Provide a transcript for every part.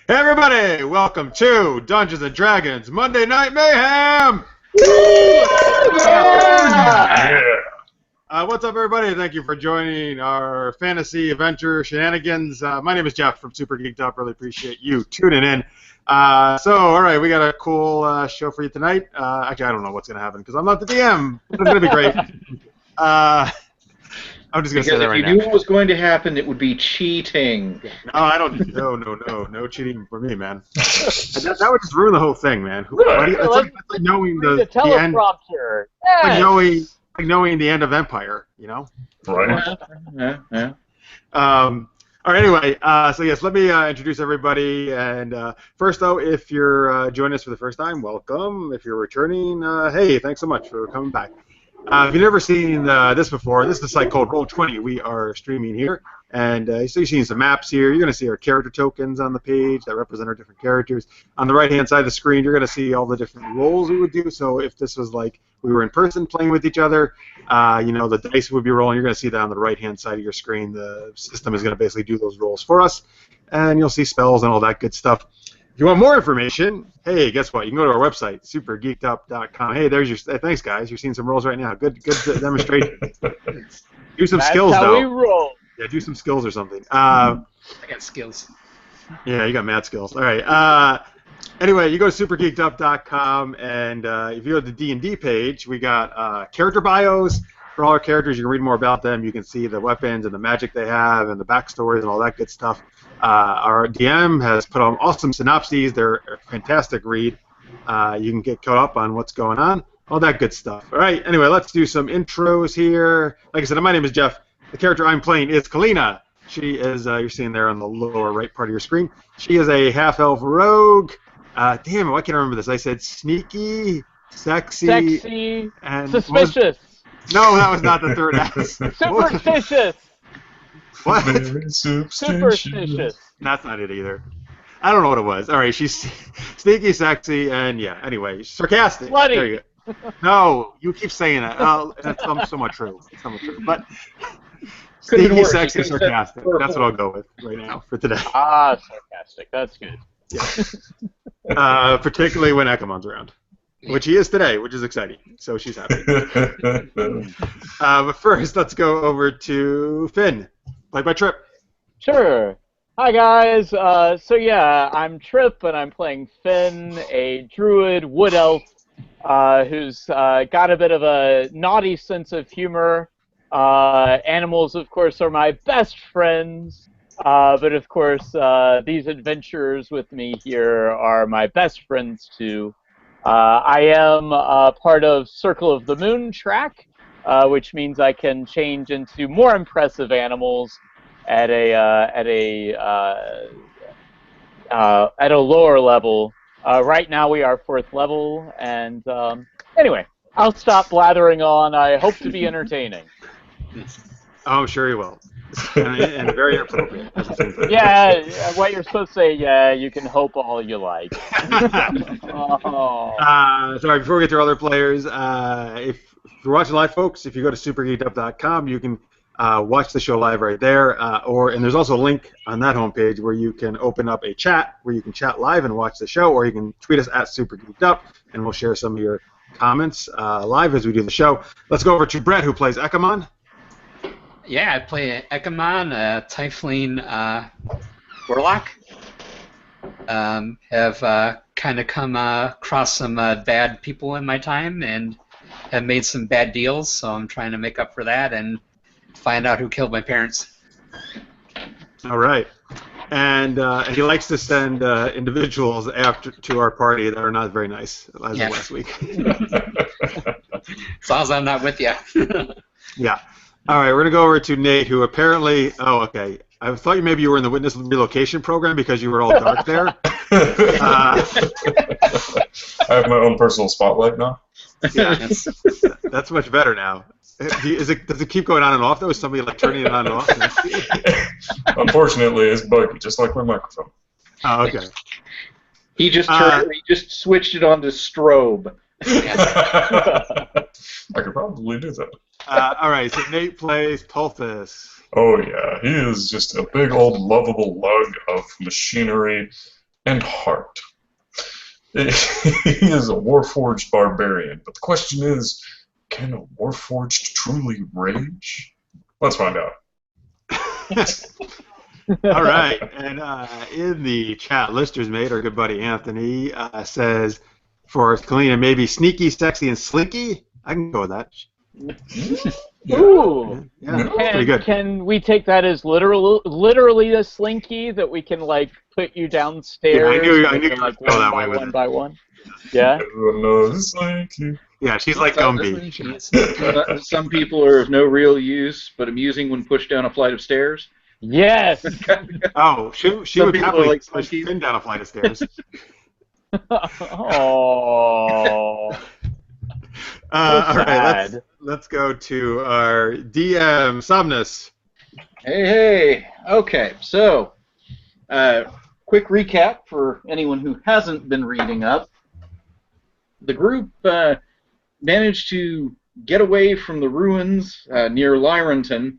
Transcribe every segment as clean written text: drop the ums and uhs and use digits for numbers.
Hey everybody, welcome to Dungeons & Dragons Monday Night Mayhem! What's up everybody? Thank you for joining our fantasy adventure shenanigans. My name is Jeff from Super Geeked Up. Really appreciate you tuning in. Alright, we got a cool show for you tonight. Actually, I don't know what's going to happen because I'm not the DM, but it's going to be great. I'm just going to say that right now. If you knew what was going to happen, it would be cheating. No, I don't. No cheating for me, man. That would just ruin the whole thing, man. It's like knowing the teleprompter. End, like knowing the end of Empire, you know. Right. Yeah. All right. Anyway, so yes, let me introduce everybody. And first, though, if you're joining us for the first time, welcome. If you're returning, hey, thanks so much for coming back. If you've never seen this before, this is a site called Roll20. We are streaming here, and so you're seeing some maps here. You're going to see our character tokens on the page that represent our different characters. On the right-hand side of the screen, you're going to see all the different roles we would do. So if this was like we were in person playing with each other, the dice would be rolling. You're going to see that on the right-hand side of your screen. The system is going to basically do those rolls for us, and you'll see spells and all that good stuff. If you want more information, hey, guess what? You can go to our website, supergeekedup.com. Hey, there's your. Thanks, guys. You're seeing some rolls right now. Good demonstration. Do some skills, though. That's how we roll. Yeah, do some skills or something. I got skills. Yeah, you got mad skills. All right. Anyway, you go to supergeekedup.com, and if you go to the D&D page, we got character bios for all our characters. You can read more about them. You can see the weapons and the magic they have and the backstories and all that good stuff. Our DM has put on awesome synopses. They're a fantastic read. You can get caught up on what's going on, all that good stuff. All right, anyway, let's do some intros here. Like I said, my name is Jeff. The character I'm playing is Kalyna. She is, you're seeing there on the lower right part of your screen. She is a half-elf rogue. Damn, why can't I remember this? I said sneaky, sexy, and suspicious. No, that was not the third S. Superstitious. What? Superstitious. That's not it either. I don't know what it was. All right, she's sneaky, sexy, and yeah. Anyway, sarcastic. Slutty. There you go. No, you keep saying that. That's somewhat true. But sneaky, sexy, sarcastic. That's what I'll go with right now for today. Sarcastic. That's good. Yeah. Particularly when Ekemon's around. Which he is today, which is exciting. So she's happy. But first, let's go over to Finn. Played by Trip. Sure. Hi, guys. So, yeah, I'm Trip, and I'm playing Finn, a druid wood elf who's got a bit of a naughty sense of humor. Animals, of course, are my best friends. But, of course, these adventurers with me here are my best friends, too. I am part of Circle of the Moon track, which means I can change into more impressive animals at a lower level. Right now we are 4th level, and anyway, I'll stop blathering on. I hope to be entertaining. Oh, I'm sure you will. And very appropriate. Yeah, what you're supposed to say, yeah, you can hope all you like. Sorry, before we get to other players, if you're watching live, folks, if you go to supergeekedup.com, you can watch the show live right there. And there's also a link on that homepage where you can open up a chat where you can chat live and watch the show, or you can tweet us at supergeekedup, and we'll share some of your comments live as we do the show. Let's go over to Brett, who plays Ekemon. Yeah, I play Ekemon, a Tiefling warlock. Have kind of come across some bad people in my time and have made some bad deals, so I'm trying to make up for that and find out who killed my parents. All right. And he likes to send individuals to our party that are not very nice, as of last week. As long as I'm not with you. Yeah. All right, we're going to go over to Nate, who apparently... Oh, okay. I thought maybe you were in the witness relocation program because you were all dark there. I have my own personal spotlight now. Yeah, that's much better now. Does it keep going on and off, though? Is somebody like turning it on and off? Unfortunately, it's buggy, just like my microphone. Oh, okay. He just switched it on to strobe. I could probably do that. All right, so Nate plays Tulthus. Oh yeah, he is just a big old lovable lug of machinery and heart. He is a warforged barbarian, but the question is, can a warforged truly rage? Let's find out. All right, and in the chat, Lister's mate, our good buddy Anthony, says for Kalyna, maybe sneaky, sexy, and slinky. I can go with that. Ooh. Yeah, pretty good. Can we take that as literally a slinky that we can like put you downstairs? Yeah, I knew you like would go one that by way with one it. by one. Yeah. Everyone knows slinky. Yeah, she's like Gumby. Some people are of no real use, but amusing when pushed down a flight of stairs. Yes. Oh, she Some would people happily are like push Slinkies. Finn down a flight of stairs. Oh. All right, let's go to our DM, Somnus. Hey. Okay, so quick recap for anyone who hasn't been reading up. The group managed to get away from the ruins near Lyrenton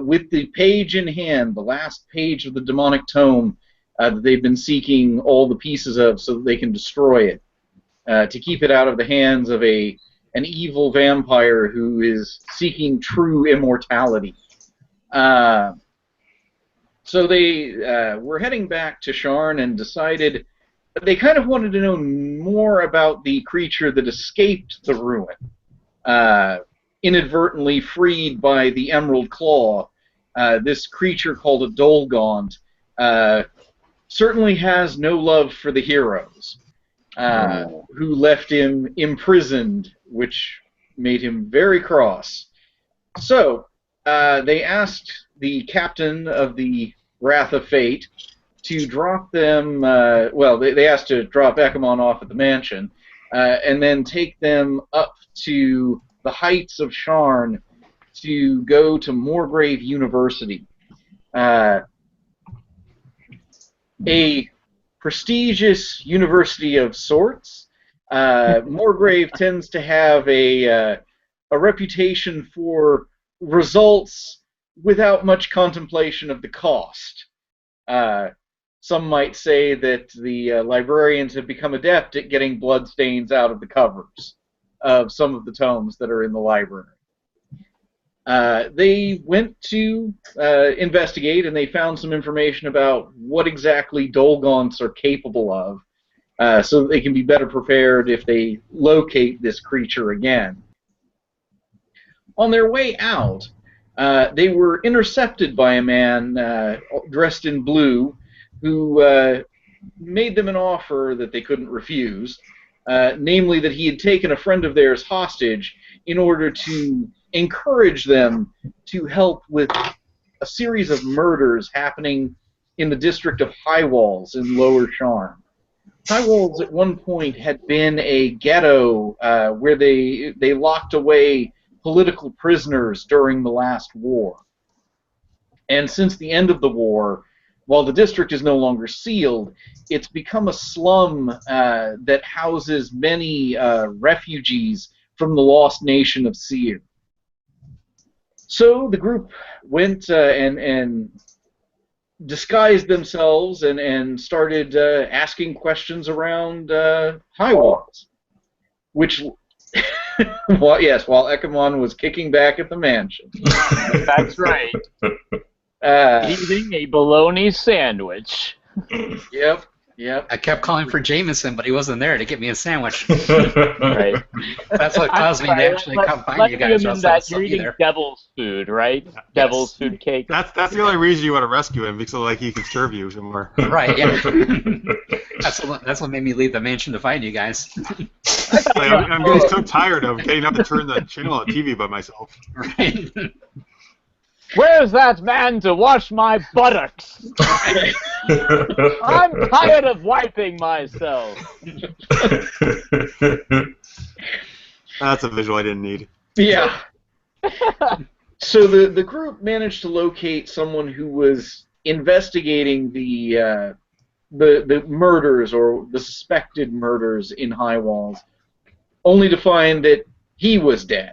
with the page in hand, the last page of the demonic tome that they've been seeking all the pieces of so that they can destroy it, to keep it out of the hands of an evil vampire who is seeking true immortality. So they were heading back to Sharn and decided that they kind of wanted to know more about the creature that escaped the ruin, inadvertently freed by the Emerald Claw. This creature called a Dolgaunt certainly has no love for the heroes, who left him imprisoned, which made him very cross. So they asked the captain of the Wrath of Fate to drop them, they asked to drop Ekemon off at the mansion, and then take them up to the heights of Sharn to go to Moorgrave University. A prestigious university of sorts. Moorgrave tends to have a reputation for results without much contemplation of the cost. Some might say that the librarians have become adept at getting bloodstains out of the covers of some of the tomes that are in the library. They went to investigate, and they found some information about what exactly Dolgaunts are capable of, so that they can be better prepared if they locate this creature again. On their way out, they were intercepted by a man dressed in blue who made them an offer that they couldn't refuse, namely that he had taken a friend of theirs hostage in order to encourage them to help with a series of murders happening in the district of Highwalls in Lower Sharn. Highwalls at one point had been a ghetto where they locked away political prisoners during the last war. And since the end of the war, while the district is no longer sealed, it's become a slum that houses many refugees from the lost nation of Seer. So the group went and disguised themselves and started asking questions around Highwalls, which, while Ekemon was kicking back at the mansion. That's right. Eating a bologna sandwich. Yep. I kept calling for Jameson, but he wasn't there to get me a sandwich. Right. That's what caused me to actually come find you guys. You're eating devil's food, right? Yes. Devil's food cake. That's the only reason you want to rescue him, because like he can serve you somewhere. Right. Yeah. That's what made me leave the mansion to find you guys. I'm getting so tired of getting up to turn the channel on TV by myself. Right. Where's that man to wash my buttocks? I'm tired of wiping myself. That's a visual I didn't need. Yeah. So the group managed to locate someone who was investigating the murders or the suspected murders in Highwalls, only to find that he was dead.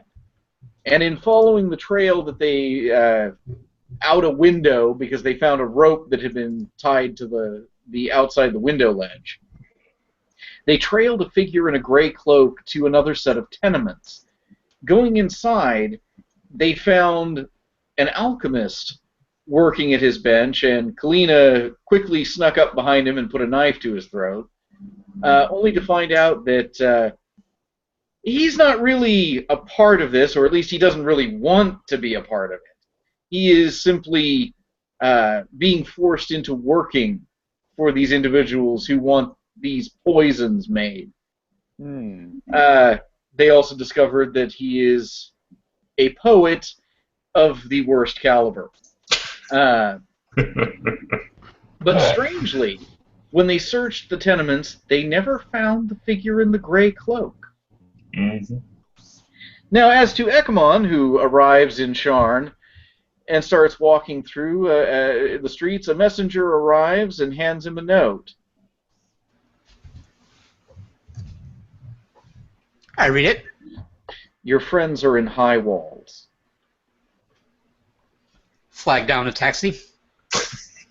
And in following the trail that they out a window, because they found a rope that had been tied to the outside the window ledge. They trailed a figure in a gray cloak to another set of tenements. Going inside, they found an alchemist working at his bench, and Kalyna quickly snuck up behind him and put a knife to his throat, only to find out that he's not really a part of this, or at least he doesn't really want to be a part of it. He is simply being forced into working for these individuals who want these poisons made. They also discovered that he is a poet of the worst caliber. But strangely, when they searched the tenements, they never found the figure in the gray cloak. Mm-hmm. Now, as to Ekemon, who arrives in Sharn and starts walking through the streets, a messenger arrives and hands him a note. I read it. Your friends are in high walls. Flag down a taxi.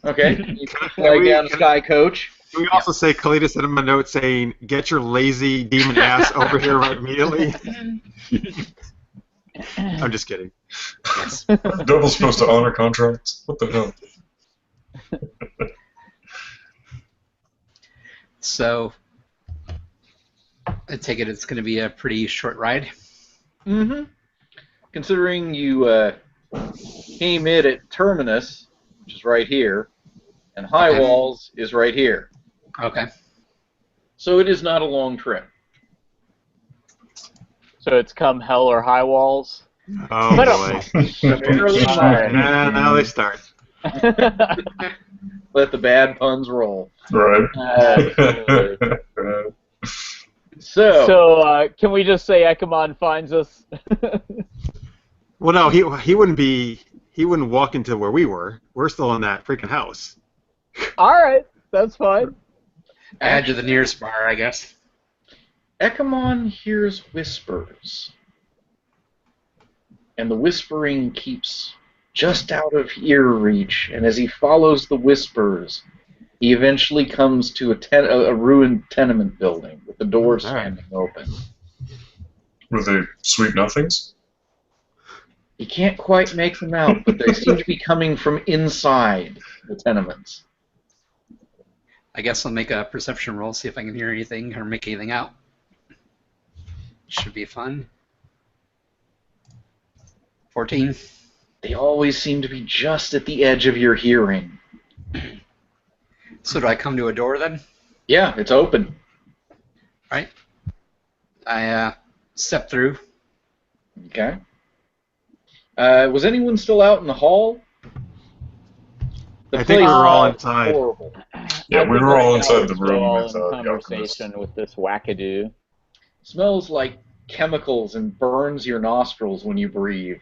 Okay. You flag down a sky coach. Can we also say Kalyna sent him a note saying, "Get your lazy demon ass over here right immediately"? I'm just kidding. Yes. Devil's supposed to honor contracts? What the hell? So, I take it it's going to be a pretty short ride. Mm-hmm. Considering you came in at Terminus, which is right here, and High Okay. Walls is right here. Okay. So it is not a long trip. So it's come hell or high walls. Oh But- boy. Barely mine. And now they start. Let the bad puns roll. Right. Absolutely. So, can we just say Ekemon finds us? Well, no, he wouldn't be. He wouldn't walk into where we were. We're still in that freaking house. All right, that's fine. I head to the nearest bar, I guess. Ekemon hears whispers, and the whispering keeps just out of ear reach, and as he follows the whispers, he eventually comes to a ruined tenement building with the doors standing open. Were they sweet nothings? He can't quite make them out, but they seem to be coming from inside the tenements. I guess I'll make a perception roll, see if I can hear anything or make anything out. Should be fun. 14. They always seem to be just at the edge of your hearing. So do I come to a door then? Yeah, it's open. Right. I step through. Okay. Was anyone still out in the hall? The I think we place were all is inside. horrible. Yeah, I we think were all right inside now the we're room all with in the alchemist. conversation with this wackadoo. Smells like chemicals and burns your nostrils when you breathe.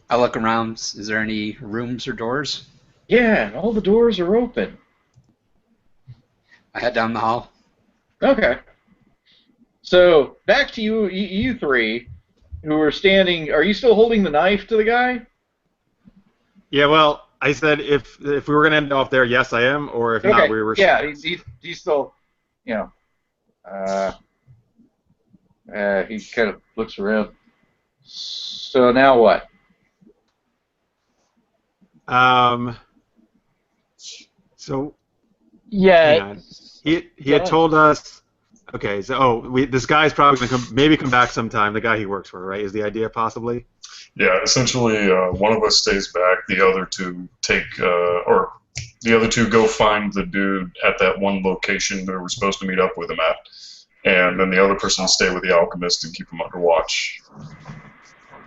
I look around. Is there any rooms or doors? Yeah, all the doors are open. I head down the hall. Okay. So, back to you three, who are standing. Are you still holding the knife to the guy? Yeah, well, I said if we were gonna end off there, yes, I am. Or if not, we were. Yeah, he's still, you know. He kind of looks around. So now what? So hang Yeah. on. He had told us. Okay, so this guy's probably gonna maybe come back sometime. The guy he works for, right? Is the idea possibly? Yeah, essentially, one of us stays back, the other two the other two go find the dude at that one location they were supposed to meet up with him at, and then the other person will stay with the alchemist and keep him under watch.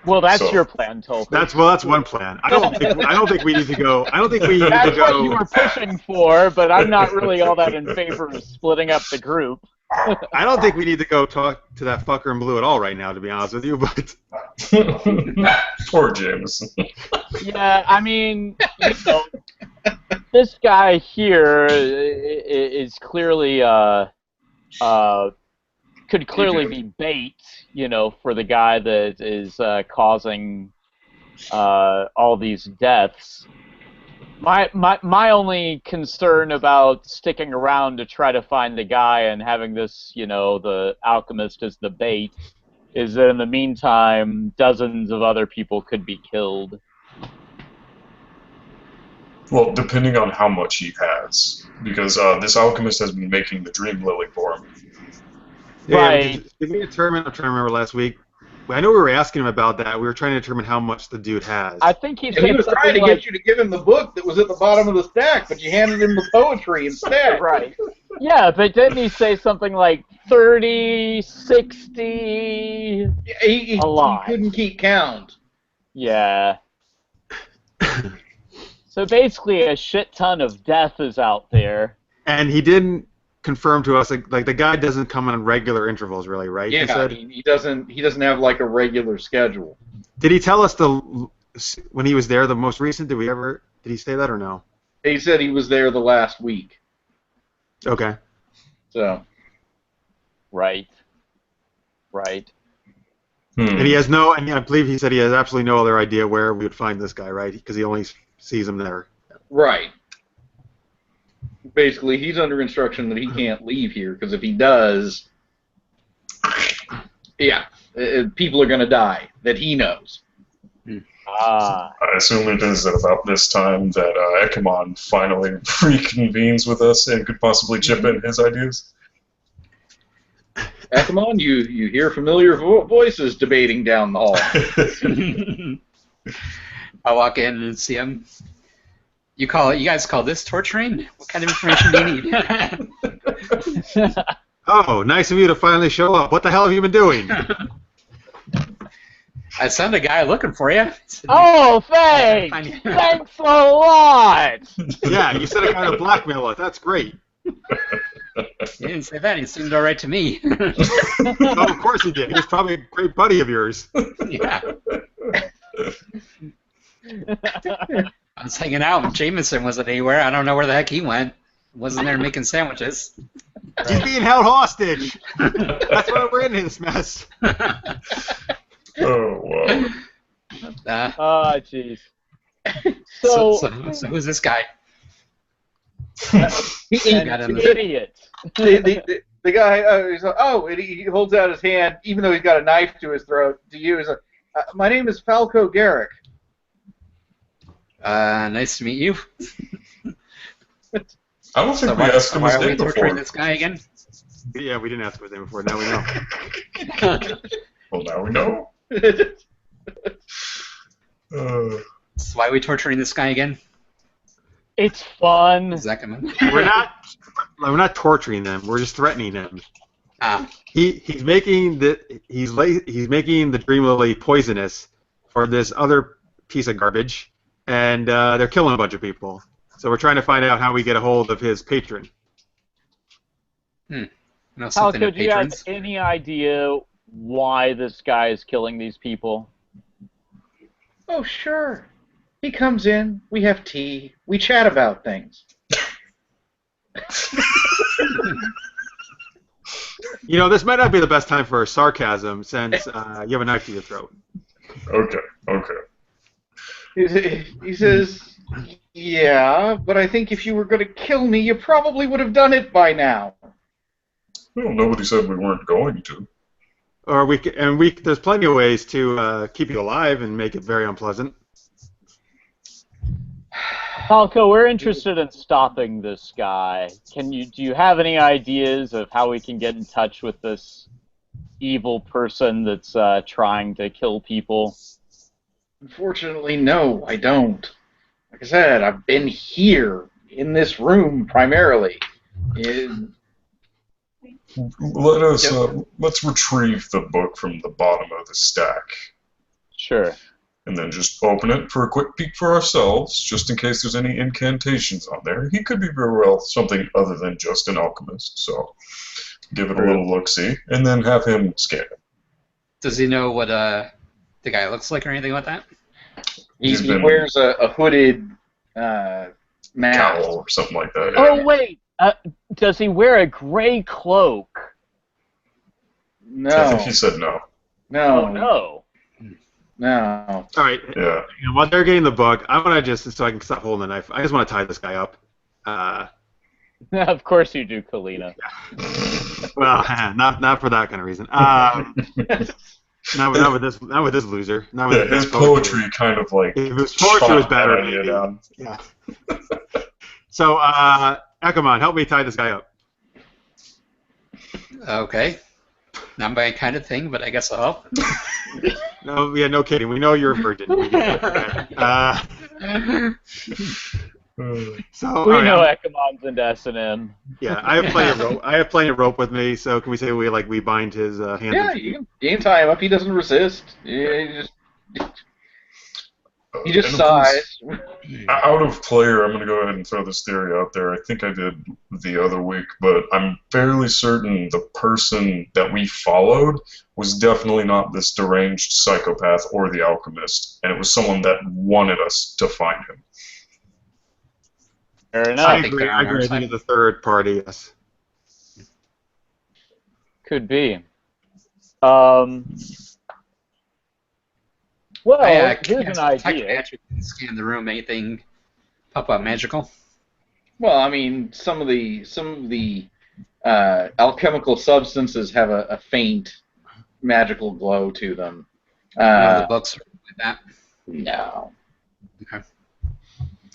Well, that's So- your plan, Tulthus. That's one plan. I don't think we need to go. I don't think we need to That's what you go. were pushing for, but I'm not really all that in favor of splitting up the group. I don't think we need to go talk to that fucker in blue at all right now, to be honest with you. But Poor Jameson. Yeah, I mean, this guy here is clearly could clearly be bait, for the guy that is causing all these deaths. My only concern about sticking around to try to find the guy and having this, the alchemist as the bait, is that in the meantime, dozens of other people could be killed. Well, depending on how much he has, because this alchemist has been making the dream lily for him. Yeah, Right. did we determine? I'm trying to remember last week. I know we were asking him about that. We were trying to determine how much the dude has. I think he And said he was trying to something get you to give him the book that was at the bottom of the stack, but you handed him the poetry instead. Right. Yeah, but didn't he say something like 30, 60? He A lot. couldn't keep count. Yeah. So basically, a shit ton of death is out there. And he didn't confirm to us like the guy doesn't come on regular intervals, really, right? Yeah, He said, he doesn't have like a regular schedule. did he tell us when he was there the most recent? Did he say that or no? He said he was there the last week. Okay. So. Right. And he has and I believe he said he has absolutely no other idea where we would find this guy, right? Because he only sees him there. Right. Basically, he's under instruction that he can't leave here, because if he does, people are going to die, that he knows. Ah. I assume it is at about this time that Ekemon finally reconvenes with us and could possibly chip in his ideas. Ekemon, you hear familiar voices debating down the hall. I walk in and see him. You guys call this torturing? What kind of information do you need? Oh, nice of you to finally show up. What the hell have you been doing? I sent a guy looking for you. Oh, thanks! Thanks a lot! Yeah, you said I kind of blackmail us. That's great. He didn't say that. He seemed all right to me. Oh, of course he did. He was probably a great buddy of yours. Yeah. I was hanging out and Jameson wasn't anywhere. I don't know where the heck he went. Wasn't there making sandwiches. He's being held hostage. That's why we're in this mess. Oh, wow. Oh, jeez. So who's this guy? He's got An him. idiot. the guy, he's like, and he holds out his hand, even though he's got a knife to his throat, to you. He's like, my name is Falco Garrick. Nice to meet you. I don't think we asked him Why his are we name torturing before. this guy again? Yeah, we didn't ask him his name before. Now we know. Well, now we know. So why are we torturing this guy again? It's fun. Zekman. We're not torturing them. We're just threatening them. Ah. He's making the Dream Lily poisonous for this other piece of garbage, and they're killing a bunch of people. So we're trying to find out how we get a hold of his patron. Know something Falco, of do you have patrons? any idea why this guy is killing these people? Oh, sure. He comes in, we have tea, we chat about things. You know, this might not be the best time for sarcasm since you have a knife to your throat. Okay. He says, yeah, but I think if you were going to kill me, you probably would have done it by now. Well, nobody said we weren't going to. Or there's plenty of ways to keep you alive and make it very unpleasant. Falco, we're interested in stopping this guy. Do you have any ideas of how we can get in touch with this evil person that's trying to kill people? Unfortunately, no, I don't. Like I said, I've been here, in this room, primarily. Let's retrieve the book from the bottom of the stack. Sure. And then just open it for a quick peek for ourselves, just in case there's any incantations on there. He could be very well something other than just an alchemist, so give it a little look-see, and then have him scan it. Does he know what the guy looks like or anything like that? He wears a hooded mask. Cowl or something like that. Oh, wait. Does he wear a gray cloak? No. I think he said no. No. Oh, no. No. All right. Yeah. While they're getting the book, I want to just, so I can stop holding the knife, I just want to tie this guy up. Of course you do, Kalyna. Well, not for that kind of reason. Not with this loser. Not with Yeah, his poetry kind of like. If his poetry was shot better, that idea maybe. down. Yeah. So, Ekemon, help me tie this guy up. Okay. Not my kind of thing, but I guess I'll help. No kidding. We know you're a virgin. We get it. So We all right, know Ekemon's into S&M. Yeah, I have plenty of rope. I have plenty of rope with me. So can we say we bind his hands? Yeah, and feet? you can tie him up. He doesn't resist. He just And of sighs. course, out of player, I'm going to go ahead and throw this theory out there. I think I did the other week, but I'm fairly certain the person that we followed was definitely not this deranged psychopath or the alchemist, and it was someone that wanted us to find him. Fair I enough. agree. I think it's a third party. Yes. Could be. Well, here's an detect idea. magic and scan the room. Anything pop up magical? Well, I mean, some of the alchemical substances have a faint magical glow to them. The books like that. No. Okay.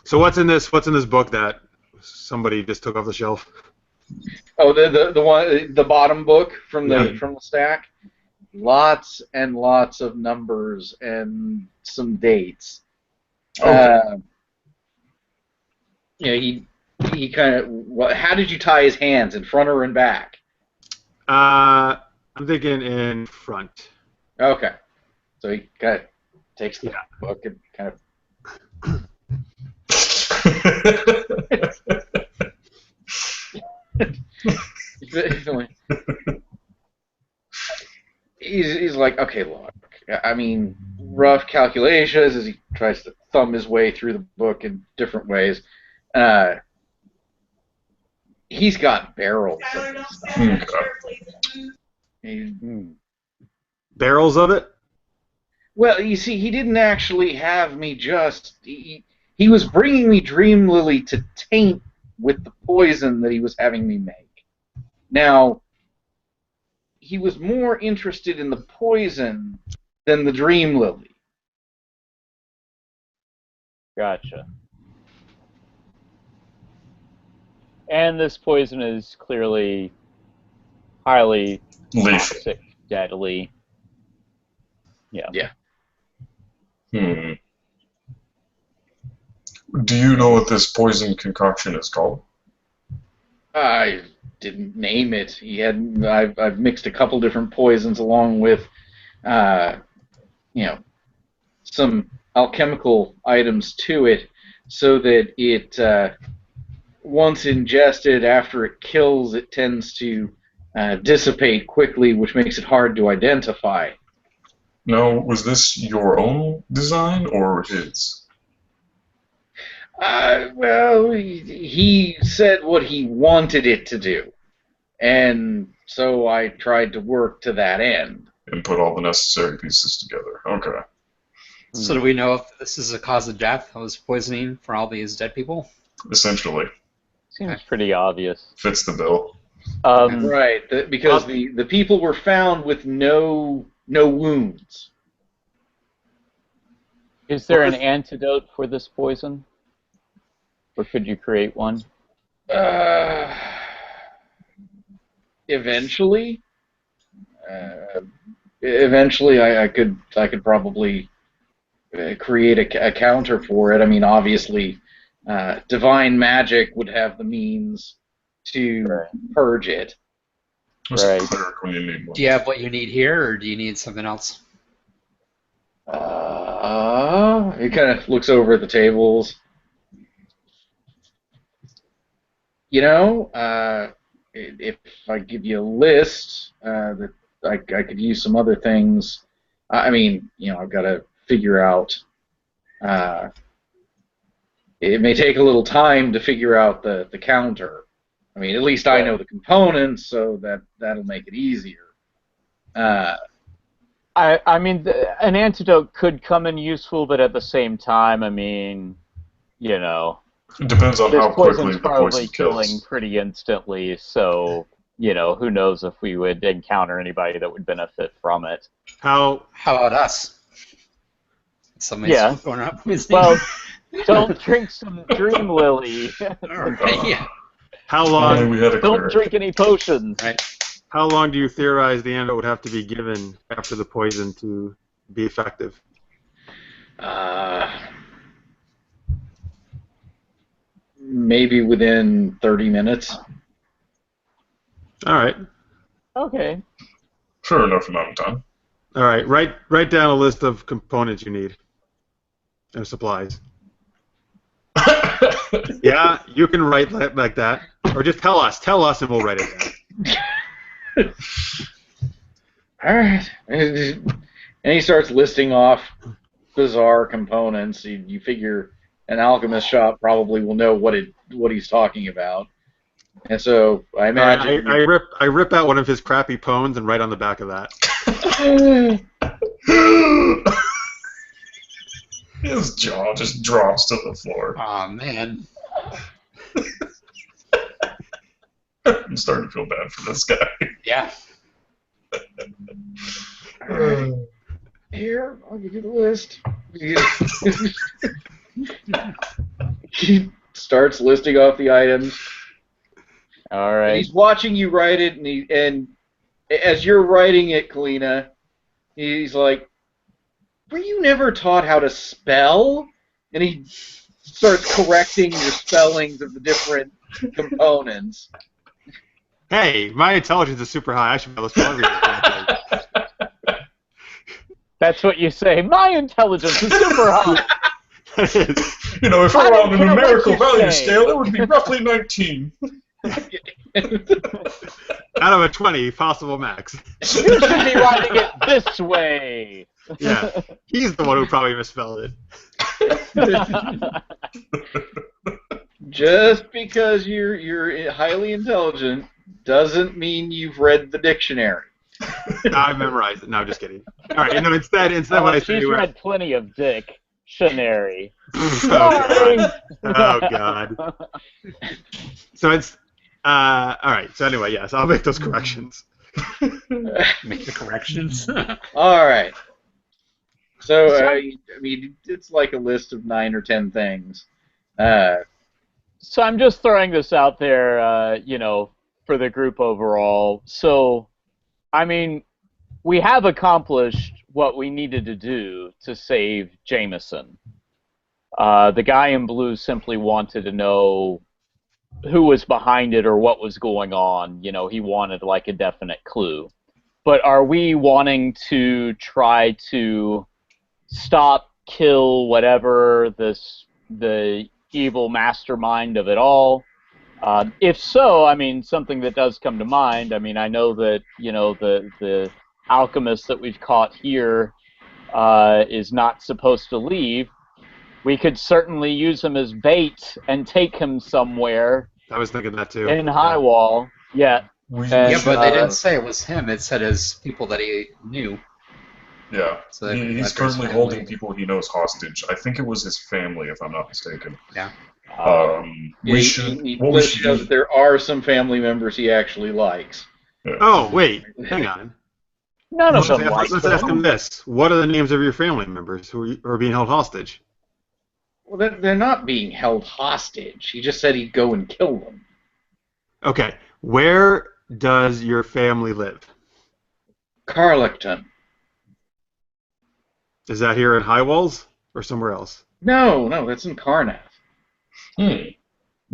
So what's in this book that somebody just took off the shelf? Oh, the bottom book from the stack. Lots and lots of numbers and some dates. Okay. Yeah, he kind of. Well, how did you tie his hands, in front or in back? I'm thinking in front. Okay, so he kind of takes the book and kind of. He's like, okay, look. I mean, rough calculations as he tries to thumb his way through the book in different ways. He's got barrels of this stuff. Barrels of it? Well, you see, he didn't actually have me just... He was bringing me Dream Lily to taint with the poison that he was having me make. Now, he was more interested in the poison than the Dream Lily. Gotcha. And this poison is clearly highly Lethal. toxic, deadly. Yeah. Do you know what this poison concoction is called? I didn't name it. I've mixed a couple different poisons along with, some alchemical items to it, so that it, once ingested, after it kills, it tends to dissipate quickly, which makes it hard to identify. Now, was this your own design or his? Well, he said what he wanted it to do, and so I tried to work to that end. And put all the necessary pieces together. Okay. So do we know if this is a cause of death? I was poisoning for all these dead people? Essentially. Seems pretty obvious. Fits the bill. Right, because the people were found with no wounds. Is there an antidote for this poison? Or could you create one? Eventually. Eventually, I could probably create a counter for it. I mean, obviously, divine magic would have the means to purge it. Right. When you need one. Do you have what you need here, or do you need something else? He kind of looks over at the tables. If I give you a list, that I could use some other things. I mean, I've got to figure out. It may take a little time to figure out the counter. I mean, at least I know the components, so that'll make it easier. I mean, an antidote could come in useful, but at the same time, I mean, you know, It depends on this how quickly poison's the probably poison killing kills. pretty instantly, so, you know, who knows if we would encounter anybody that would benefit from it. How about us? Somebody's Yeah. going up with Well, don't drink some Dream Lily. Alright, yeah. how Only long we had a Don't cleric. drink any potions. Right. how long do you theorize the antidote would have to be given after the poison to be effective? Maybe within 30 minutes. All right. Okay. Sure enough amount of time. All right. Write down a list of components you need and supplies. Yeah, you can write like that, or just tell us, and we'll write it down. All right. And he starts listing off bizarre components. You figure an alchemist shop probably will know what he's talking about. And so I imagine I rip out one of his crappy poems and write on the back of that. His jaw just drops to the floor. Oh man. I'm starting to feel bad for this guy. Yeah. Here, I'll give you the list. He starts listing off the items. All And right. he's watching you write it, and as you're writing it, Kalyna, he's like, "Were you never taught how to spell?" And he starts correcting your spellings of the different components. Hey, my intelligence is super high. I should be able to spell everything. That's what you say. My intelligence is super high. You know, if I I were don't on a care what numerical you value say. scale, it would be roughly 19. Out of a 20 possible max. You should be writing it this way. Yeah, he's the one who probably misspelled it. Just because you're highly intelligent doesn't mean you've read the dictionary. I memorized it. No, just kidding. All right, no, instead Oh, what I say. she's read plenty of dictionary. Oh God. So it's all right. So anyway, yes, I'll make those corrections. Make the corrections. All right. So I mean, it's like a list of 9 or 10 things. So I'm just throwing this out there, you know, for the group overall. So, I mean, we have accomplished what we needed to do to save Jameson. The guy in blue simply wanted to know who was behind it or what was going on. You know, he wanted like a definite clue. But are we wanting to try to stop, kill, whatever the evil mastermind of it all? If so, I mean, something that does come to mind. I mean, I know that, you know, the alchemist that we've caught here is not supposed to leave. We could certainly use him as bait and take him somewhere I was thinking that too. in Highwall. Yeah. Yeah, but they didn't say it was him. It said his people that he knew. Yeah, So that he's that's his currently family. holding people he knows hostage. I think it was his family, if I'm not mistaken. Yeah. We should. He What we lists should out do. that there are some family members he actually likes. Oh wait, hang on. None of them Let's like ask him him. this: what are the names of your family members who are being held hostage? Well, they're not being held hostage. He just said he'd go and kill them. Okay, where does your family live? Carlickton. Is that here in High Walls or somewhere else? No, that's in Karnath. Really?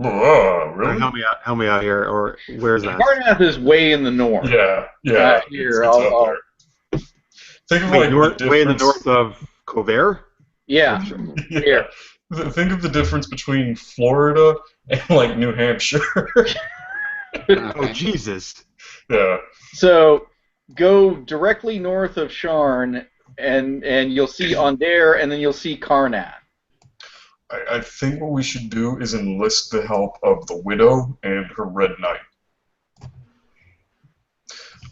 Help me out here. Or where's that? Karnath is way in the north. Yeah. Here, it's I'll- up there. Think of Wait, like way in the north of Covert? Yeah. Yeah. Here. Think of the difference between Florida and like New Hampshire. Oh Jesus! Yeah. So go directly north of Sharn, and you'll see Onder, and then you'll see Karnath. I think what we should do is enlist the help of the Widow and her Red Knight.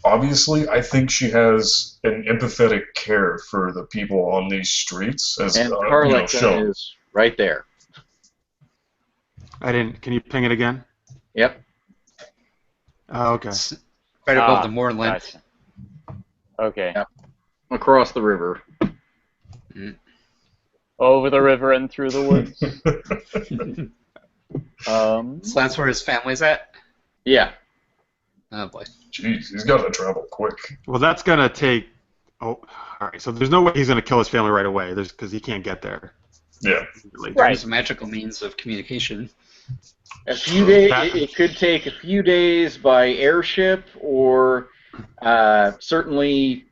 obviously, I think she has an empathetic care for the people on these streets, as And you know, Carleton shown. is right there. I didn't. Can you ping it again? Yep. Oh, okay. It's right above the moorland. Gotcha. Okay. Yep. Across the river. Over the river and through the woods. So that's where his family's at? Yeah. Oh, boy. Jeez, he's got to travel quick. Well, that's gonna take. Oh, all right. So there's no way he's gonna kill his family right away. There's because he can't get there. Yeah. Really. Right. There's a magical means of communication. A few days. It could take a few days by airship, or certainly,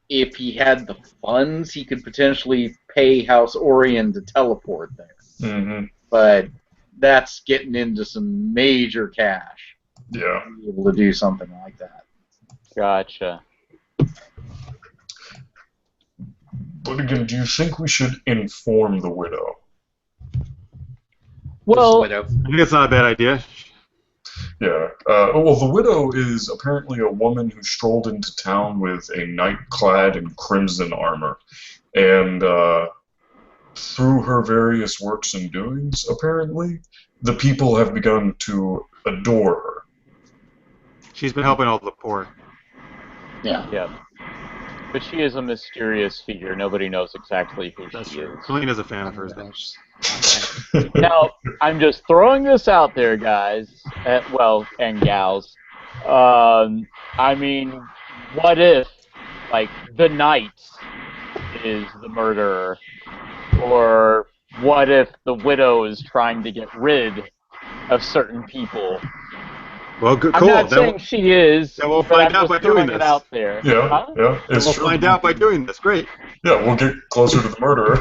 if he had the funds, he could potentially pay House Orion to teleport there. Mm-hmm. But that's getting into some major cash Yeah. to be able to do something like that. Gotcha. But again, do you think we should inform the widow? Well, Widow. I think that's not a bad idea. Yeah. Well, the widow is apparently a woman who strolled into town with a knight clad in crimson armor. And through her various works and doings, apparently, the people have begun to adore her. She's been helping all the poor. Yeah. yeah. But she is a mysterious figure. Nobody knows exactly who That's she true. is. Kalena's a fan of hers. Though. Now, I'm just throwing this out there, guys. And gals. I mean, what if, like, the knight is the murderer? Or what if the widow is trying to get rid of certain people? Well, good, I'm cool. not Then saying she is. then we'll but find I'm out just by doing throwing this. it out there. Yeah, Huh? yeah, it's we'll true. find out by doing this. Great. Yeah, we'll get closer to the murderer.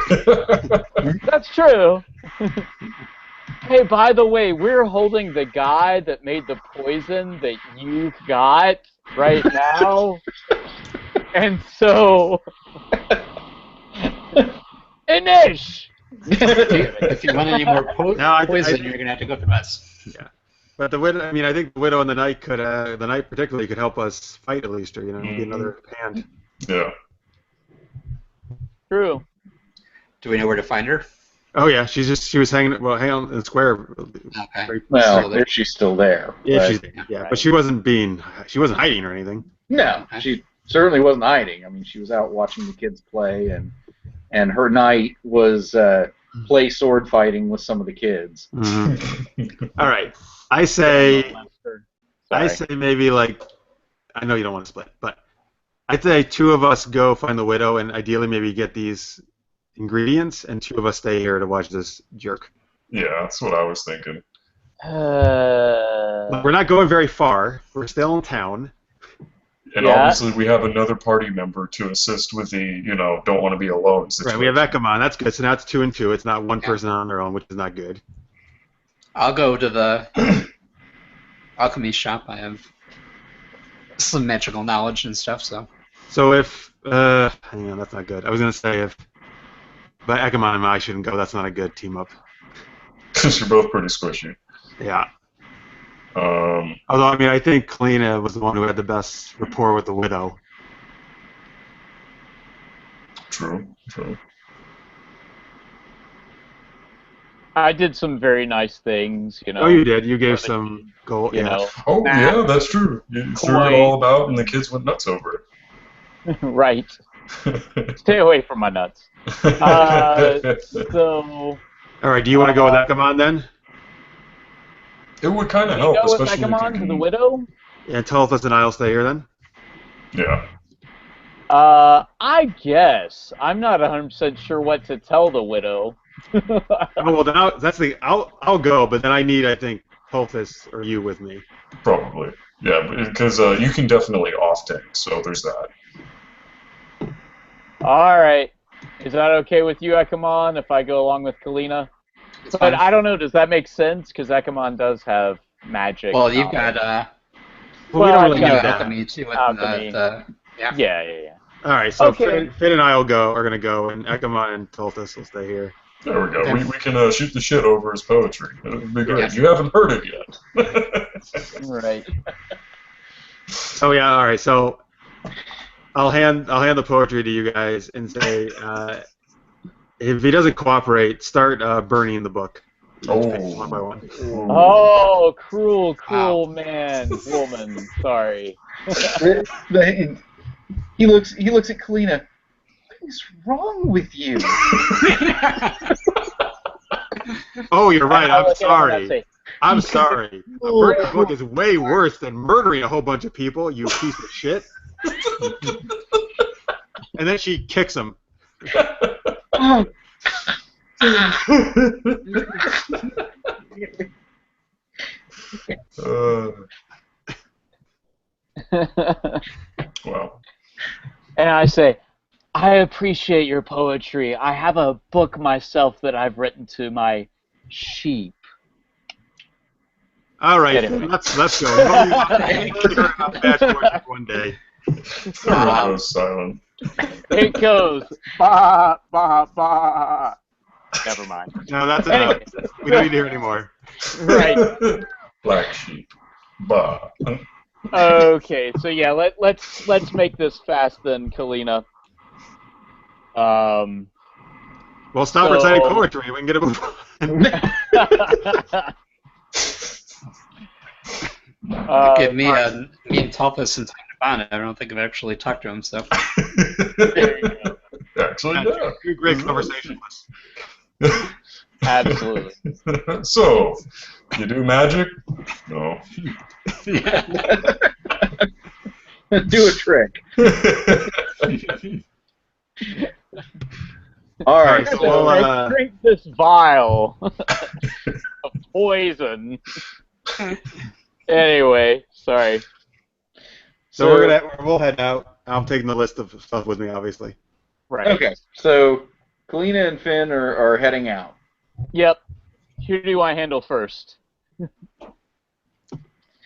That's true. Hey, by the way, we're holding the guy that made the poison that you've got right now. And so... Inish! If you want any more No, I poison, think- you're going to have to go to us. Yeah. But the widow, I mean, I think the widow and the knight could, the knight particularly could help us fight at least, or be another hand. Yeah. True. Do we know where to find her? Oh yeah, she was hanging out in the square. Okay. Very- Well, Still there. if she's still there. Yeah, but- but she wasn't hiding or anything. No, she certainly wasn't hiding. I mean, she was out watching the kids play, and her knight was play sword fighting with some of the kids. Mm-hmm. All right, I say maybe like, I know you don't want to split, but I'd say two of us go find the widow and ideally maybe get these ingredients, and two of us stay here to watch this jerk. Yeah, that's what I was thinking. We're not going very far. We're still in town. And Yeah. obviously we have another party member to assist with the, don't want to be alone situation. Right, we have Ekemon. That's good. So now it's 2 and 2. It's not one person on their own, which is not good. I'll go to the alchemy shop. I have some magical knowledge and stuff, so. So if, hang on, that's not good. I was going to say but Ekemon and I shouldn't go. That's not a good team up. Because you're both pretty squishy. Yeah. Although, I mean, I think Kalyna was the one who had the best rapport with the widow. True. I did some very nice things, Oh, you did. You gave for the some gold. you Yeah. know. Oh, Nah. yeah, that's true. You threw it all about, and the kids went nuts over Right. it. Stay away from my nuts. So... All right. Do you want to go with Ekemon then? It would kind of Can you help, go with especially if Ekemon you to can... the widow? And Tulthus and I'll stay here then. Yeah. I guess. I'm not 100% sure what to tell the widow. Oh well, then I'll go, but then I need, I think, Tulthus or you with me. Probably. Yeah, because you can definitely off-tank, so there's that. Alright. Is that okay with you, Ekemon, if I go along with Kalyna? It's But fine. I don't know, does that make sense? Because Ekemon does have magic. Well, you've knowledge. got Well, we don't really I've need got that. alchemy too. With Alchemy. yeah. Yeah. All right, so Okay. Finn and I are going to go, and Ekemon and Tulthus will stay here. There we go. Okay. We can shoot the shit over his poetry. It'll be great. Yes. You haven't heard it yet. Right. Oh yeah, all right. So I'll hand the poetry to you guys and say, if he doesn't cooperate, start burning the book. One by one. Oh, cruel, Wow. cruel man, woman. Sorry. He looks at Kalyna. What is wrong with you? Oh, you're right. I'll I'm look at him and I'll sorry. say, I'm sorry. A burning book is way worse than murdering a whole bunch of people, you piece of shit. And then she kicks him. Wow. And I say, I appreciate your poetry. I have a book myself that I've written to my sheep. All right, Anyway. let's go. Bad poetry one day. Everyone goes silent. It goes, ba, ba, ba. Never mind. No, that's enough. Anyway. We don't need to hear anymore. Right. Black sheep. Bah. Okay, so yeah, let's make this fast then, Kalyna. Well, stop reciting poetry. We can get it moving on. Give me me and Tulthus some time to bond. I don't think I've actually talked to him, so. Actually, yeah. Two great conversationalists. Absolutely. So, you do magic? No. Do a trick. All right. So So, we'll, Drink this vial of poison. Anyway, sorry. so we'll head out. I'm taking the list of stuff with me, obviously. Right. okay. So Kalyna and Finn are heading out. Yep. Who do you want to handle first? You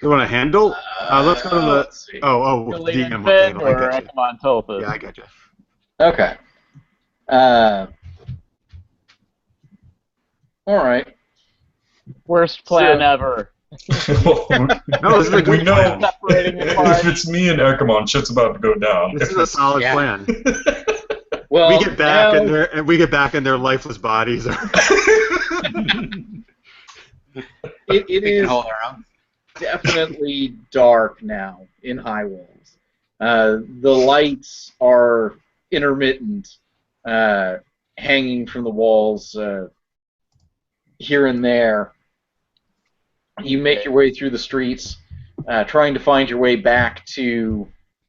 want to handle? Let's go to the. Let's see. DM Finn wants to handle. I or got you. Ekemon Tulthus? Yeah, I got you. Okay. All right. Worst plan So- ever. No, this is a good we know plan. Separating apart. if it's me and Ekemon, shit's about to go down. This is a solid Yeah. plan. Well, We get back now, and we get back in their lifeless bodies. it We can is hold our own. definitely dark now in High Walls. The lights are intermittent, hanging from the walls here and there. You make your way through the streets, trying to find your way back to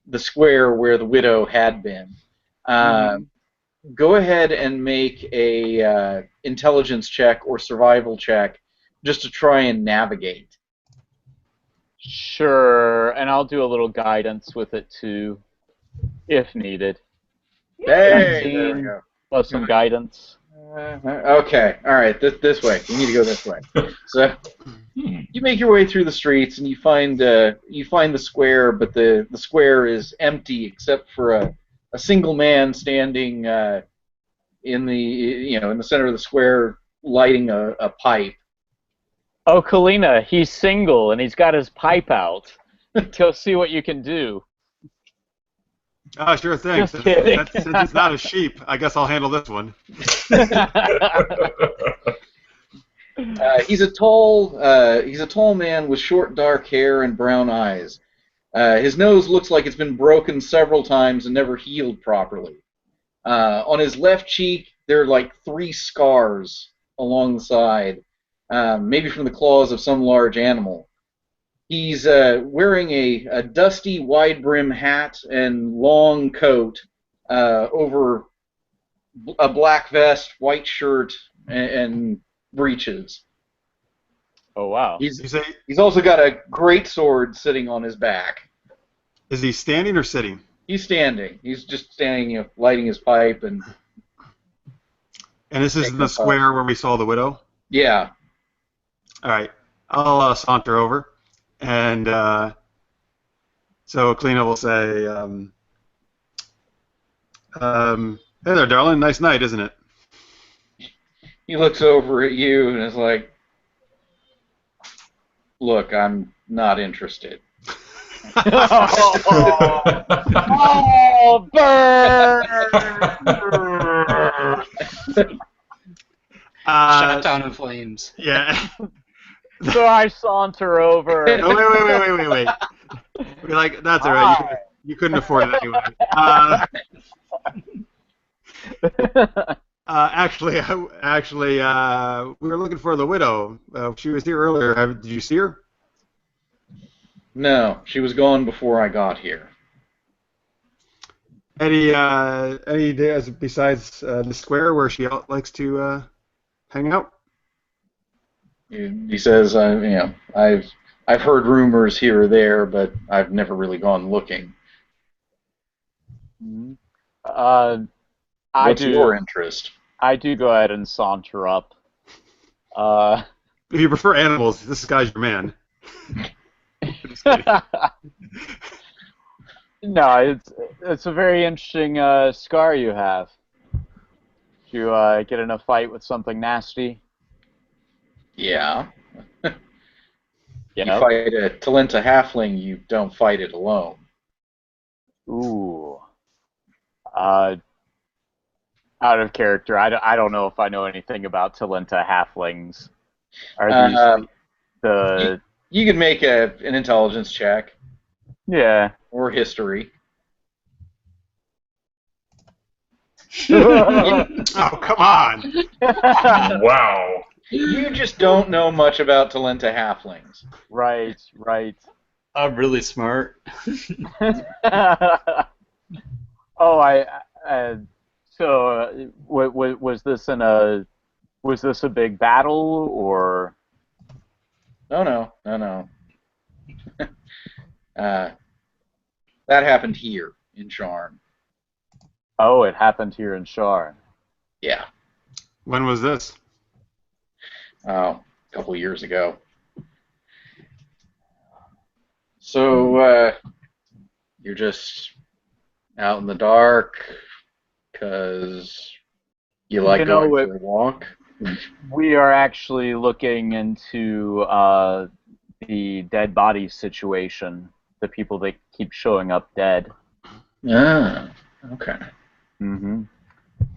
the square where the widow had been. Go ahead and make a intelligence check or survival check just to try and navigate. Sure, and I'll do a little guidance with it too, if needed. Hey, there we 19 go. plus some guidance. Okay, all right, this way. You need to go this way. So you make your way through the streets and you find the square, but the square is empty except for a single man standing in the center of the square, lighting a pipe. Oh, Kalyna, he's single and he's got his pipe out. Go see what you can do. Oh, sure thing. Just kidding. Since it's not a sheep, I guess I'll handle this one. He's a tall man with short dark hair and brown eyes. His nose looks like it's been broken several times and never healed properly. On his left cheek, there are like 3 scars along the side, maybe from the claws of some large animal. He's wearing a dusty, wide-brim hat and long coat over a black vest, white shirt, and breeches. Oh, wow. He's also got a great sword sitting on his back. Is he standing or sitting? He's standing. He's just standing, lighting his pipe and. And this is the square where we saw the widow? Yeah. All right. I'll saunter over. And so Kalyna will say, hey there, darling. Nice night, isn't it? He looks over at you and is like, look, I'm not interested. Oh, burn! Shot down in flames. Yeah. So I saunter over. Oh, wait. We're like, that's all right. You couldn't afford it anyway. Actually, we were looking for the widow. She was here earlier. Did you see her? No, she was gone before I got here. Any days besides the square where she likes to hang out? He says, I've heard rumors here or there, but I've never really gone looking. What's your interest? I do go ahead and saunter up. If you prefer animals, this guy's your man. Just kidding. No, it's a very interesting scar you have. Did you get in a fight with something nasty? Yeah. You You fight a Talenta halfling, you don't fight it alone. Ooh. Out of character. I don't know if I know anything about Talenta halflings. Are these the... You could make an intelligence check. Yeah. Or history. Oh, come on. Wow. You just don't know much about Talenta halflings. Right. I'm really smart. Oh, so was this a big battle or? No. That happened here in Sharn. Oh, it happened here in Sharn. Yeah. When was this? Oh, a couple years ago. So, you're just out in the dark because you like going for a walk? We are actually looking into the dead body situation, the people that keep showing up dead. Ah, okay. Mm-hmm.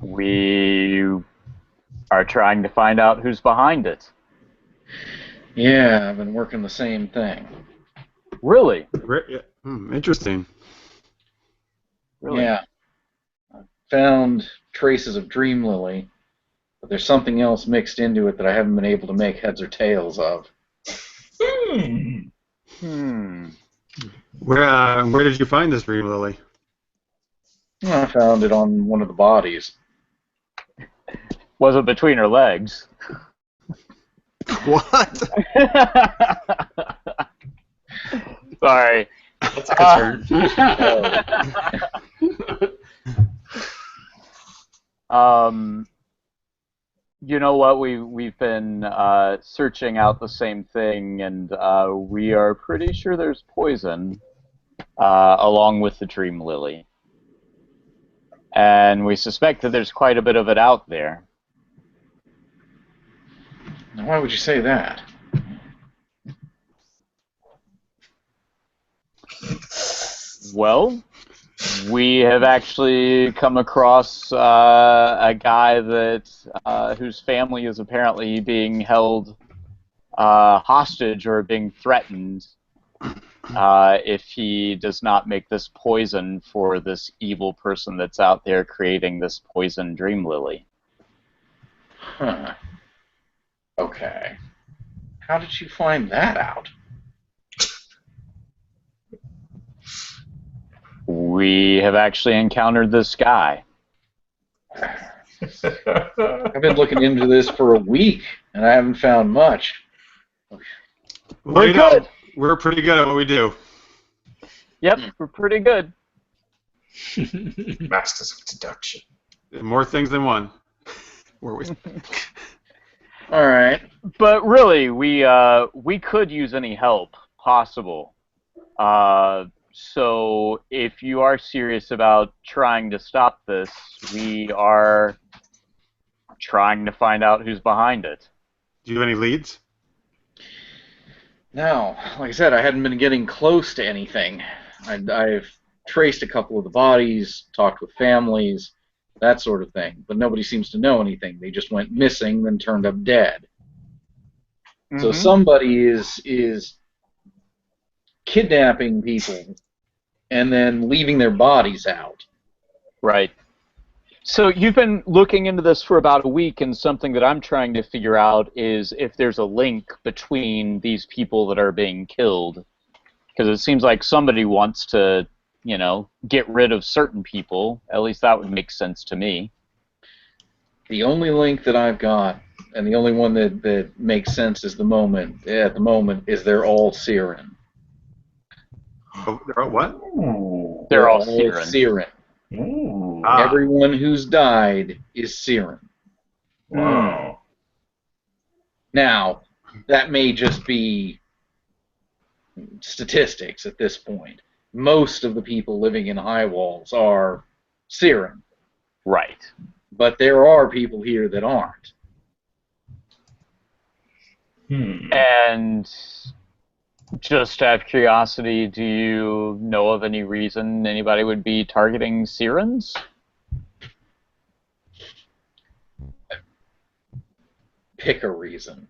We are trying to find out who's behind it. Yeah, I've been working the same thing. Really? Interesting. Really? Yeah. I found traces of Dream Lily, but there's something else mixed into it that I haven't been able to make heads or tails of. Where did you find this Dream Lily? I found it on one of the bodies. Was it between her legs? What? Sorry. That's a concern. You know what? We've been searching out the same thing, and we are pretty sure there's poison along with the Dream Lily. And we suspect that there's quite a bit of it out there. Now, why would you say that? Well, we have actually come across a guy that whose family is apparently being held hostage or being threatened if he does not make this poison for this evil person that's out there creating this poison Dream Lily. Huh. Okay. How did you find that out? We have actually encountered this guy. I've been looking into this for a week, and I haven't found much. We're good. We're pretty good at what we do. Yep, we're pretty good. Masters of deduction. More things than one. Were we? All right. But really, we could use any help possible. So if you are serious about trying to stop this, we are trying to find out who's behind it. Do you have any leads? Now, like I said, I hadn't been getting close to anything. I've traced a couple of the bodies, talked with families, that sort of thing, but nobody seems to know anything. They just went missing, then turned up dead. So somebody is kidnapping people and then leaving their bodies out. Right. So you've been looking into this for about a week, and something that I'm trying to figure out is if there's a link between these people that are being killed. Because it seems like somebody wants to, you know, get rid of certain people. At least that would make sense to me. The only link that I've got, and the only one that makes sense at the moment, is they're all Siren. Oh, they're all what? Ooh. They're all Siren. Siren. Ooh. Everyone who's died is Siren. Wow. Now, that may just be statistics at this point. Most of the people living in High Walls are Siren. Right. But there are people here that aren't. And just out of curiosity, do you know of any reason anybody would be targeting Sirens? Pick a reason.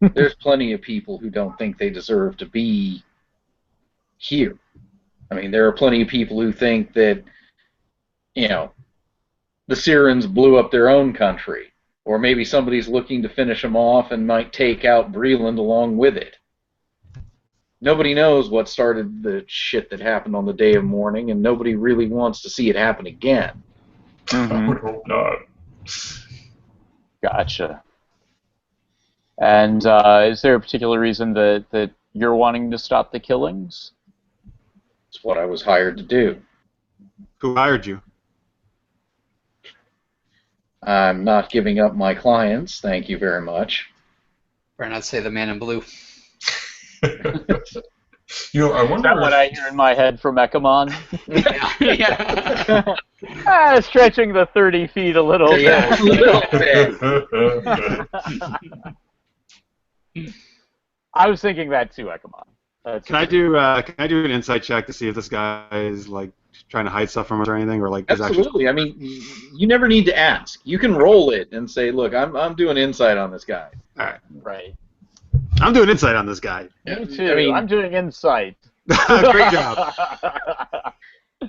There's plenty of people who don't think they deserve to be here. I mean, there are plenty of people who think that, you know, the Sirens blew up their own country, or maybe somebody's looking to finish them off and might take out Breland along with it. Nobody knows what started the shit that happened on the day of mourning, and nobody really wants to see it happen again. I would hope not. Gotcha. And is there a particular reason that you're wanting to stop the killings? It's what I was hired to do. Who hired you? I'm not giving up my clients, thank you very much. Better not say the man in blue. You know, I Is wonder that what I hear in my head from Ekemon? Yeah. Stretching the 30 feet a little bit. Yeah, a little bit. I was thinking that too, Ekemon. Can I do an insight check to see if this guy is like trying to hide stuff from us or anything, or like is Absolutely. I mean, you never need to ask. You can roll it and say, "Look, I'm doing insight on this guy." All right. Right. I'm doing insight on this guy. Me too. I mean, I'm doing insight. Great job.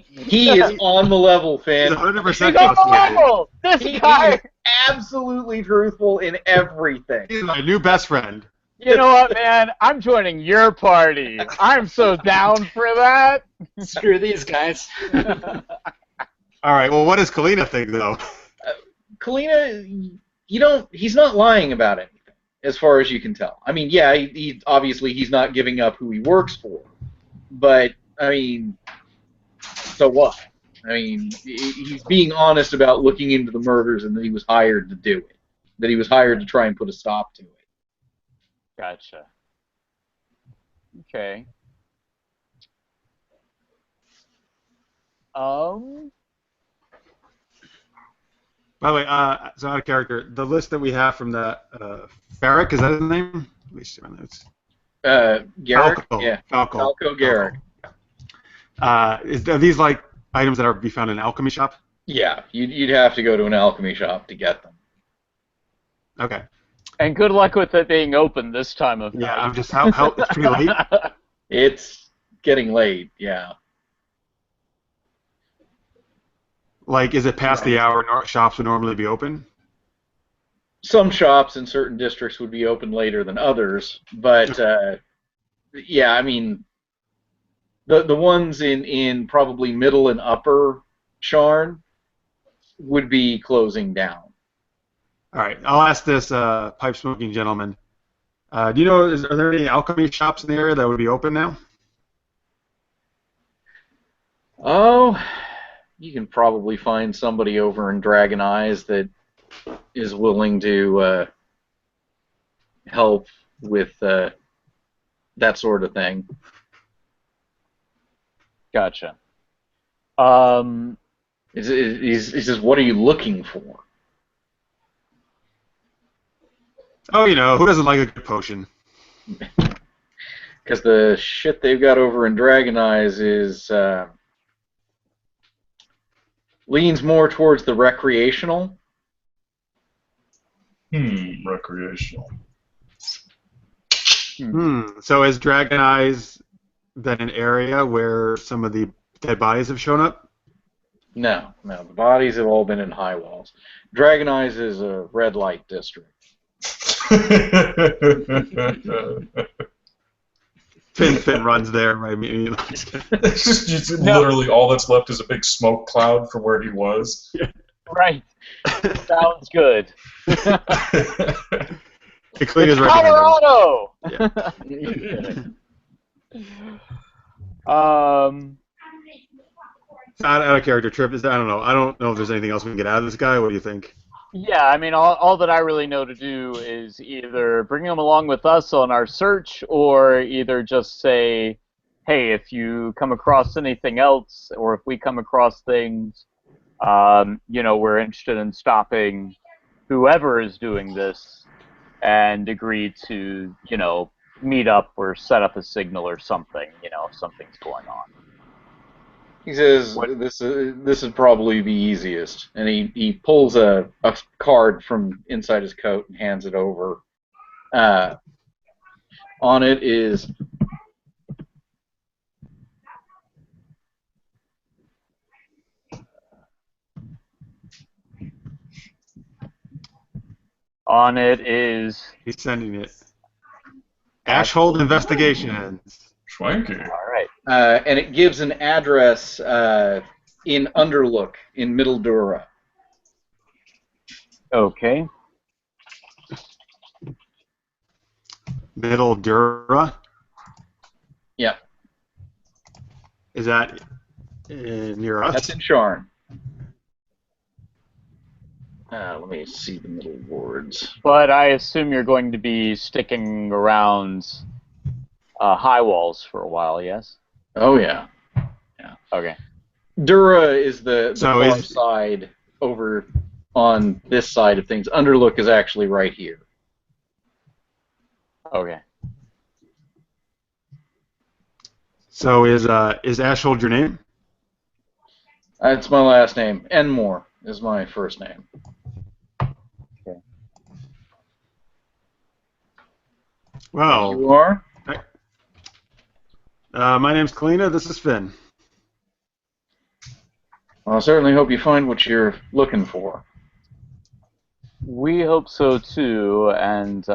he is on the level, He's fan. 100% He's on the trustworthy. level! This He guy! is absolutely truthful in everything. He's my new best friend. You know what, man? I'm joining your party. I'm so down for that. Screw these guys. All right. Well, what does Kalyna think, though? Kalyna, he's not lying about anything, as far as you can tell. I mean, yeah, he obviously he's not giving up who he works for, but I mean, so what? I mean, he's being honest about looking into the murders and that he was hired to do it, that he was hired to try and put a stop to it. Gotcha. Okay. By the way, so out of character, the list that we have from the Farrick, is that his name? Let me see my notes. Garrick? Falco. Yeah. Falco. Falco Garrick. Are these like items that are be found in an alchemy shop? Yeah, you'd have to go to an alchemy shop to get them. Okay. And good luck with it being open this time of night. Yeah, I'm just how it's pretty late. It's getting late, yeah. Like, is it past the hour shops would normally be open? Some shops in certain districts would be open later than others, but yeah, I mean, the ones in probably middle and upper Sharn would be closing down. All right, I'll ask this pipe-smoking gentleman. Do you know, are there any alchemy shops in the area that would be open now? Oh, you can probably find somebody over in Dragon Eyes that is willing to help with that sort of thing. Gotcha. He says, what are you looking for? Oh, you know, who doesn't like a good potion? Because the shit they've got over in Dragon Eyes is leans more towards the recreational. Recreational. So is Dragon Eyes then an area where some of the dead bodies have shown up? No, the bodies have all been in high walls. Dragon Eyes is a red light district. Finn runs there right immediately. Literally all that's left is a big smoke cloud from where he was. Yeah. Right. Sounds good. Kalina's Colorado! Out of character trip. I don't know. I don't know if there's anything else we can get out of this guy. What do you think? Yeah, I mean, all that I really know to do is either bring him along with us on our search, or either just say, hey, if you come across anything else, or if we come across things, we're interested in stopping whoever is doing this, and agree to, meet up or set up a signal or something, if something's going on. He says, this is probably the easiest. And he pulls a card from inside his coat and hands it over. On it is... On it is... He's sending it. Ashhold Investigations. Schwanky. All right. And it gives an address in Underlook in Middle Dura. Okay. Middle Dura? Yeah. Is that near us? That's in Sharn. Let me see the middle wards. But I assume you're going to be sticking around high walls for a while, yes? Oh, yeah. Okay. Dura is the So far side over on this side of things. Underlook is actually right here. Okay. So is Ashhold your name? That's my last name. Enmore is my first name. Okay. Well, You are? my name's Kalyna. This is Finn. Well, I certainly hope you find what you're looking for. We hope so too, and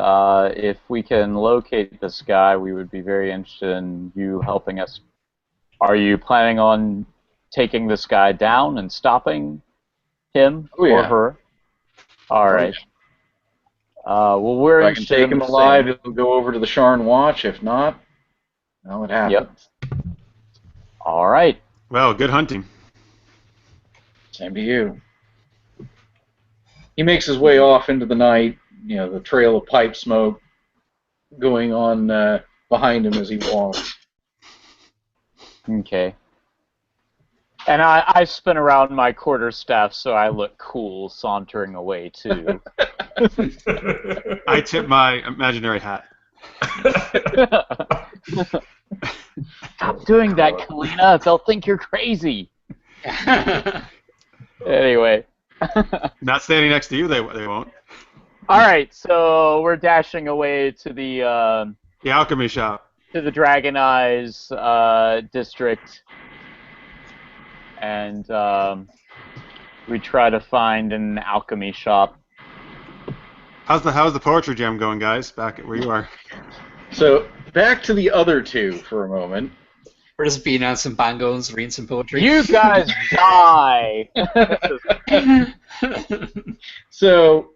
if we can locate this guy, we would be very interested in you helping us. Are you planning on taking this guy down and stopping him or her? All right. Well, we're If I can interested take in him the alive, same. it'll go over to the Sharn Watch. If not, well, it happens. Yep. All right. Well, good hunting. Same to you. He makes his way off into the night, the trail of pipe smoke going on behind him as he walks. Okay. And I spin around my quarterstaff so I look cool sauntering away too. I tip my imaginary hat. Stop doing that, Kalyna. They'll think you're crazy. Anyway. Not standing next to you, they won't. All right, so we're dashing away to the alchemy shop. To the Dragon Eyes district, and we try to find an alchemy shop. How's the poetry jam going, guys? Back at where you are. So back to the other two for a moment. We're just beating on some bongos, reading some poetry. You guys die! So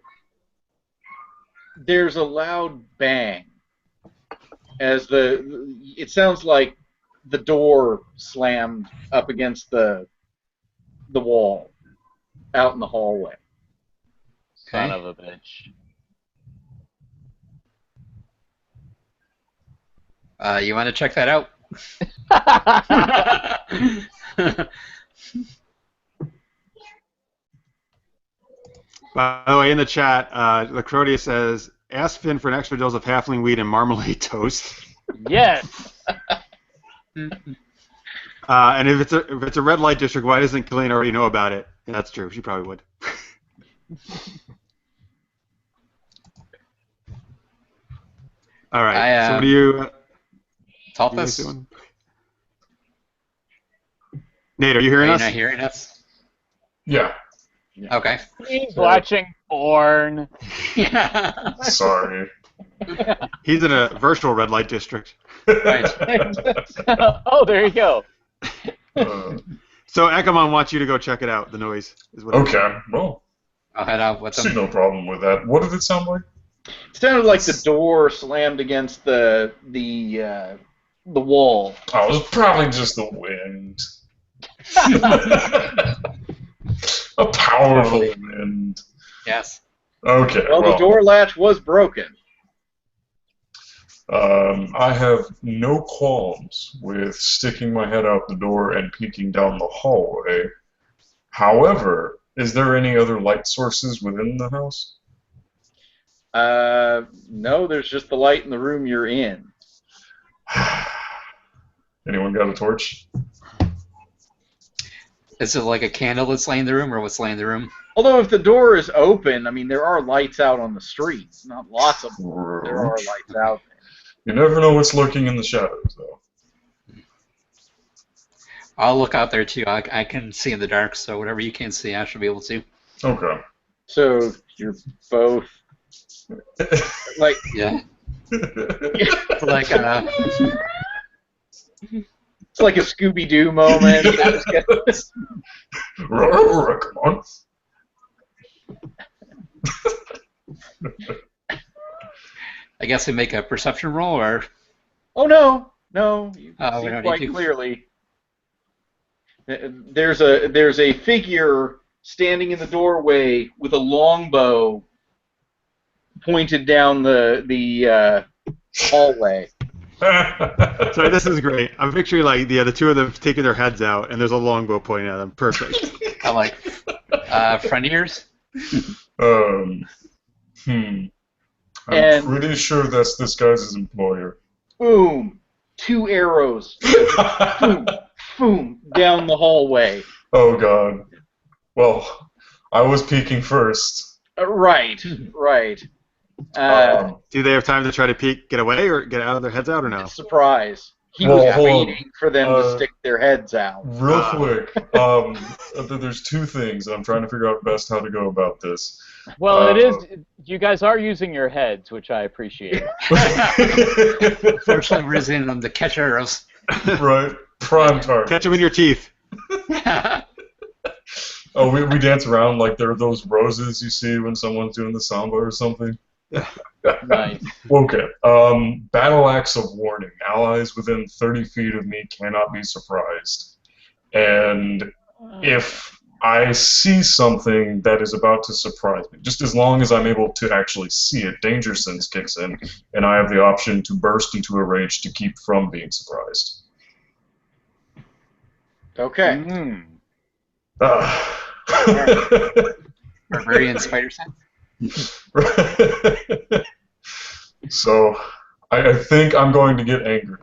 there's a loud bang as it sounds like the door slammed up against the wall out in the hallway. Son of a bitch. You want to check that out? By the way, in the chat, Lacrodia says, ask Finn for an extra dose of halfling weed and marmalade toast. Yes! And if it's a red light district, why doesn't Kalyna already know about it? Yeah, that's true. She probably would. All right. So what are you guys Tulthus, doing? Nate, are you hearing are you us? not hearing us? Yeah. Okay. He's watching porn. Sorry. He's in a virtual red light district. Right. Oh, there you go. So Ekemon wants you to go check it out. The noise is what. Okay. Well, I'll head out with see them. no problem with that. What did it sound like? It sounded like the door slammed against the wall. Oh, it was probably just the wind. A powerful wind. Yes. Okay. Well, the door latch was broken. I have no qualms with sticking my head out the door and peeking down the hallway. However, is there any other light sources within the house? No, there's just the light in the room you're in. Anyone got a torch? Is it like a candle that's laying in the room, or what's laying in the room? Although if the door is open, I mean, there are lights out on the street. Not lots of them. There are lights out there. You never know what's lurking in the shadows, though. I'll look out there too. I can see in the dark, so whatever you can't see, I should be able to. Okay. So you're both like Yeah. Like it's like a Scooby-Doo moment. Come on. I guess we make a perception roll, or Oh no, you we see don't quite need to. clearly. There's a figure standing in the doorway with a longbow pointed down the hallway. Sorry, this is great. I'm picturing like the two of them taking their heads out, and there's a longbow pointing at them. Perfect. I like front ears. I'm pretty sure that's this guy's employer. Boom! 2 arrows. Boom! Boom! Down the hallway. Oh god. Well, I was peeking first. Right. Do they have time to try to peek, get away, or get out of their heads out, or no? Surprise. He Well, was hold on. waiting for them to stick their heads out. Real quick, there's 2 things. I'm trying to figure out best how to go about this. Well, it is. You guys are using your heads, which I appreciate. Fortunately, we're using them to catch arrows. Right. Prime target. Catch them in your teeth. Oh, we dance around like they're those roses you see when someone's doing the samba or something. Nice. Okay. Battle axe of warning. Allies within 30 feet of me cannot be surprised. And if I see something that is about to surprise me, just as long as I'm able to actually see it, danger sense kicks in, and I have the option to burst into a rage to keep from being surprised. Okay. Mm. Barbarian spider sense. So, I think I'm going to get angry.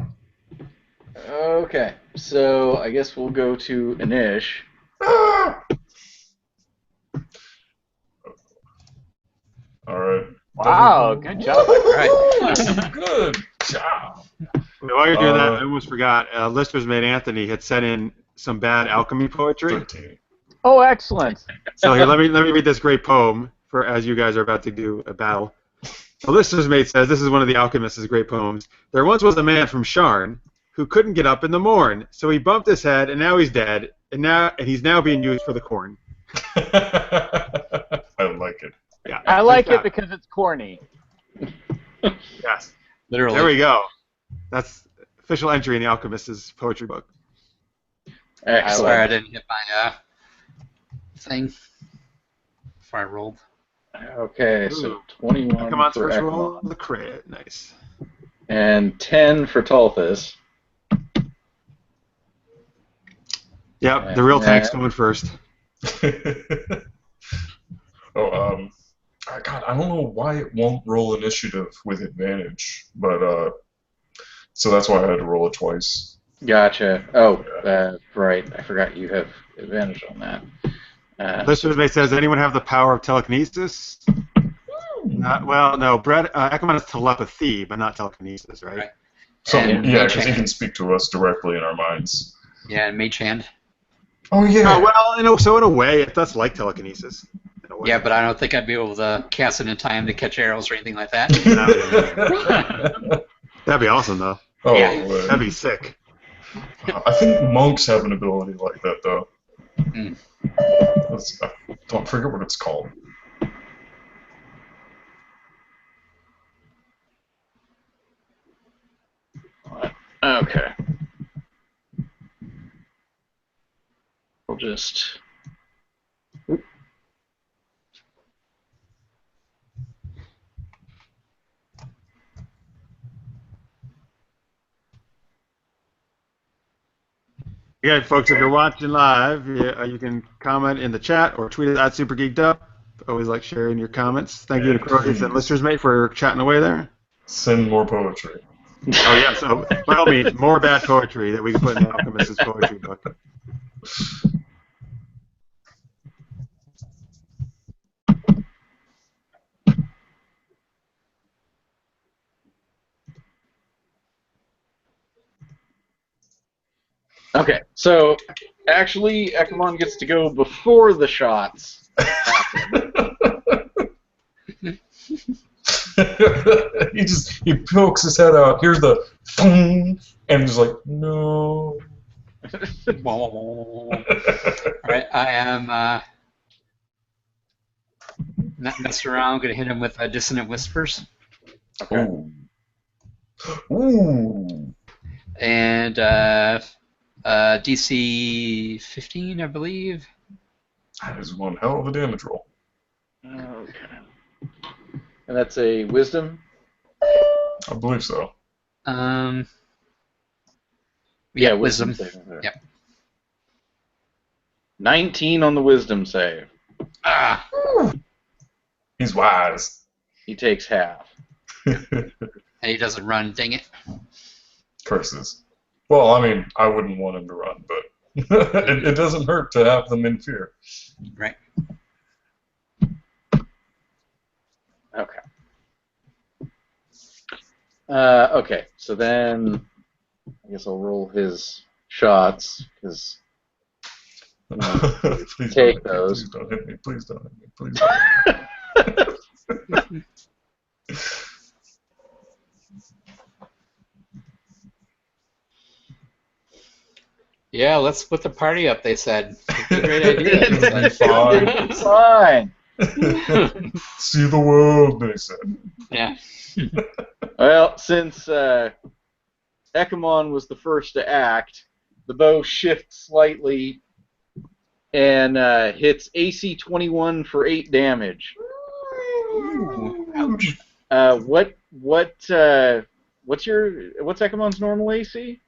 Okay. So I guess we'll go to Anish. Alright. Wow, good job. Right. Good job. While you're doing that, I almost forgot. Lister's mate Anthony had sent in some bad alchemy poetry. 13. Oh, excellent. So here, let me read this great poem for as you guys are about to do a battle. The Lister's mate says, this is one of the alchemist's great poems. There once was a man from Sharn who couldn't get up in the morn, so he bumped his head, and now he's dead, and he's now being used for the corn. I like it. Yeah, I like it because it's corny. Yes. Literally. There we go. That's official entry in the Alchemist's poetry book. I swear I Excellent. didn't hit my thing before I rolled. Okay, so 21 Come on, for first roll Ekemon. the crit. Nice. And 10 for Tulthus. Yep, the real tank's coming first. God, I don't know why it won't roll initiative with advantage, but so that's why I had to roll it twice. Gotcha. Oh, right. I forgot you have advantage on that. Listeners may says, anyone have the power of telekinesis? Well, no. Brett, Ekemon is telepathy, but not telekinesis, right? Right. So, And yeah, Mage because he Hand. can speak to us directly in our minds. Yeah, and Mage Hand. Oh, yeah. Well, so in a way, that's like telekinesis. In a way. Yeah, but I don't think I'd be able to cast it in time to catch arrows or anything like that. That'd be awesome, though. Oh, Yeah. That'd be sick. I think monks have an ability like that, though. Mm. I don't forget what it's called. Okay. We'll just. Again, folks, if you're watching live, you can comment in the chat or tweet it at Super Geeked Up. Always like sharing your comments. Thank you to Crogus and Listeners Mate for chatting away there. Send more poetry. Oh, yeah, so by all means, more bad poetry that we can put in the Alchemist's poetry book. Okay, so actually, Ekemon gets to go before the shots happen. he pokes his head out. Here's the boom, and he's like, no. Alright, I am not messing around. I'm going to hit him with Dissonant Whispers. Okay. Ooh. And DC 15, I believe. That is one hell of a damage roll. Okay. And that's a wisdom? I believe so. Yeah, wisdom. Saving throw. Yep. 19 on the wisdom save. Ah! He's wise. He takes half. And he doesn't run, dang it. Curses. Well, I mean, I wouldn't want him to run, but it doesn't hurt to have them in fear. Right. Okay. Okay, so then I guess I'll roll his shots, because Please take don't those. hit me. Please don't hit me. Please don't hit me. Yeah, let's split the party up, they said. It's a great idea. It's fine. It's fine. See the world, they said. Yeah. Well, since Ekemon was the first to act, the bow shifts slightly and hits AC 21 for 8 damage. Ooh, ouch. What's Ekemon's normal AC?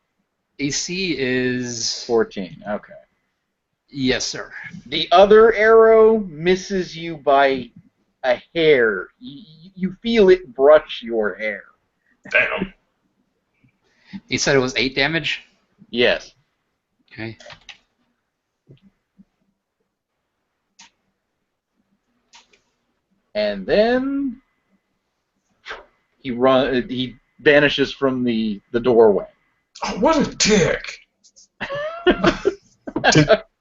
AC is 14. Okay. Yes, sir. The other arrow misses you by a hair. You feel it brush your hair. Damn. He said it was 8 damage? Yes. Okay. And then he vanishes from the doorway. Oh, what a dick.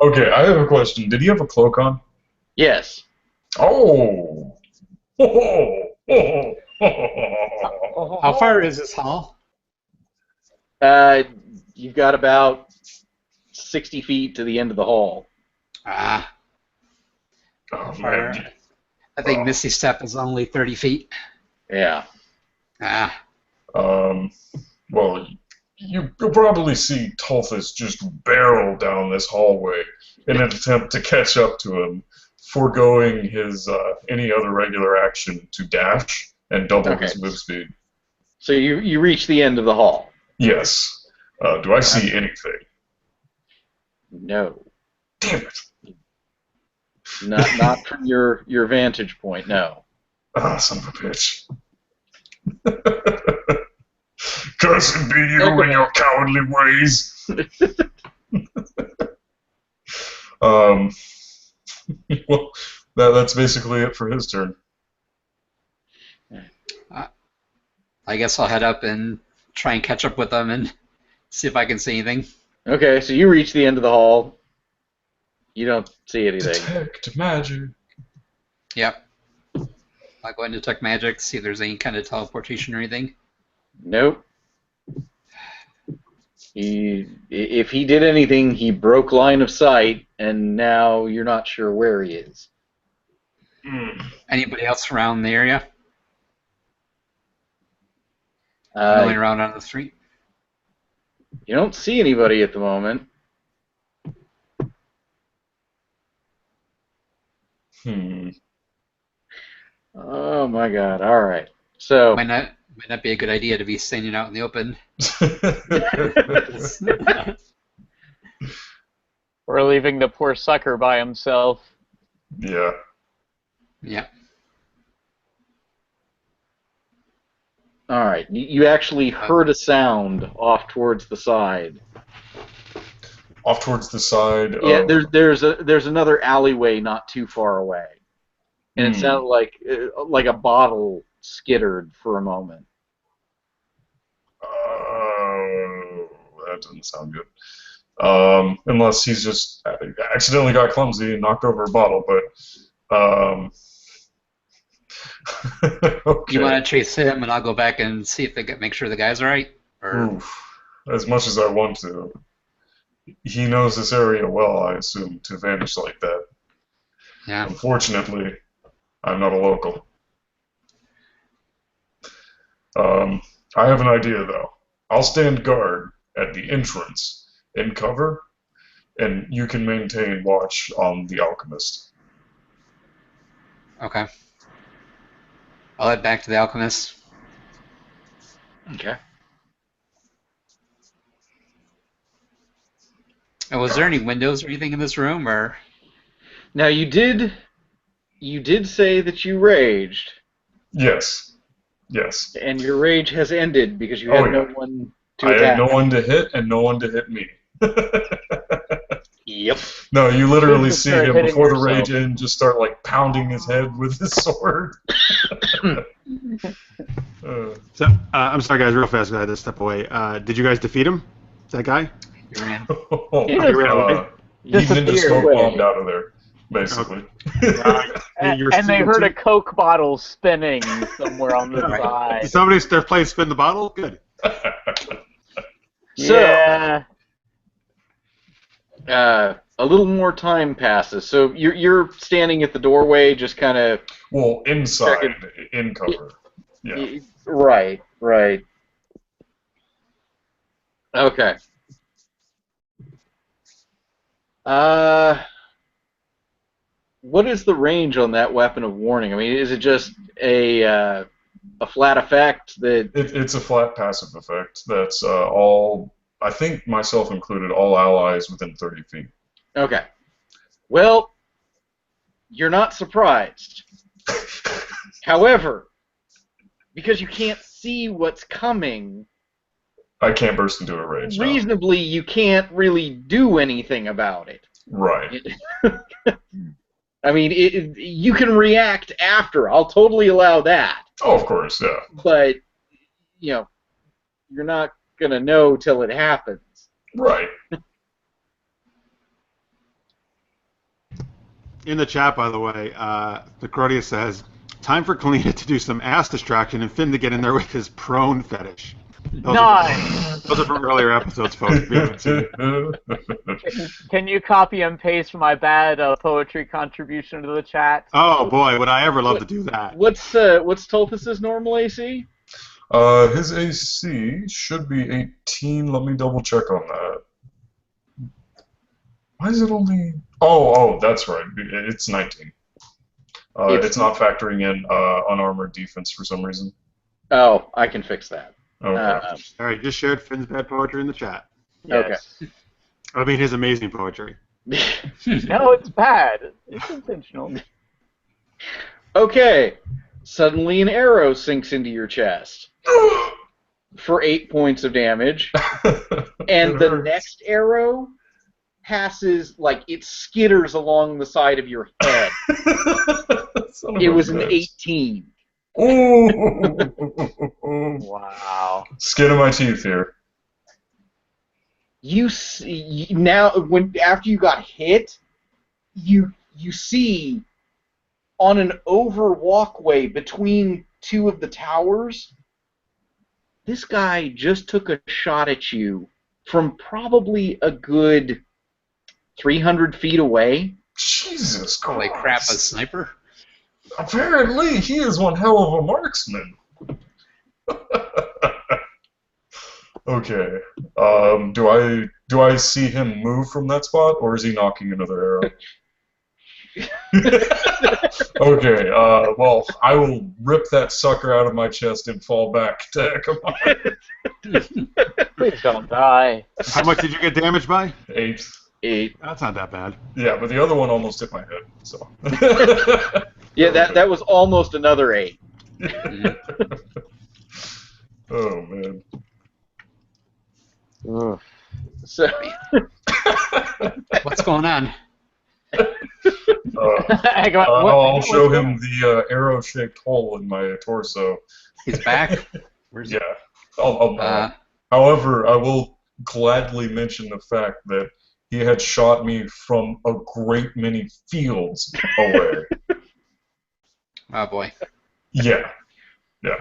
Okay, I have a question. Did he have a cloak on? Yes. Oh. How far is this hall? You've got about 60 feet to the end of the hall. Ah. Oh, man. I think Misty Step is only 30 feet. Yeah. Ah. Well, you'll probably see Tulthus just barrel down this hallway in an attempt to catch up to him, foregoing his any other regular action to dash and double his move speed. So you reach the end of the hall? Yes. Do I see anything? No. Damn it. Not from your vantage point, no. Ah, son of a bitch. Cursed be you and your cowardly ways. Well, that's basically it for his turn. I guess I'll head up and try and catch up with them and see if I can see anything. Okay, so you reach the end of the hall. You don't see anything. Detect magic. Yep. I'll go and detect magic, see if there's any kind of teleportation or anything. Nope. If he did anything, he broke line of sight, and now you're not sure where he is. Anybody else around the area? Milling around on the street? You don't see anybody at the moment. Oh my God! All right. So Might not be a good idea to be standing out in the open. We're leaving the poor sucker by himself. Yeah. Yeah. all right, you actually heard a sound off towards the side. Off towards the side. Yeah, there's another alleyway not too far away, and it sounded like a bottle skittered for a moment. That doesn't sound good. Unless he's just accidentally got clumsy and knocked over a bottle, but okay. You want to chase him, and I'll go back and see if make sure the guy's all right. Or... As much as I want to, he knows this area well, I assume, to vanish like that. Yeah. Unfortunately, I'm not a local. I have an idea, though. I'll stand guard at the entrance in cover, and you can maintain watch on the alchemist. Okay. I'll head back to the alchemist. Okay. And was there any windows or anything in this room, or? Now you did say that you raged. Yes. Yes. And your rage has ended because you had no one to attack. I had no one to hit and no one to hit me. Yep. No, you literally see start him hitting before the yourself. rage in, just start like pounding his head with his sword. So, I'm sorry, guys, real fast. I had to step away. Did you guys defeat him? That guy? You ran. He ran away. He ninja Disappeared smoke away. bombed out of there, basically. And they heard a Coke bottle spinning somewhere on the side. Somebody's they're playing spin the bottle? Good. So, Yeah. a little more time passes. So you're standing at the doorway, just kind of. Well, inside, in cover. Yeah. Right. Okay. What is the range on that weapon of warning? I mean, is it just a flat effect that? It's a flat passive effect. That's all. I think myself included, all allies within 30 feet. Okay. Well, you're not surprised. However, because you can't see what's coming, I can't burst into a rage. No. reasonably, you can't really do anything about it. Right. I mean, you can react after. I'll totally allow that. Oh, of course, yeah. But, you're not going to know till it happens. Right. In the chat, by the way, Necrodia says, time for Kalyna to do some ass distraction and Finn to get in there with his prone fetish. Nice. Those are from earlier episodes, folks. If you haven't seen it. Can you copy and paste my bad poetry contribution to the chat? Oh boy, would I ever love to do that. What's Tulthus's normal AC? His AC should be 18. Let me double check on that. Why is it only... Oh, that's right. It's 19. It's not factoring in unarmored defense for some reason. Oh, I can fix that. Okay. All right, just shared Finn's bad poetry in the chat. Yes. I mean, his amazing poetry. No, it's bad. It's intentional. Okay. Suddenly an arrow sinks into your chest. for 8 points of damage, and the next arrow passes, like, it skitters along the side of your head. It was an 18. Ooh. Wow. Skin of my teeth here. You see, now, after you got hit, you see on an over walkway between two of the towers, this guy just took a shot at you from probably a good 300 feet away. Jesus Christ. Holy crap, a sniper? Apparently, he is one hell of a marksman. Okay. Do I see him move from that spot, or is he knocking another arrow? Okay. Well, I will rip that sucker out of my chest and fall back to Ekemon. Please don't die. How much did you get damaged by? 8. 8. That's not that bad. Yeah, but the other one almost hit my head. So. Yeah, that was almost another 8. Oh man. Oof. So What's going on? I'll show him the arrow-shaped hole in my torso. He's back? Where's Yeah. However, I will gladly mention the fact that he had shot me from a great many fields away. Oh boy. Yeah. Yeah.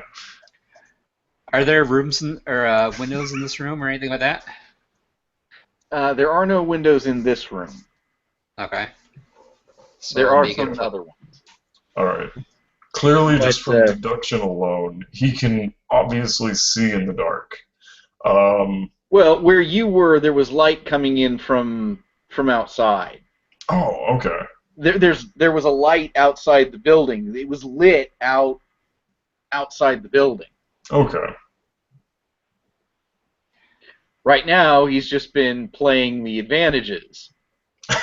Are there rooms or windows in this room or anything like that? there are no windows in this room. Okay. So There are make some it- other ones. All right. Clearly, But, just from deduction alone, he can obviously see in the dark. Well, where you were, there was light coming in from outside. Oh, okay. There was a light outside the building. It was lit outside the building. Okay. Right now, he's just been playing the advantages.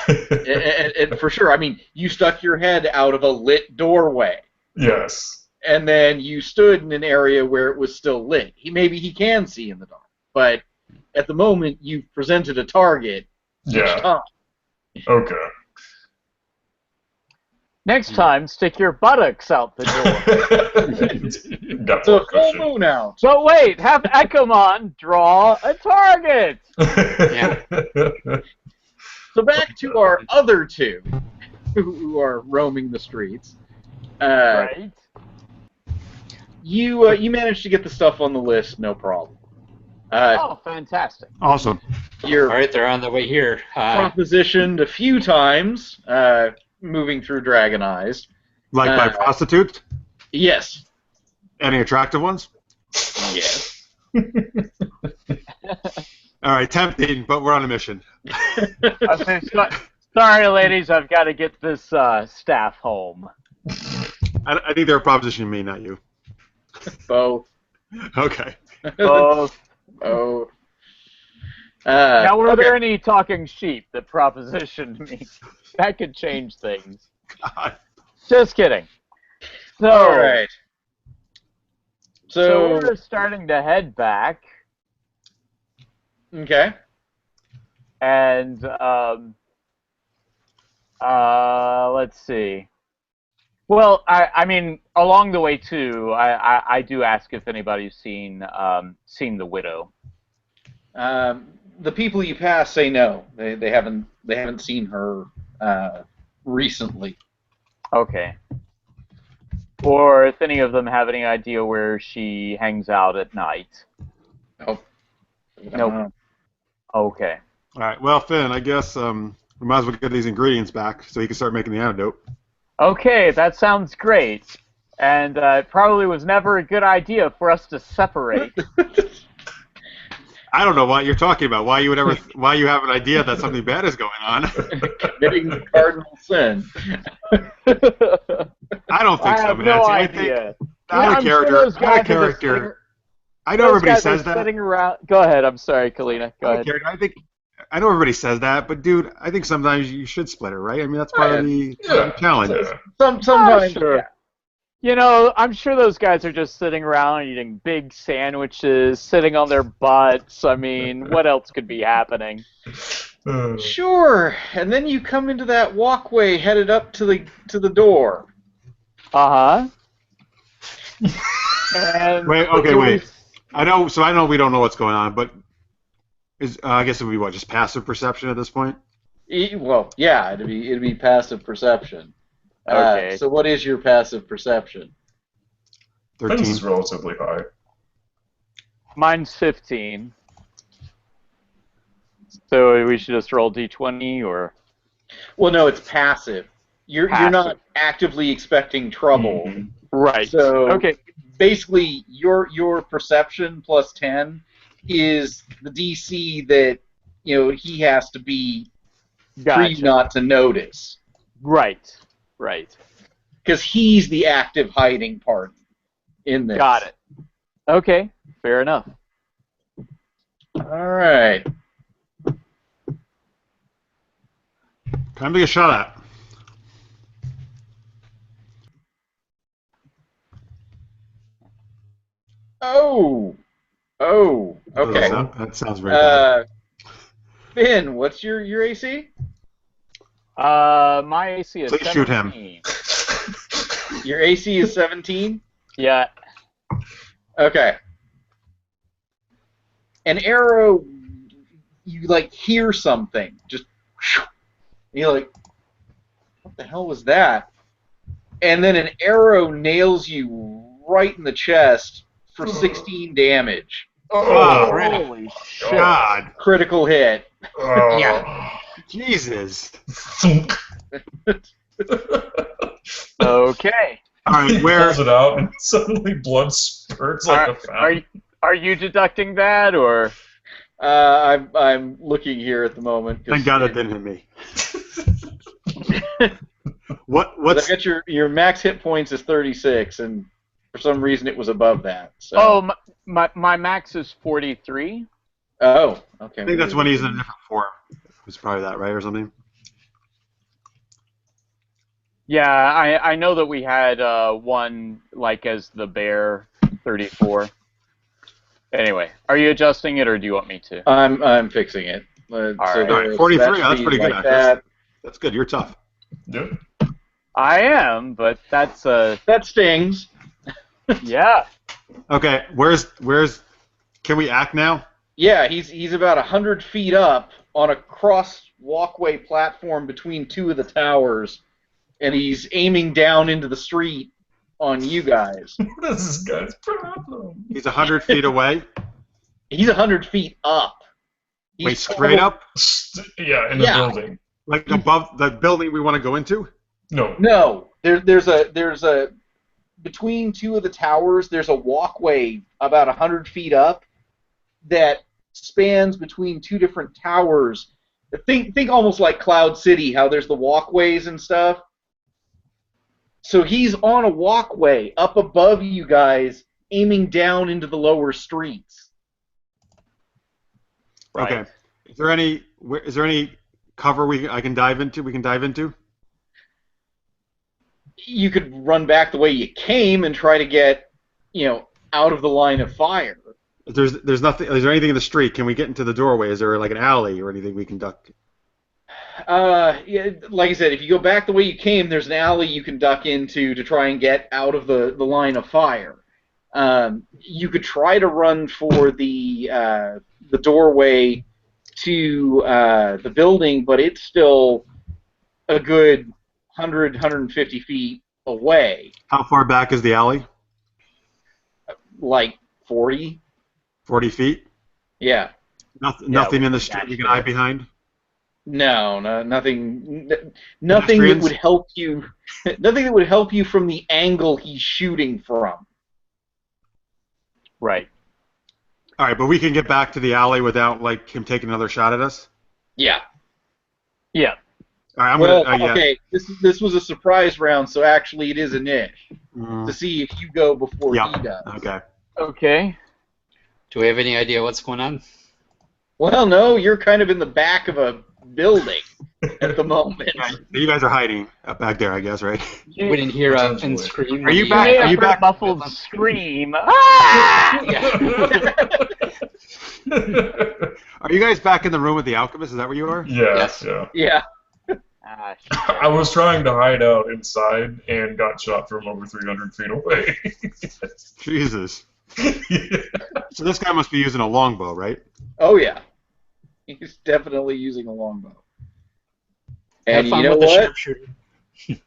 and for sure, I mean, you stuck your head out of a lit doorway, Yes. and then you stood in an area where it was still lit. Maybe he can see in the dark, but at the moment, you've presented a target each Yeah. time. Okay. Next time, stick your buttocks out the door. Got So more full cushion. moon out. So wait, have Ekemon draw a target. Yeah. So back to our other two who are roaming the streets. Right. You managed to get the stuff on the list, no problem. Oh, fantastic. Awesome. You're All right, they're on the way here. propositioned a few times, moving through Dragonized. Like by prostitutes? Yes. Any attractive ones? Yes. All right, tempting, but we're on a mission. I say, sorry, ladies, I've got to get this staff home. I think they're propositioning me, not you. Both. Okay. Both. Both. Now, were Okay. there any talking sheep that propositioned me? That could change things. God. Just kidding. So, All right. so So, we're starting to head back, okay. and let's see. Well, I mean, along the way too, I do ask if anybody's seen the widow. The people you pass say no. They haven't seen her recently. Okay. Or if any of them have any idea where she hangs out at night. Nope. Nope. Okay. All right. Well, Finn, I guess we might as well get these ingredients back so he can start making the antidote. Okay, that sounds great. And it probably was never a good idea for us to separate. I don't know what you're talking about. Why you have an idea that something bad is going on? Committing the cardinal sin. I don't think I so, have man. no See, I idea. think not a character. Not a character. I know everybody says that. Sitting around. Go ahead. I'm sorry, Kalyna. Go ahead. I know everybody says that, but dude, I think sometimes you should split it, right? I mean, that's part of the challenge. Sometimes, sure. yeah. You know, I'm sure those guys are just sitting around eating big sandwiches, sitting on their butts. I mean, what else could be happening? Sure. And then you come into that walkway headed up to the door. Uh-huh. And Wait, okay, do wait. I know we don't know what's going on, but I guess it would be what, just passive perception at this point? Well, yeah, it'd be passive perception. Okay. So what is your passive perception? 13. This is relatively high. Mine's 15. So we should just roll d20, or? Well, no, it's passive. You're not actively expecting trouble. Mhm. Right. So Okay. basically, your perception plus 10 is the DC that he has to be for you Gotcha. not to notice, Right. Right. because he's the active hiding part in this. Got it. Okay. Fair enough. All right. Time to get shot at. Oh. Okay. That sounds very bad. Finn, what's your AC? My AC is Please shoot him. 17. Your AC is 17? Yeah. Okay. An arrow, you hear something. Just, you're like, what the hell was that? And then an arrow nails you right in the chest for 16 damage. Oh, Holy shit. God. Critical hit. Yeah. Jesus. Okay. All right, He where? pulls it out, and suddenly blood spurts like a fountain. Are you deducting that, or? I'm looking here at the moment. Thank God it didn't hit me. What's I got your max hit points is 36, and for some reason it was above that. So. Oh, my max is 43. Oh, okay. I think that's when he's in a different form. It's probably that, right, or something? Yeah, I know that we had one as the bear 34. Anyway, are you adjusting it, or do you want me to? I'm fixing it. All right. 43. that That's should pretty be good. like Actually. that. That's good. You're tough. Yeah. I am, but that's That stings. yeah. Okay, where's? Can we act now? Yeah, he's about 100 feet up on a cross walkway platform between two of the towers, and he's aiming down into the street on you guys. What is this guy's problem? He's 100 feet away. He's 100 feet up. He's Wait, straight up, Yeah, in the building. like above the building we want to go into. No. No, there's a between two of the towers. There's a walkway about 100 feet up that spans between two different towers. Think almost like Cloud City, how there's the walkways and stuff. So he's on a walkway up above you guys, aiming down into the lower streets. Right. Okay. Is there any cover I can dive into? We can dive into. You could run back the way you came and try to get, out of the line of fire. There's nothing. Is there anything in the street? Can we get into the doorway? Is there like an alley or anything we can duck? Yeah, like I said, if you go back the way you came, there's an alley you can duck into to try and get out of the line of fire. You could try to run for the doorway to the building, but it's still a good 150 feet away. How far back is the alley? Like 40. 40 feet. Yeah. Nothing in the street we can hide behind. No, nothing. Nothing that would help you. Nothing that would help you from the angle he's shooting from. Right. All right, but we can get back to the alley without him taking another shot at us. Yeah. Yeah. All right, okay. This was a surprise round, so actually it is a niche to see if you go before he does. Okay. Okay. Do we have any idea what's going on? Well, no, you're kind of in the back of a building. at the moment. Yeah, you guys are hiding up back there, I guess, right? We didn't hear Finn scream. Are you You back? may Are have you heard back? a muffled scream. Ah! Are you guys back in the room with the alchemist? Is that where you are? Yeah, Yes. yeah. Yeah. Ah, I was trying to hide out inside and got shot from over 300 feet away. Jesus. Yeah. So this guy must be using a longbow, right? Oh yeah. He's definitely using a longbow. Have And fun you know with the what? sharpshooter.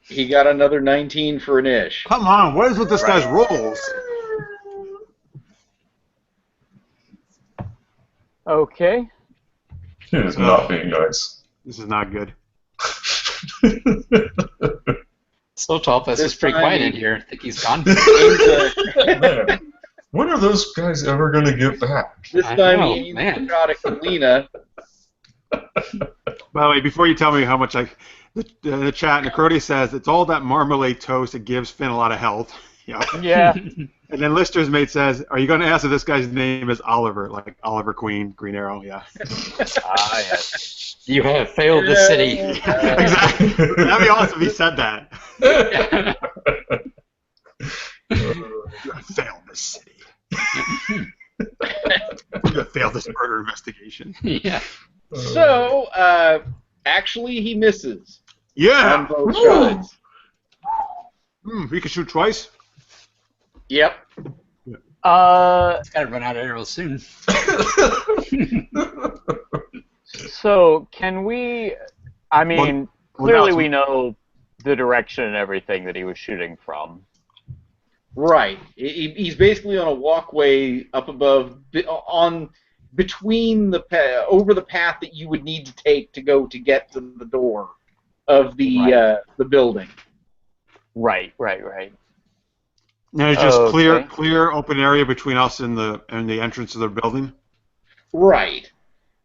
He got another 19 for an ish. Come on, what is with this guy's rolls? Okay. It is not being nice. This is not good. So Tulthus This is pretty time quiet he- in here. I think he's gone. Man, when are those guys ever going to get back? This I time know, he aimed man. a shot at Kalyna. By the way, before you tell me how much the chat, Necroti says it's all that marmalade toast. It gives Finn a lot of health. Yeah. Yeah. And then Lister's mate says, "Are you going to ask if this guy's name is Oliver, like Oliver Queen, Green Arrow?" Yeah. Ah, yes. You have failed the city. Exactly. That'd be awesome if he said that. You have failed this city. You have failed this murder investigation. Yeah. So, actually, he misses on Yeah. both shots. He can shoot twice. Yep. It's got to run out of arrows soon. So can we? I mean, clearly now we know the direction and everything that he was shooting from. Right. He's basically on a walkway up above, between over the path that you would need to take to go to get to the door of the building. Right. Now it's just Okay. clear open area between us and the entrance of the building. Right.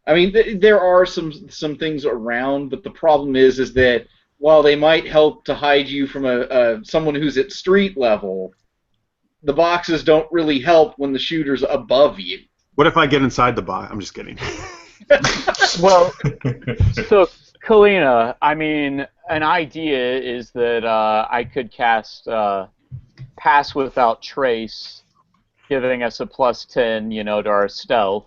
I mean, there are some things around, but the problem is that while they might help to hide you from someone who's at street level, the boxes don't really help when the shooter's above you. What if I get inside the box? I'm just kidding. Well, so Kalyna, I mean, an idea is that I could cast Pass Without Trace, giving us a +10, to our stealth,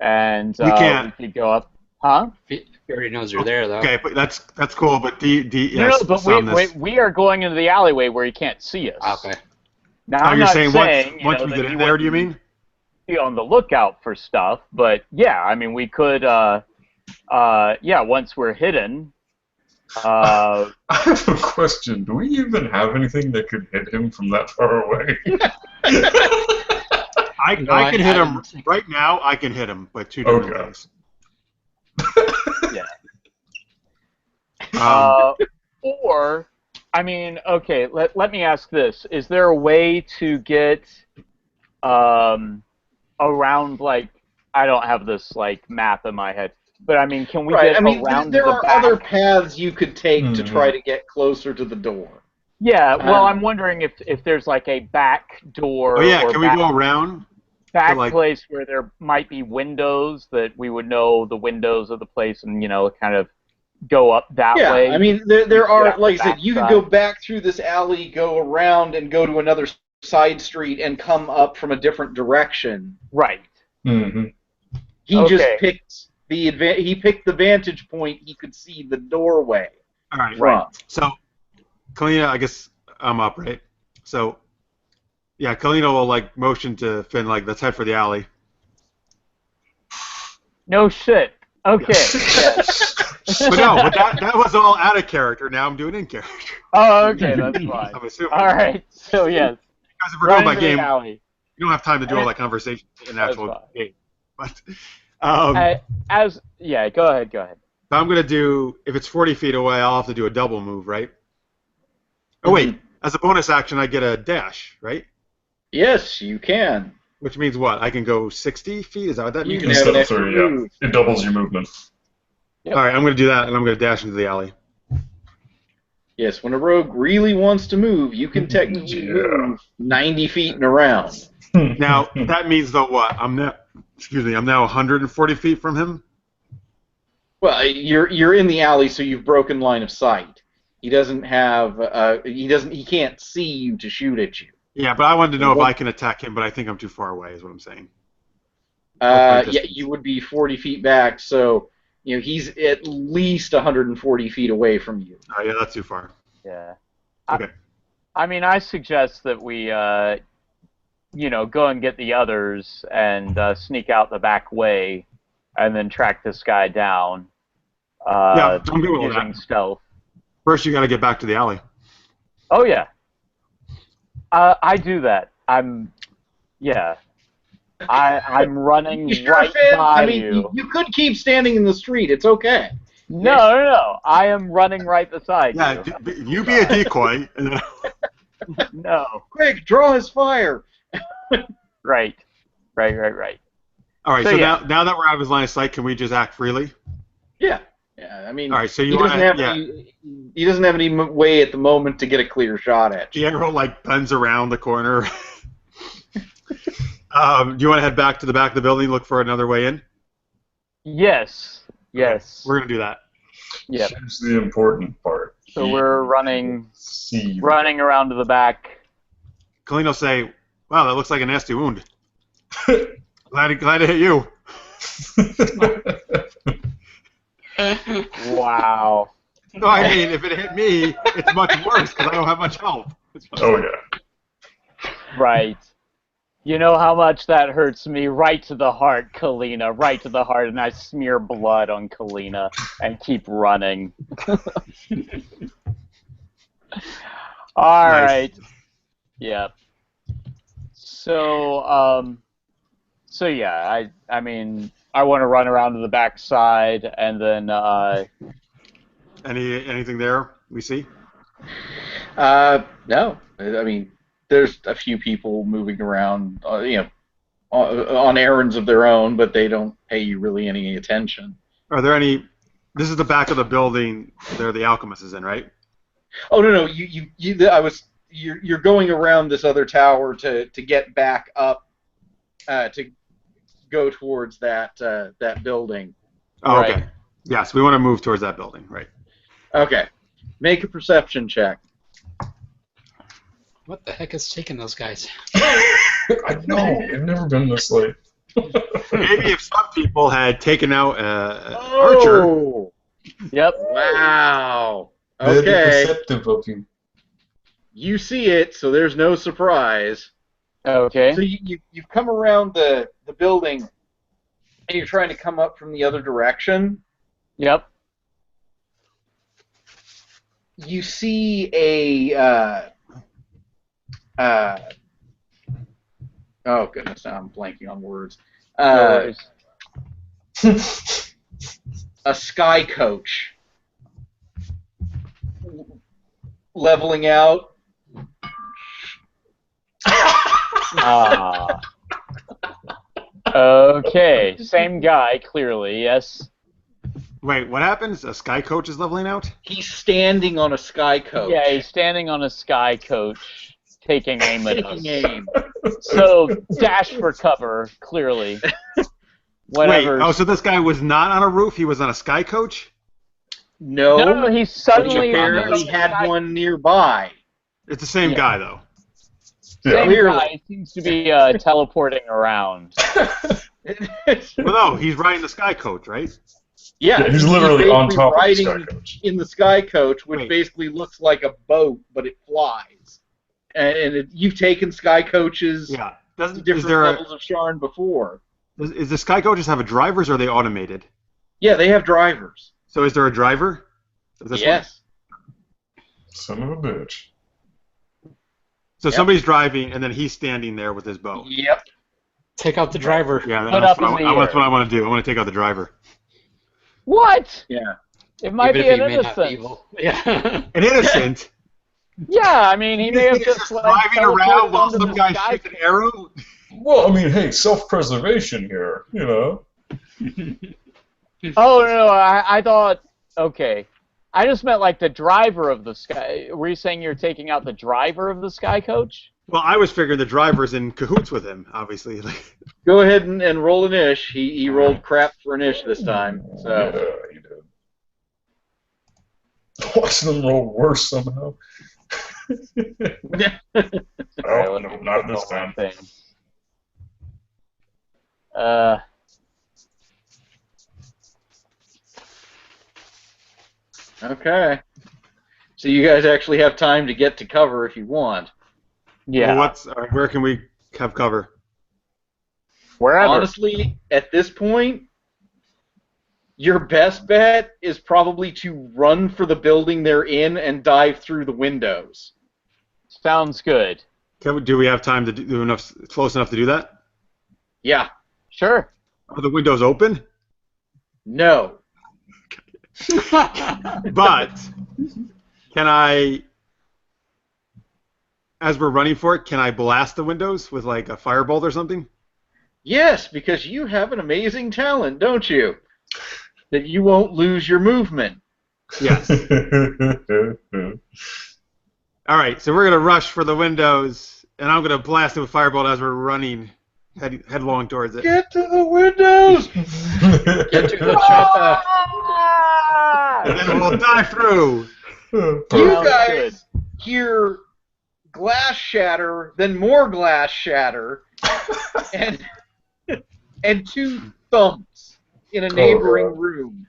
and We can't. we could go up. Huh? He already knows you're there, though. Okay, but that's cool. But No, but we are going into the alleyway where he can't see us. Okay. Now, Oh, I'm you're not saying saying once we that get he in there, do you wouldn't mean? be on the lookout for stuff, but yeah, I mean, we could, once we're hidden. I have a question. Do we even have anything that could hit him from that far away? I can hit him right now. I can him, but two different Okay. things. Yeah. Or, I mean, okay, let me ask this. Is there a way to get around, like, I don't have this, like, map in my head, but I mean, can we Right. get I mean, around there the are back? other paths you could take to Mhm. try to get closer to the door. Yeah, well, Um, I'm wondering if there's, like, a back door Oh yeah, or can we back, go around? back like- place where there might be windows that we would know the windows of the place and, kind of go up that Yeah, way. I mean, there are, out the like I said, you could backside. go back through this alley, go around, and go to another side street and come up from a different direction. Right. Mm-hmm. He Okay. just picked he picked the vantage point he could see the doorway All right. from. So, Kalyna, I guess I'm up, right? So, yeah, Kalyna will like motion to Finn, like, let's head for the alley. No shit. Okay. Yes. But no, but that was all out of character. Now I'm doing in character. Oh, okay, that's fine. I'm assuming. All right. So yes, Because if we're run going by into the game, alley. you don't have time to do all that conversation in an That's actual fine. game. But Go ahead. I'm gonna do, if it's 40 feet away, I'll have to do a double move, right? Oh wait, as a bonus action, I get a dash, right? Yes, you can. Which means what? I can go 60 feet. Is that what that You means? can have Instead an of extra 30, yeah. move. It doubles your movement. Yep. All right, I'm gonna do that, and I'm gonna dash into the alley. Yes, when a rogue really wants to move, you can technically Yeah. move 90 feet and around. Now that means though what? I'm now 140 feet from him. Well, you're in the alley, so you've broken line of sight. He doesn't have. He can't see you to shoot at you. Yeah, but I wanted to know if I can attack him, but I think I'm too far away. Is what I'm saying. Yeah, you would be 40 feet back, so he's at least 140 feet away from you. Oh, yeah, that's too far. Yeah. Okay. I mean, I suggest that we, go and get the others and sneak out the back way, and then track this guy down. Yeah, I'm good with using that. stealth. First, you got to get back to the alley. Oh yeah. I do that. I'm running You sure, right Finn? by I mean, you. you could keep standing in the street. It's okay. No. I am running right beside Yeah, you. you be a decoy, and then No. Quick, draw his fire. Right. All right. So yeah. now that we're out of his line of sight, can we just act freely? Yeah. I mean, All right. So he you want doesn't to? have Yeah. he doesn't have any way at the moment to get a clear shot at you. The arrow bends around the corner. Do you want to head back to the back of the building, look for another way in? Yes. We're gonna do that. Yep. Here's the important part. So we're running See. around to the back. Kalyna will say, "Wow, that looks like a nasty wound. glad to hit you." Wow. No, I mean, if it hit me, it's much worse because I don't have much health. Oh yeah. Right. You know how much that hurts me right to the heart, Kalyna, right to the heart, and I smear blood on Kalyna and keep running. All right. Yeah. So yeah, I mean, I want to run around to the back side and then Anything there we see? No. I mean, there's a few people moving around, on errands of their own, but they don't pay you really any attention. Are there any? This is the back of the building. There, the alchemist is in, right? Oh no, you're going around this other tower to get back up, to go towards that building. Oh, Right. okay. Yes, we want to move towards that building, right? Okay, make a perception check. What the heck is taking those guys? I know. I've never been this late. Maybe if some people had taken out Archer. Oh, Yep. wow. Very Okay, perceptive of you. you see it, so there's no surprise. Okay. So you've come around the building, and you're trying to come up from the other direction. Yep. You see a oh goodness, now I'm blanking on words. No worries. A sky coach leveling out. Ah. Okay. Same guy, clearly. Yes. Wait, what happens? A sky coach is leveling out? He's standing on a sky coach. Yeah, he's standing on a sky coach, taking aim at us. Taking aim. So dash for cover, clearly. Whatever. Wait, so this guy was not on a roof, he was on a sky coach? No, he but suddenly he apparently had one nearby. It's the same guy, though. Yeah. Same Clearly. guy seems to be teleporting around. Well, no, he's riding the sky coach, right? Yeah, He's literally on basically top of the riding sky coach. in the sky coach, which Wait. basically looks like a boat, but it flies. And you've taken sky coaches Yeah. to different levels of Sharn before. Is the sky coaches have a drivers or are they automated? Yeah, they have drivers. So is there a driver? Is this Yes. Son of a bitch. So Yep. somebody's driving and then he's standing there with his bow. Yep. Take out the driver. Yeah, Put that's up in what the that's air. what I want to do. I want to take out the driver. What? Yeah. It might Even be if an he may not be innocent. evil. Yeah. An innocent? Yeah, I mean, he may have He's just like driving around teleported while onto some the guy sky. shoots an arrow? Well, I mean, hey, self-preservation here, you know. Oh no, I thought. Okay, I just meant like the driver of the sky. Were you saying you're taking out the driver of the sky coach? Well, I was figuring the driver's in cahoots with him, obviously. Go ahead and roll an ish. He rolled crap for an ish this time. So Yeah, he did. watch them roll worse somehow. Alright, Oh, let me no, not this pull my time. thing. Okay. So you guys actually have time to get to cover if you want. Yeah. Well, where can we have cover? Wherever. Honestly, at this point, your best bet is probably to run for the building they're in and dive through the windows. Sounds good. Do we have time to do enough, close enough to do that? Yeah. Sure. Are the windows open? No. But can I, as we're running for it, can I blast the windows with like a firebolt or something? Yes, because you have an amazing talent, don't you? That you won't lose your movement. Yes. All right, so we're gonna rush for the windows, and I'm gonna blast it with firebolt as we're running headlong towards it. Get to the windows! Get to the chopper. And then we'll dive through. You Sounds guys hear glass shatter, then more glass shatter, and two thumps in a neighboring room.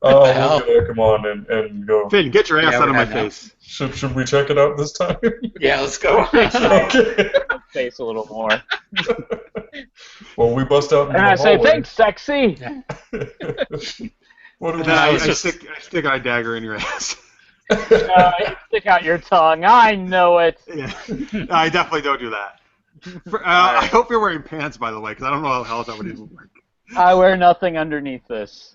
Oh, the hell? look at Ekemon and go. Finn, get your ass Yeah, out of we're my at now. face. Should we check it out this time? Yeah, let's go. Okay. Face a little more. Well, we bust out into And the I say, hallway. thanks, sexy. What do And we then I it's just- stick a dagger in your ass. You stick out your tongue. I know it. Yeah. No, I definitely don't do that. I hope you're wearing pants, by the way, because I don't know how the hell that would even work. I wear nothing underneath this.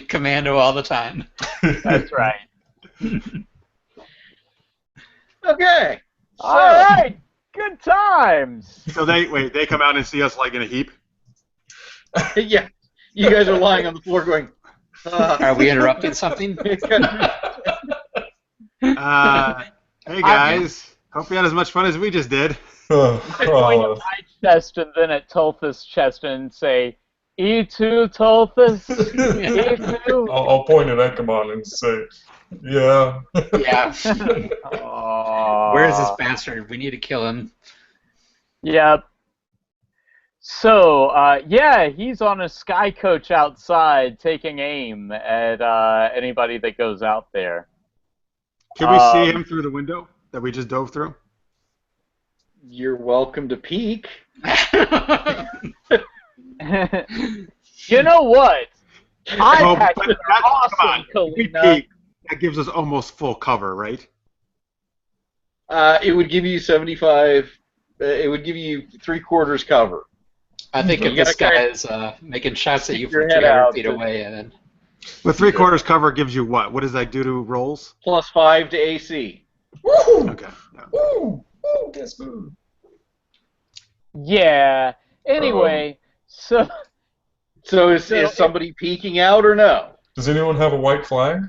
Commando all the time. That's right. Okay. So, All right. Good times. So they come out and see us like in a heap. yeah, you guys are lying on the floor going, Are we interrupting something? Hey guys, hope you had as much fun as we just did. I point at my chest and then at Tulthus' chest and say, E2, Tulthus? E2? I'll point at Ekemon and say, yeah. Yeah. Aww. Where is this bastard? We need to kill him. Yep. So, yeah, he's on a sky coach outside taking aim at anybody that goes out there. Can we see him through the window that we just dove through? you're welcome to peek. You know what? Well, Eyepatches but are come awesome, on. We Kalyna. peek. That gives us almost full cover, right? It would give you 75. It would give you 3/4 cover. I think if You this gotta guy is making shots at you Keep your from head 300 out, feet but- away, and then With 3/4 cover gives you what? What does that do to rolls? +5 to AC. Woo! Okay. Yeah. Woo! Woo! That's good. Yeah. Anyway, so So is somebody peeking out or no? Does anyone have a white flag?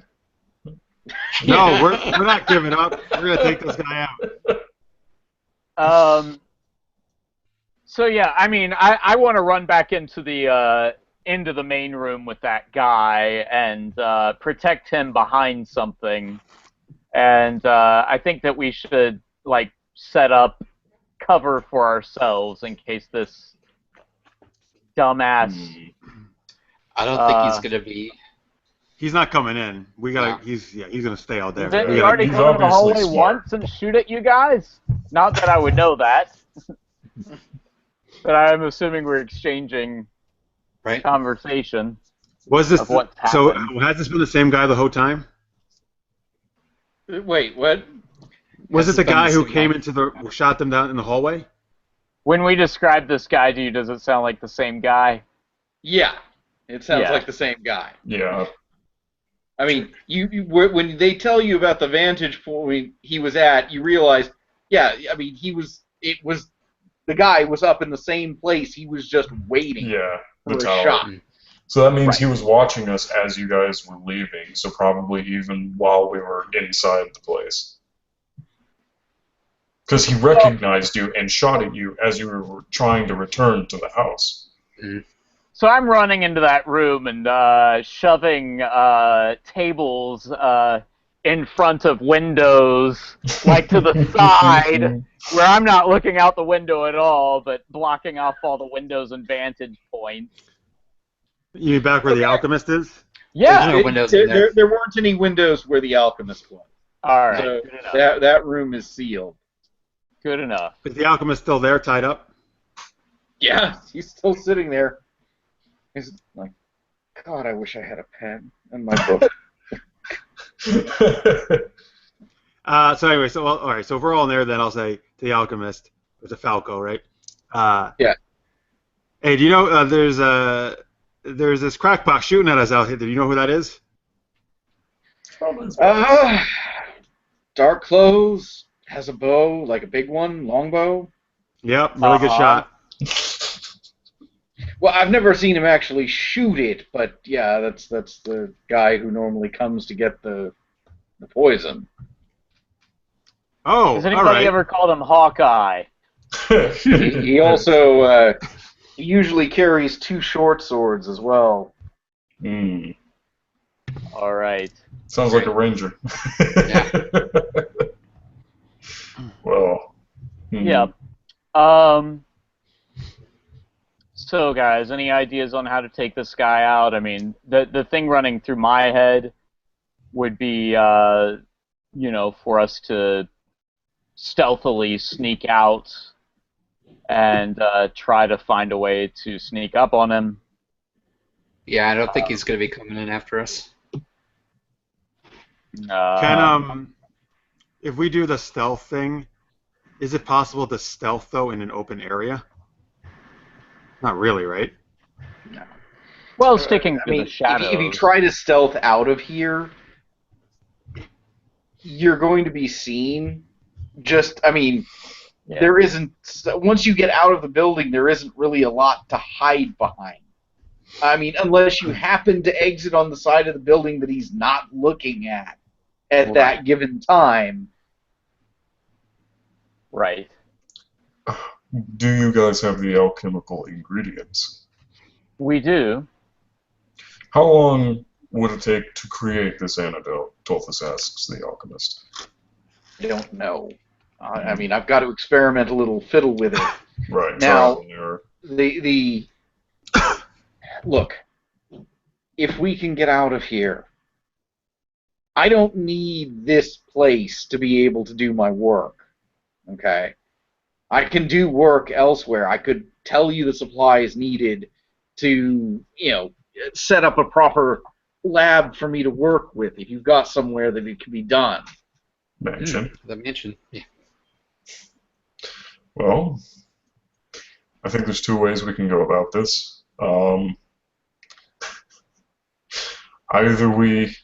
No, we're not giving up. We're gonna take this guy out. So yeah, I mean, I want to run back into the main room with that guy and protect him behind something, and I think that we should like set up cover for ourselves in case this dumbass. I don't think he's going to be... He's not coming in. We gotta. He's gonna stay out there. Didn't We he gotta- already he's come into the obviously hallway smart. once and shoot at you guys? Not that I would know that. But I'm assuming we're exchanging Right? conversation. Was this of what's so? happened. Has this been the same guy the whole time? Wait, what? Was Has it the it been guy the who same came guy? into the shot them down in the hallway? When we describe this guy to you, does it sound like the same guy? Yeah, it sounds Yeah. like the same guy. Yeah. I mean, when they tell you about the vantage point he was at, you realize, yeah, I mean, the guy was up in the same place. He was just waiting Yeah. The for a tower. shot. So that means Right. he was watching us as you guys were leaving, so probably even while we were inside the place. Because he recognized you and shot at you as you were trying to return to the house. So I'm running into that room and shoving tables in front of windows, like to the side, where I'm not looking out the window at all, but blocking off all the windows and vantage points. You mean back where the alchemist is? Yeah. There's no windows in there. There weren't any windows where the alchemist was. All right. So Good enough. that room is sealed. Good enough. Is the alchemist still there, tied up? Yeah, he's still sitting there. He's like, God, I wish I had a pen and my book. So anyway, all right. So if we're all in there, then I'll say to the alchemist, it's a Falco, right? Yeah. Hey, do you know there's this crackpot shooting at us out here? Do you know who that is? Dark clothes, has a bow, like a big one, long bow. Yep, really good shot. Well, I've never seen him actually shoot it, but yeah, that's the guy who normally comes to get the poison. Oh, Has all anybody right. ever called him Hawkeye? He also usually carries 2 short swords as well. Mm. All right. Sounds like a ranger. Yeah. Well. Yep. So, guys, any ideas on how to take this guy out? I mean, the thing running through my head would be, you know, for us to stealthily sneak out and try to find a way to sneak up on him. Yeah, I don't think he's going to be coming in after us. If we do the stealth thing, is it possible to stealth though in an open area? Not really, right? No. Well, sticking to the if shadows. you try to stealth out of here, you're going to be seen. Yeah. There isn't. Once you get out of the building, there isn't really a lot to hide behind. I mean, unless you happen to exit on the side of the building that he's not looking at that given time. Right. Do you guys have the alchemical ingredients? We do. How long would it take to create this antidote? Tulthus asks the alchemist. I don't know. I mean, I've got to experiment a little, fiddle with it. Right. Now, trial and error. Look, if we can get out of here, I don't need this place to be able to do my work. Okay? I can do work elsewhere. I could tell you the supplies needed to, set up a proper lab for me to work with if you've got somewhere that it can be done. Mansion. The mansion. Yeah. Well, I think there's 2 ways we can go about this. Either we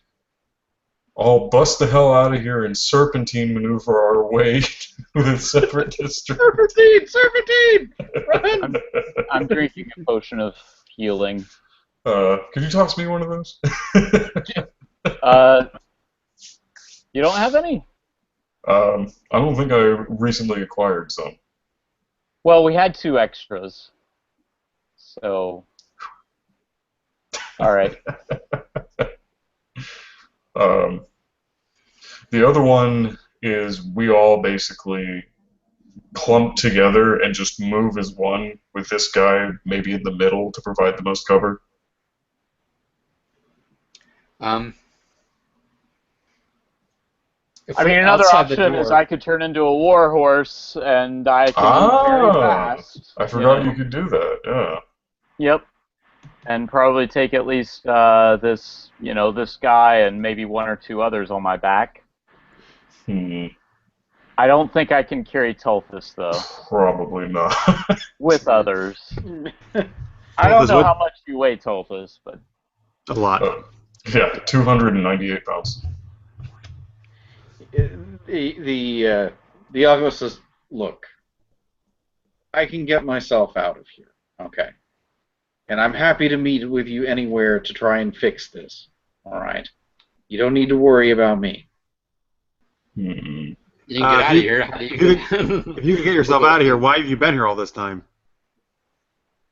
all bust the hell out of here and serpentine maneuver our way to the separate district. Serpentine! Run! I'm drinking a potion of healing. Could you toss me one of those? You don't have any? I don't think I recently acquired some. Well, we had 2 extras. So, all right. The other one is we all basically clump together and just move as one with this guy maybe in the middle to provide the most cover. Another option is I could turn into a war horse and I can move very fast. I forgot you could do that. Yeah. Yep. And probably take at least this guy and maybe 1 or 2 others on my back. I don't think I can carry Tulthus, though. Probably not. With others. I don't know how much you weigh, Tulthus, but... A lot. Yeah, 298 pounds. The alchemist says, look, I can get myself out of here, okay? And I'm happy to meet with you anywhere to try and fix this, all right? You don't need to worry about me. You can get out of here. How do you if you can get yourself out of here, why have you been here all this time?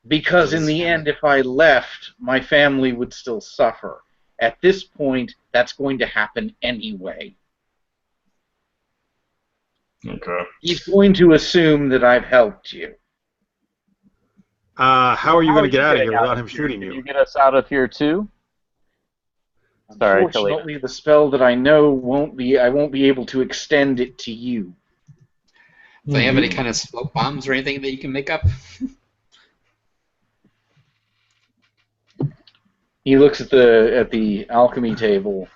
Because in the end, if I left, my family would still suffer. At this point, that's going to happen anyway. Okay. He's going to assume that I've helped you. How are you going to get out of here getting without him here? shooting Can you? you get us out of here too? Sorry, Kalyna. Unfortunately, the spell that I know I won't be able to extend it to you. Do you have any kind of smoke bombs or anything that you can make up? He looks at the alchemy table.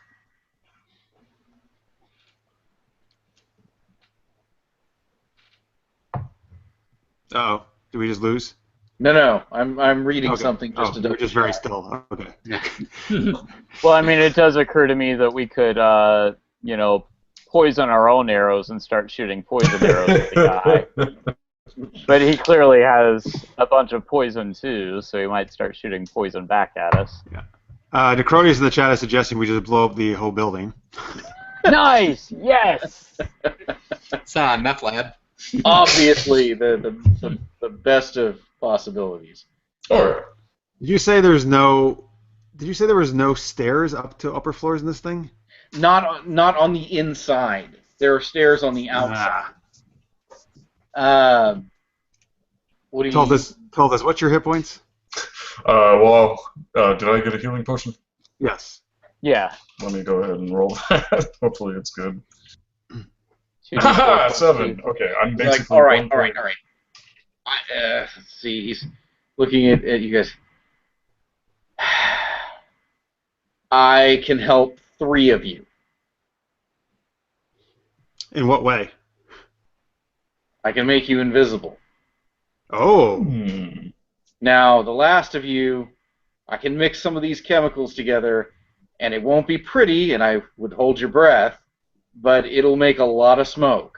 Uh-oh. Did we just lose? No, I'm reading Okay. something just to we're double just very check. still. Okay. Well, I mean, it does occur to me that we could, poison our own arrows and start shooting poison arrows at the guy. But he clearly has a bunch of poison too, so he might start shooting poison back at us. Yeah. Necronius in the chat is suggesting we just blow up the whole building. Nice! Yes! It's not a meth lab. Obviously, the best of possibilities. Alright. Did you say there was no stairs up to upper floors in this thing? Not on the inside. There are stairs on the outside. What do you? Tulthus, what's your hit points? Did I get a healing potion? Yes. Yeah. Let me go ahead and roll that. Hopefully it's good. 2d4 Haha, plus 7. 2. Okay, I'm He's basically like, all right. one point. Let's see. He's looking at you guys. I can help 3 of you. In what way? I can make you invisible. Oh. Now, the last of you, I can mix some of these chemicals together, and it won't be pretty, and I would hold your breath, but it'll make a lot of smoke.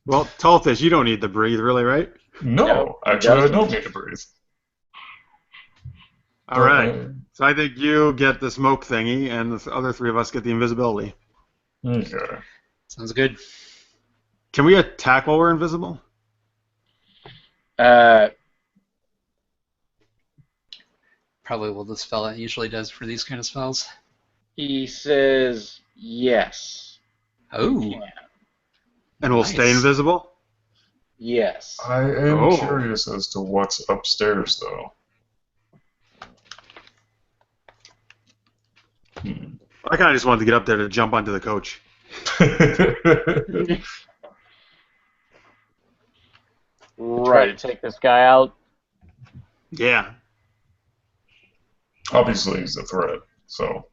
Well, Tulthus, you don't need to breathe, really, right? No, actually I don't need to breathe. All right. So I think you get the smoke thingy, and the other 3 of us get the invisibility. Okay. Sounds good. Can we attack while we're invisible? Probably what the spell usually does for these kind of spells. He says yes. Oh. Yeah. And we'll Nice. stay invisible? Yes. I am Oh. curious as to what's upstairs, though. I kind of just wanted to get up there to jump onto the coach. Try to take this guy out. Yeah. Obviously, he's a threat, so.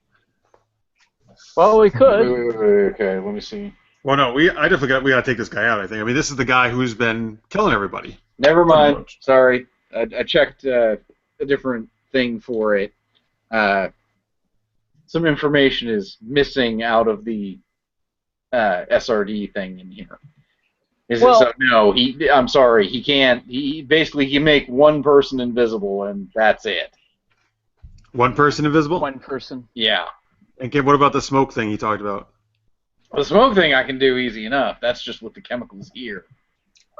Well, we could. Wait, okay, let me see. Well, no, I definitely we got to take this guy out, I think. I mean, this is the guy who's been killing everybody. Never Pretty mind. much. Sorry. I checked a different thing for it. Some information is missing out of the SRD thing in here. No, I'm sorry, he can't. He basically can make one person invisible, and that's it. One person invisible? One person. Yeah. And what about the smoke thing you talked about? The smoke thing I can do easy enough. That's just with the chemicals here.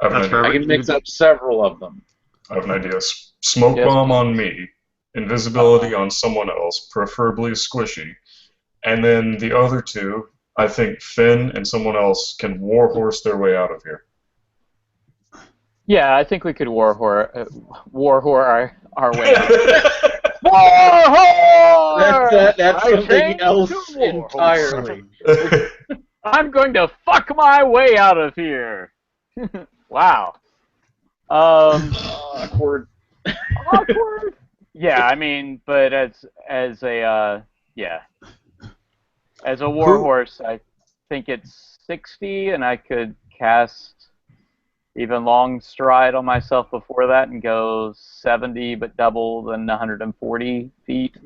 I have, That's an fair. idea. I can mix up several of them. I have an idea. Smoke Yes, bomb please. on me, invisibility on someone else, preferably squishy, and then the other 2, I think Finn and someone else can warhorse their way out of here. Yeah, I think we could warhor our way out. Warhor! That's I something changed else to warhor. entirely. I'm going to fuck my way out of here. Wow. Awkward. Awkward. Yeah, I mean, but as a warhorse, I think it's 60, and I could cast even long stride on myself before that and go 70, but double than 140 feet.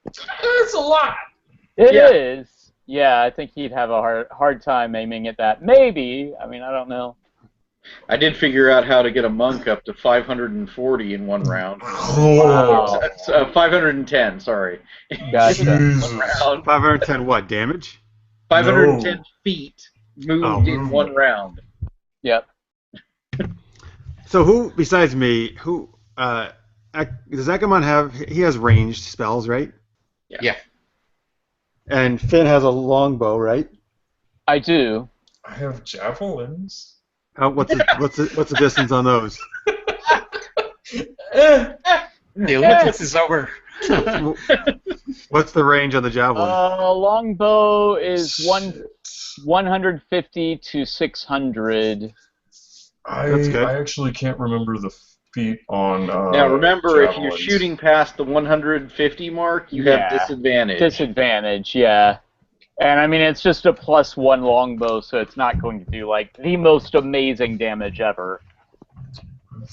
That's a lot. It Yeah. is. Yeah, I think he'd have a hard time aiming at that. Maybe. I mean, I don't know. I did figure out how to get a monk up to 540 in one round. Wow. 510, sorry. Gotcha. One round. 510 what? Damage? 510 feet moved Oh. in one round. Yep. So who besides me? Who does Ekemon have? He has ranged spells, right? Yeah. And Finn has a longbow, right? I do. I have javelins. What's the distance on those? The Olympics is over. What's the range on the javelin? Longbow is 150 to 600. That's good. I actually can't remember the feet on. Now remember, if you're javelins. shooting past the 150 mark, you have disadvantage. Disadvantage, yeah. And I mean, it's just a +1 longbow, so it's not going to do like the most amazing damage ever.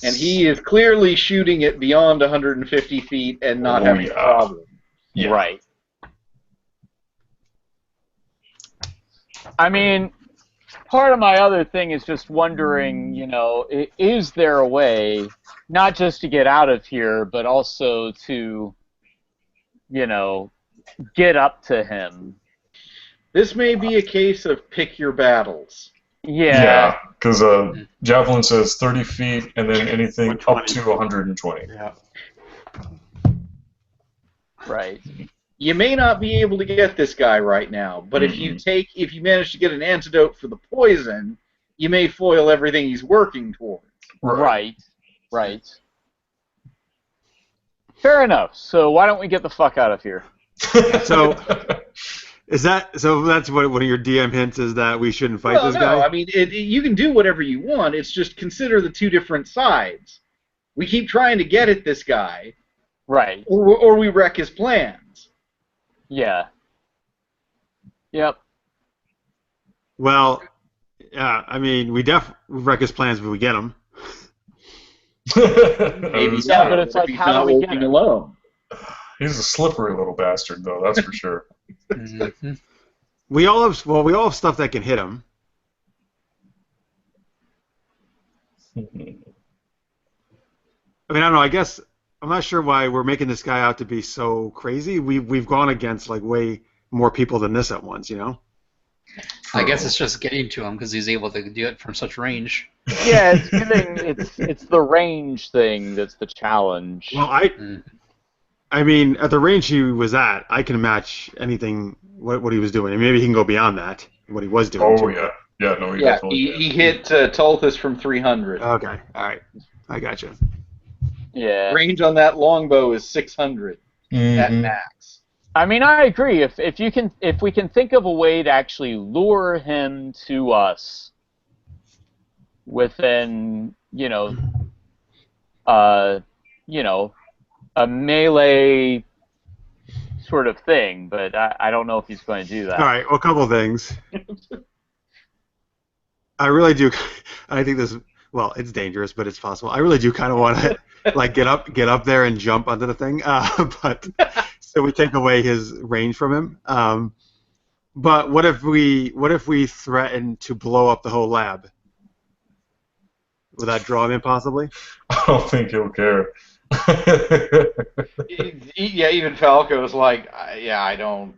And he is clearly shooting it beyond 150 feet and not having a problem. Yeah. Right. I mean, part of my other thing is just wondering, you know, is there a way, not just to get out of here, but also to, you know, get up to him? This may be a case of pick your battles. Yeah, because javelin says 30 feet, and then anything up to 120. Yeah. Right. You may not be able to get this guy right now, but if you manage to get an antidote for the poison, you may foil everything he's working towards. Right. Fair enough. So why don't we get the fuck out of here? So that's what one of your DM hints is, that we shouldn't fight this guy? No, I mean, you can do whatever you want. It's just consider the two different sides. We keep trying to get at this guy. Right. Or we wreck his plans. Yeah. Yep. Well, yeah, I mean, we wreck his plans if we get him. Maybe yeah, but it's like, how do we get him? Alone. He's a slippery little bastard, though. That's for sure. Mm-hmm. We all have stuff that can hit him. I mean, I don't know. I guess I'm not sure why we're making this guy out to be so crazy. We've gone against like way more people than this at once, you know. I guess it's just getting to him because he's able to do it from such range. Yeah, it's the range thing that's the challenge. Well, I mean, at the range he was at, I can match anything what he was doing, and maybe he can go beyond that, what he was doing. Oh, yeah. Yeah, no, he definitely can. He hit Tulthus from 300. Okay, all right. I gotcha. Yeah. Range on that longbow is 600 at max. I mean, I agree. If we can think of a way to actually lure him to us within, a melee sort of thing, but I don't know if he's going to do that. All right, well, a couple of things. I really do. I think this. Well, it's dangerous, but it's possible. I really do kind of want to like get up there and jump onto the thing, but so we take away his range from him. But what if we threaten to blow up the whole lab? Would that draw him in possibly? I don't think he'll care. Yeah, even Falco's like, I don't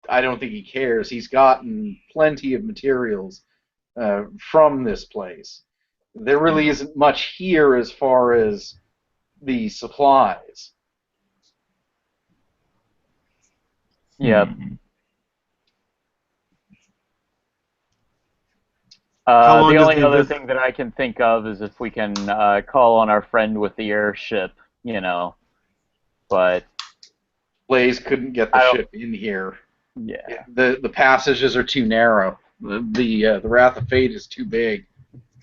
think he cares. He's gotten plenty of materials from this place. There really isn't much here as far as the supplies. Yeah. The only other thing that I can think of is if we can call on our friend with the airship, but Blaze couldn't get the ship in here. Yeah. The passages are too narrow. The Wrath of Fate is too big.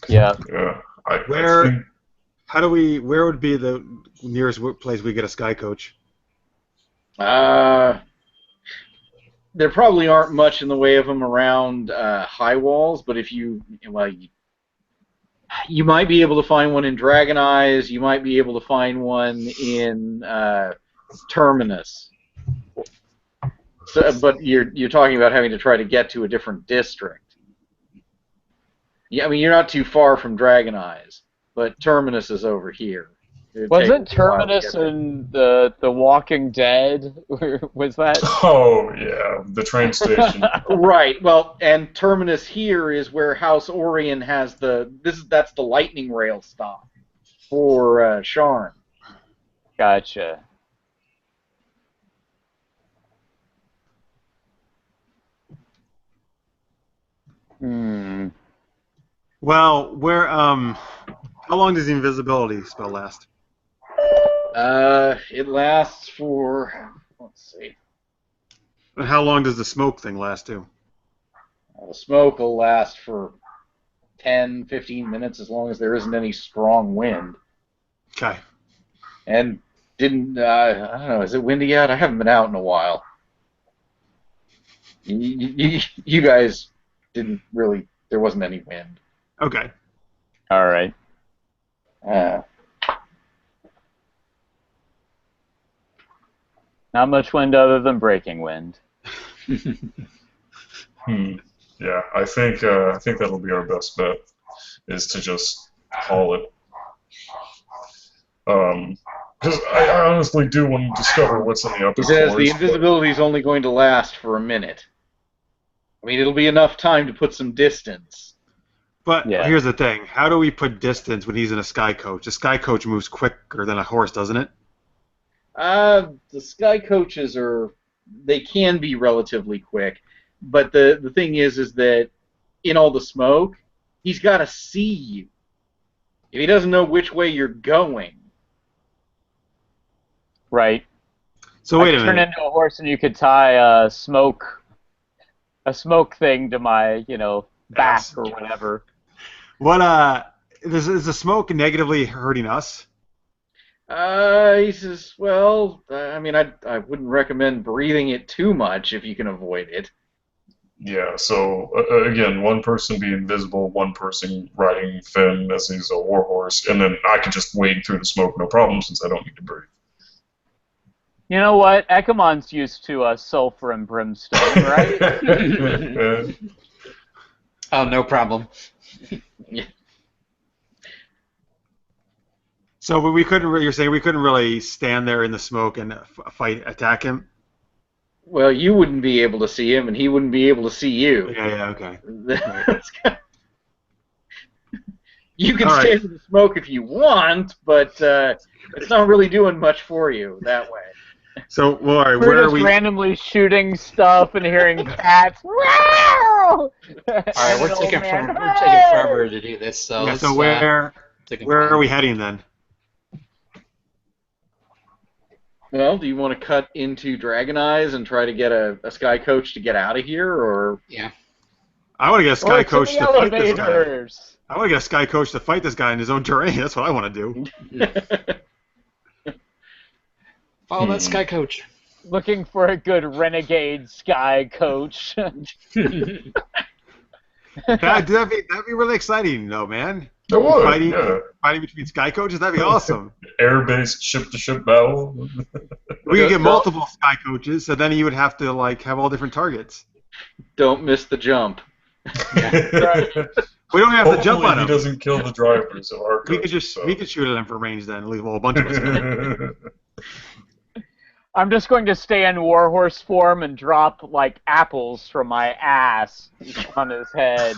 Yeah. Yeah. Where would be the nearest place we get a sky coach? There probably aren't much in the way of them around high walls, but if you might be able to find one in Dragon Eyes. You might be able to find one in Terminus. So, but you're talking about having to try to get to a different district. Yeah, I mean you're not too far from Dragon Eyes, but Terminus is over here. Wasn't Terminus in the Walking Dead? Was that? Oh yeah, the train station. Right. Well, and Terminus here is where House Orion has that's the lightning rail stop. for Sharn. Gotcha. Hmm. Well, how long does the invisibility spell last? It lasts for, let's see, And how long does the smoke thing last too? the smoke will last for 10, 15 minutes as long as there isn't any strong wind. Okay. And I don't know, is it windy out? I haven't been out in a while. You guys didn't really, there wasn't any wind. Okay. All right. Not much wind other than breaking wind. Yeah, I think that'll be our best bet, is to just haul it. Because I honestly do want to discover what's in the upper He says floors. the invisibility is only going to last for a minute. I mean, it'll be enough time to put some distance. But Yeah. here's the thing: how do we put distance when he's in a sky coach? A sky coach moves quicker than a horse, doesn't it? The sky coaches they can be relatively quick, but the thing is that in all the smoke, he's got to see you. If he doesn't know which way you're going, Right. So wait I a could turn minute. into a horse and you could tie a smoke thing to my, back Yes. or whatever. What is the smoke negatively hurting us? he says, well, I mean, I wouldn't recommend breathing it too much if you can avoid it. Yeah, so again, one person be invisible, one person riding Finn as he's a warhorse, and then I can just wade through the smoke no problem since I don't need to breathe. You know what? Ekemon's used to sulfur and brimstone, right? Oh, no problem. So we couldn't. You're saying we couldn't really stand there in the smoke and attack him? Well, you wouldn't be able to see him, and he wouldn't be able to see you. Yeah. Okay. You can All right. stand in the smoke if you want, but it's not really doing much for you that way. So, well, all right. We're Where are just we? randomly shooting stuff and hearing cats. All Alright, we're taking forever to do this, so Yeah. let's So where take a are time. we heading then? Well, do you want to cut into Dragon Eyes and try to get a sky coach to get out of here, or Yeah. I want to get a sky Or coach to the to fight this guy. elevators. I want to get a sky coach to fight this guy in his own terrain. That's what I want to do. Follow that sky coach. Looking for a good renegade sky coach. That'd be really exciting, though, man. It would, Fighting, yeah. fighting between sky coaches. That'd be awesome. Air-based ship-to-ship battle. We could get multiple sky coaches, so then you would have to have all different targets. don't miss the jump. Right. We don't have to jump Hopefully on he him. doesn't kill the drivers of our We could coaches, so. we could shoot at him from range then, leave a whole bunch of us. I'm just going to stay in warhorse form and drop apples from my ass on his head.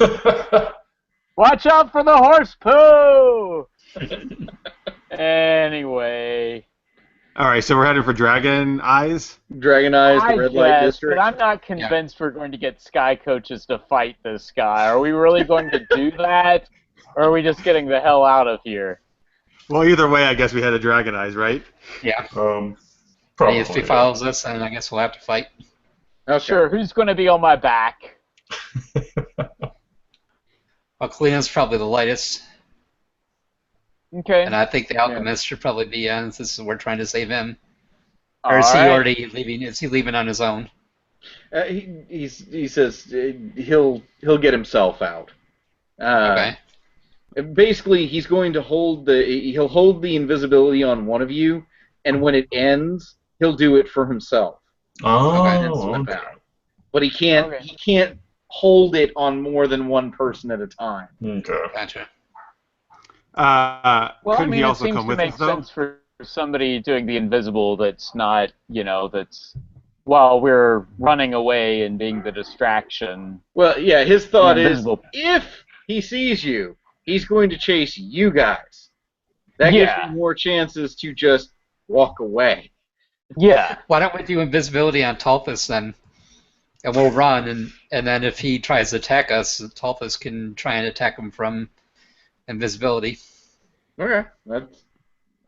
Watch out for the horse poo! Anyway. All right, so we're heading for Dragon Eyes. Dragon Eyes, the I red light guess, district. but I'm not convinced we're going to get sky coaches to fight this guy. Are we really going to do that? Or are we just getting the hell out of here? Well, either way, I guess we head to Dragon Eyes, right? Yeah. Probably. If he follows us, then I guess we'll have to fight. Okay. Sure, who's going to be on my back? Well, Kalyna's probably the lightest, Okay. and I think the alchemist should probably be on since we're trying to save him. Or All is he right. already leaving? Is he leaving on his own? He says he'll get himself out. Okay. Basically, he'll hold the invisibility on one of you, and when it ends, he'll do it for himself. Okay, and Oh, slip okay. out. But he can't hold it on more than one person at a time. Okay. Gotcha. Well, couldn't he it also seems come to with make us, though? sense for somebody doing the invisible that's not, that's while we're running away and being the distraction. Well, yeah, his thought The is invisible. if he sees you, he's going to chase you guys. That gives you more chances to just walk away. Yeah. Why don't we do invisibility on Tulthus then? And we'll run, and then if he tries to attack us, Tulthus can try and attack him from invisibility. Okay. But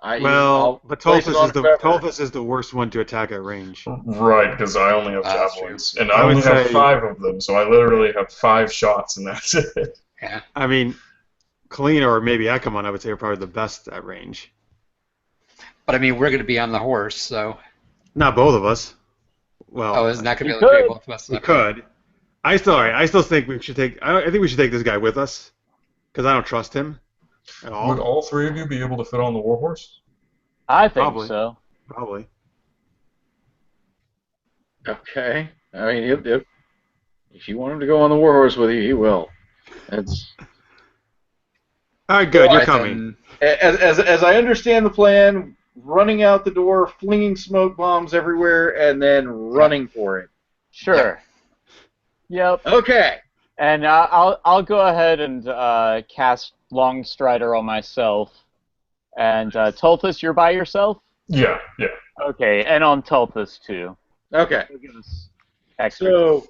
I'll Tulthus is the worst one to attack at range. Right, because I only have That's javelins, true. and I only have 5 of them, so I literally have 5 shots, and that's it. Yeah. I mean, Kalyna or maybe Ekemon, I would say, are probably the best at range. But I mean, we're going to be on the horse, so. Not both of us. Well, It's not going to be able to carry both of us. We could. I still think we should take. I think we should take this guy with us, because I don't trust him at all. Would all 3 of you be able to fit on the warhorse? I think Probably. so. Probably. Okay. I mean, if you want him to go on the warhorse with you, he will. That's. All right, good. You're coming. As I understand the plan, running out the door, flinging smoke bombs everywhere, and then running for it. Sure. Yep. Okay. And I'll go ahead and cast Long Strider on myself. And Tulthus, you're by yourself? Yeah. Okay, and on Tulthus too. Okay. Extra. So,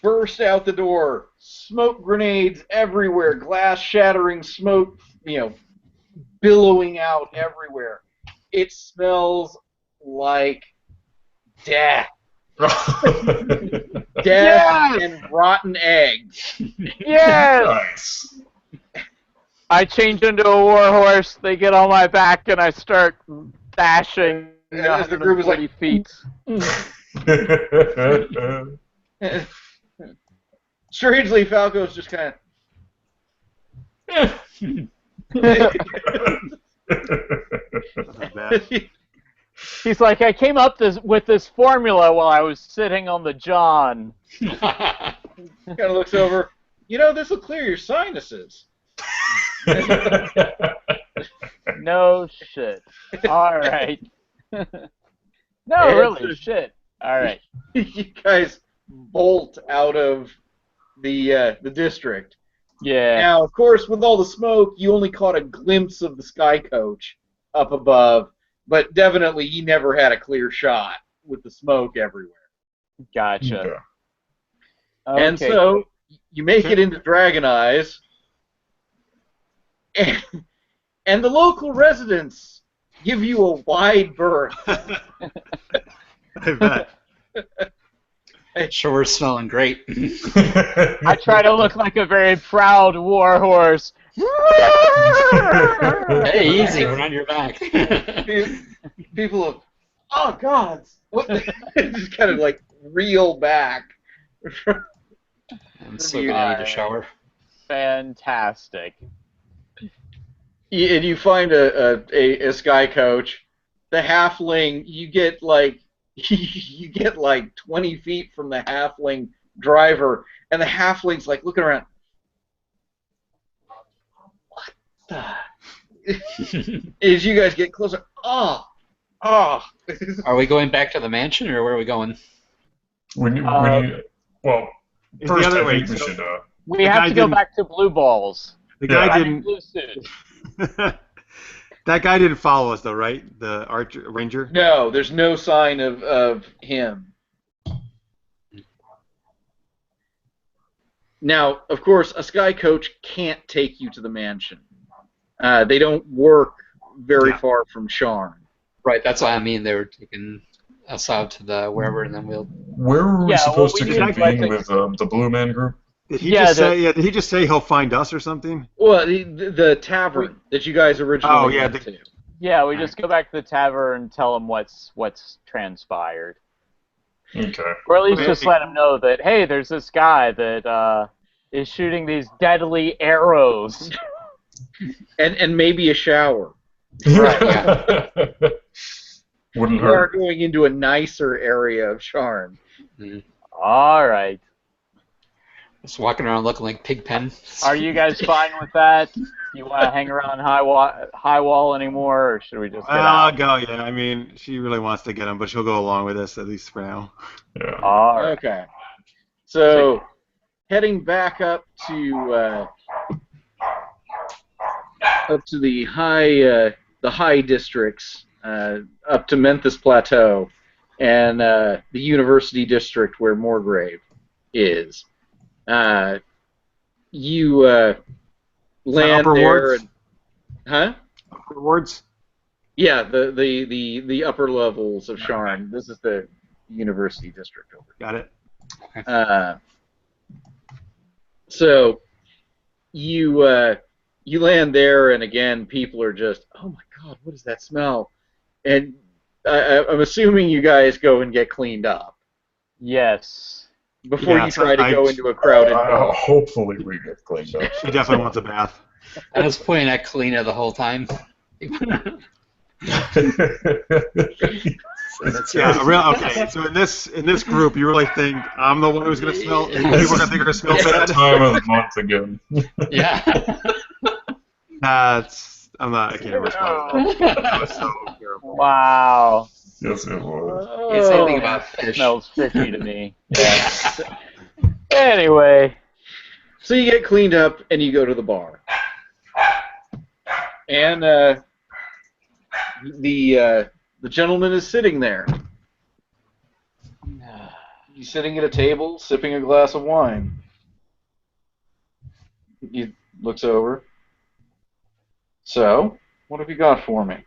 burst out the door, smoke grenades everywhere, glass shattering smoke, billowing out everywhere. It smells like death. Death and rotten eggs. Yes! Nice. I change into a warhorse, they get on my back, and I start dashing As the group is like 40 feet. Strangely, Falco's just kind of. He's like, I came up with this formula while I was sitting on the John. Kind of looks over. This will clear your sinuses. No shit. All right. No, really, shit. All right. You guys bolt out of the district. Yeah. Now, of course, with all the smoke, you only caught a glimpse of the sky coach up above, but definitely he never had a clear shot with the smoke everywhere. Gotcha. Okay. And so you make it into Dragon Eyes, and the local residents give you a wide berth. I bet. Sure, we're smelling great. I try to look like a very proud warhorse. Hey, easy, we're on your back. People have, oh God, what? Just kind of like reel back. I'm so gonna need a shower. Fantastic. And you find a sky coach. The halfling, you get like 20 feet from the halfling driver, and the halfling's like looking around. What the? As you guys get closer, oh. Are we going back to the mansion, or where are we going? Well, first other I way, think we should. We have to go back to Blue Balls. The guy didn't. Blue suit. That guy didn't follow us, though, right? The ranger. No, there's no sign of him. Now, of course, a sky coach can't take you to the mansion. They don't work very far from Sharn. Right, that's what I mean. They were taking us out to the wherever, and then we'll. Where were we supposed to convene with the Blue Man Group? Did he just say? Yeah, did he just say he'll find us or something? Well, the tavern that you guys originally went to. Yeah, we just go back to the tavern and tell him what's transpired. Okay. Or at least just let him know that, hey, there's this guy that is shooting these deadly arrows. and maybe a shower. Right, yeah. Wouldn't You are hurt. going into a nicer area of Sharn. All right. Just walking around looking like Pigpen. Are you guys fine with that? You want to hang around high wall anymore, or should we just get out? I'll go, yeah. I mean, she really wants to get him, but she'll go along with us, at least for now. Yeah. All right. Okay. So, heading back up to up to the high districts, up to Memphis Plateau, and the University District where Moorgrave is. You land upper there, wards? and, huh? Upper wards? Yeah, the upper levels of Sharn. This is the University District over Got it. So you land there, and again, people are just, oh my God, what is that smell? And I'm assuming you guys go and get cleaned up Yes. before you try to go into a crowded bar. Hopefully we get cleaned up. She definitely wants a bath. I was pointing at Kalyna the whole time. Okay. So in this group, you really think I'm the one who's gonna smell? People are gonna think you're gonna smell It's that bad? time of the month again. Yeah. I can't respond to that. That was so terrible. Wow. Yes, it was. Can't say anything about It fish. smells fishy to me. Yeah. Anyway. So you get cleaned up, and you go to the bar. And the gentleman is sitting there. He's sitting at a table, sipping a glass of wine. He looks over. So, what have you got for me?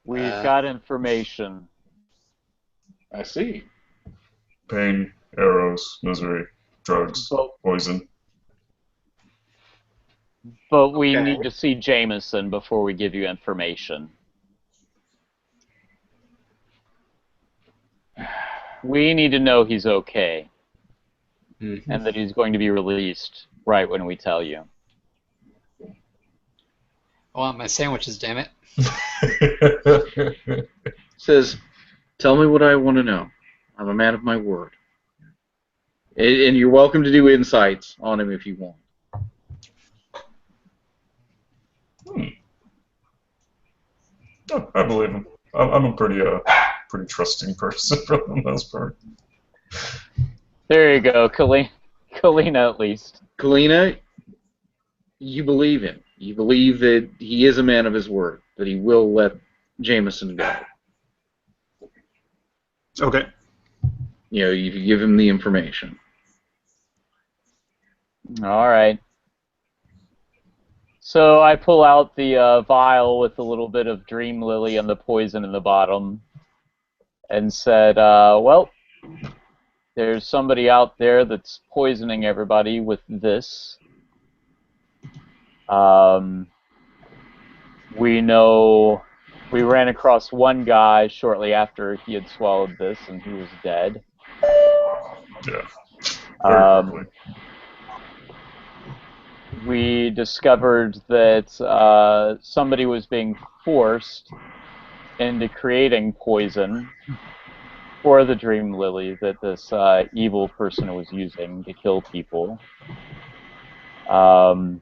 We've got information. I see. Pain, arrows, misery, drugs, poison. But we Okay. need to see Jameson before we give you information. We need to know he's okay. Mhm. And that he's going to be released right when we tell you. I want my sandwiches, damn it. Says, tell me what I want to know. I'm a man of my word. And you're welcome to do insights on him if you want. Oh, I believe him. I'm a pretty trusting person for the most part. There you go, Kalyna at least. Kalyna, you believe him. You believe that he is a man of his word, that he will let Jameson go. Okay. You know, you give him the information. All right. So I pull out the vial with a little bit of Dream Lily and the poison in the bottom and said, well, there's somebody out there that's poisoning everybody with this. We know we ran across one guy shortly after he had swallowed this, and he was dead. Yeah. Very quickly. We discovered that somebody was being forced into creating poison for the Dream Lily that this evil person was using to kill people. And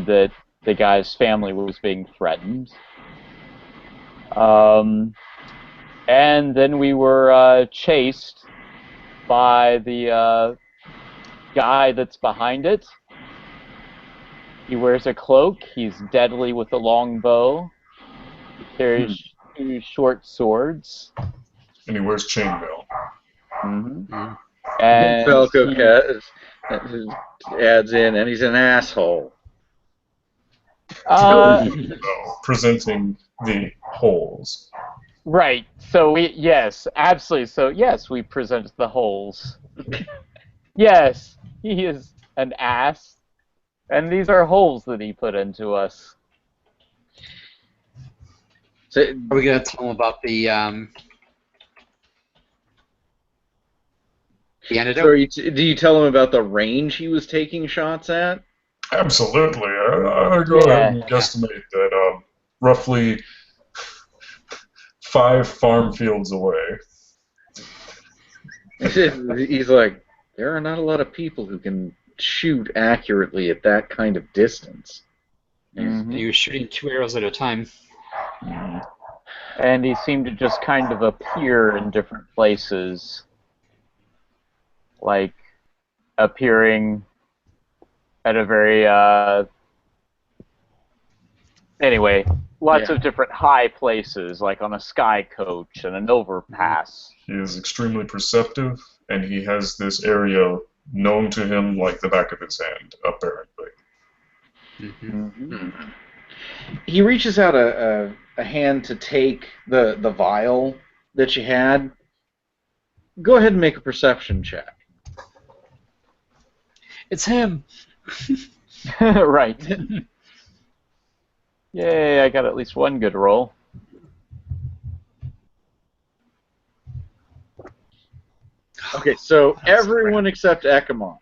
that the guy's family was being threatened. And then we were chased by the guy that's behind it. He wears a cloak. He's deadly with a long bow. He carries 2 short swords. And he wears chainmail. Mm-hmm. And Falco adds in, and he's an asshole. Presenting the holes. Right. So yes, absolutely. So yes, we present the holes. Yes, he is an ass, and these are holes that he put into us. So, Are we going to tell him about the antidote? so do you tell him about the range he was taking shots at? Absolutely. I go ahead and guesstimate that roughly 5 farm fields away. He's like, there are not a lot of people who can shoot accurately at that kind of distance. Mm-hmm. He was shooting 2 arrows at a time. And he seemed to just kind of appear in different places. Like appearing at a very anyway, lots Yeah. of different high places, like on a sky coach and an overpass. He is extremely perceptive, and he has this area known to him like the back of his hand, apparently. Mm-hmm. He reaches out a hand to take the vial that you had. Go ahead and make a perception check. It's him. Right. Yay, I got at least one good roll. Okay, so That's everyone except Ekemon.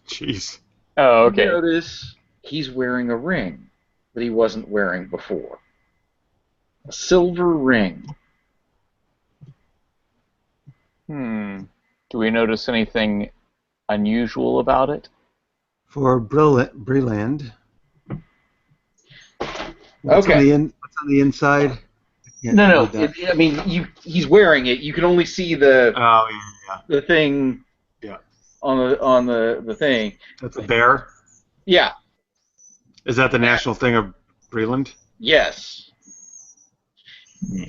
Jeez. Oh, You okay. notice he's wearing a ring that he wasn't wearing before. A silver ring. Do we notice anything unusual about it? For Breland. What's Okay. on the inside? Yeah, No. read that. I mean, he's wearing it. You can only see the Oh, yeah. the thing. Yeah. On the thing. That's a bear? Yeah. Is that the national thing of Breland? Yes.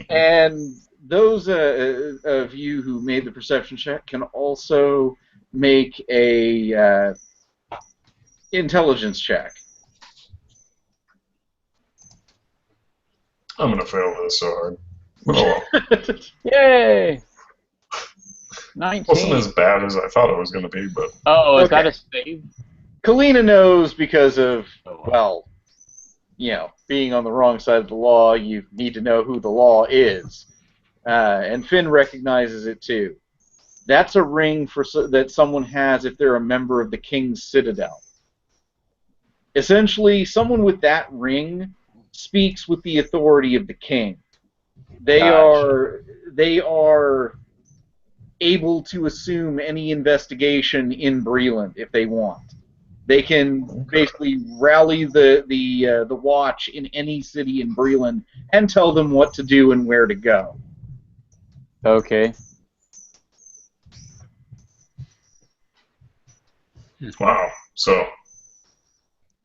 And those of you who made the perception check can also make a intelligence check. I'm gonna fail this so hard. Oh, well. Yay! Wasn't 19. as bad as I thought it was gonna be, but Oh, is that Okay. a save? Kalyna knows because of, well, being on the wrong side of the law, you need to know who the law is. And Finn recognizes it too. That's a ring that someone has if they're a member of the King's Citadel. Essentially, someone with that ring speaks with the authority of the king. They are able to assume any investigation in Breland if they want. They can basically rally the watch in any city in Breland and tell them what to do and where to go. Okay. wow.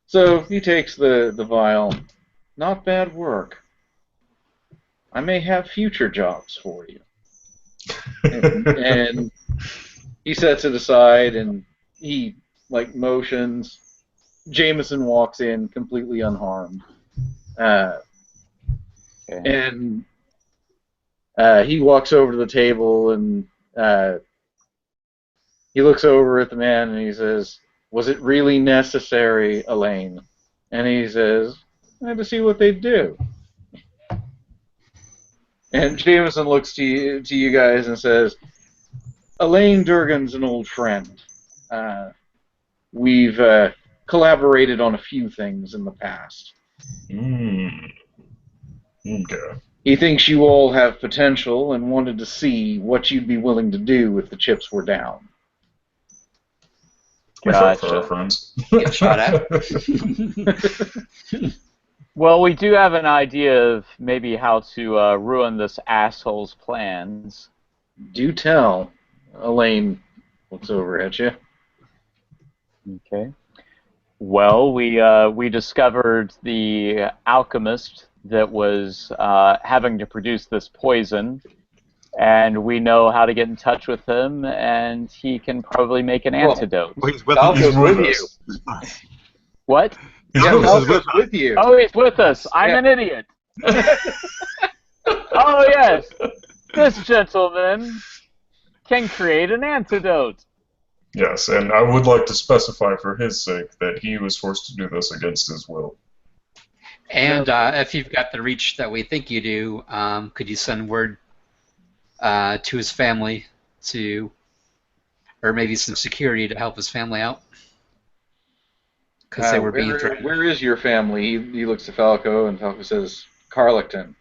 So he takes the vial. Not bad work. I may have future jobs for you. And he sets it aside and he motions. Jameson walks in completely unharmed. Okay. And he walks over to the table and he looks over at the man and he says, "Was it really necessary, Elaine?" And he says, "I had to see what they'd do." And Jameson looks to you guys and says, "Elaine Durgan's an old friend. We've collaborated on a few things in the past. Okay. He thinks you all have potential and wanted to see what you'd be willing to do if the chips were down." We fought for Gotcha. our friends. Get shot at. Well, we do have an idea of maybe how to ruin this asshole's plans. Do tell. Elaine looks over at you. Okay. Well, we discovered the alchemist that was having to produce this poison, and we know how to get in touch with him, and he can probably make an antidote. Well, he's with Falco's us. with us. you. What? He's Yeah, with us. He's Falco's with us. with you. Oh, he's with us. I'm Yeah. an idiot. Oh, yes. This gentleman can create an antidote. Yes, and I would like to specify for his sake that he was forced to do this against his will. And if you've got the reach that we think you do, could you send word to his family or maybe some security to help his family out? Because they were being threatened. Where is your family? He looks to Falco, and Falco says, "Carlicton."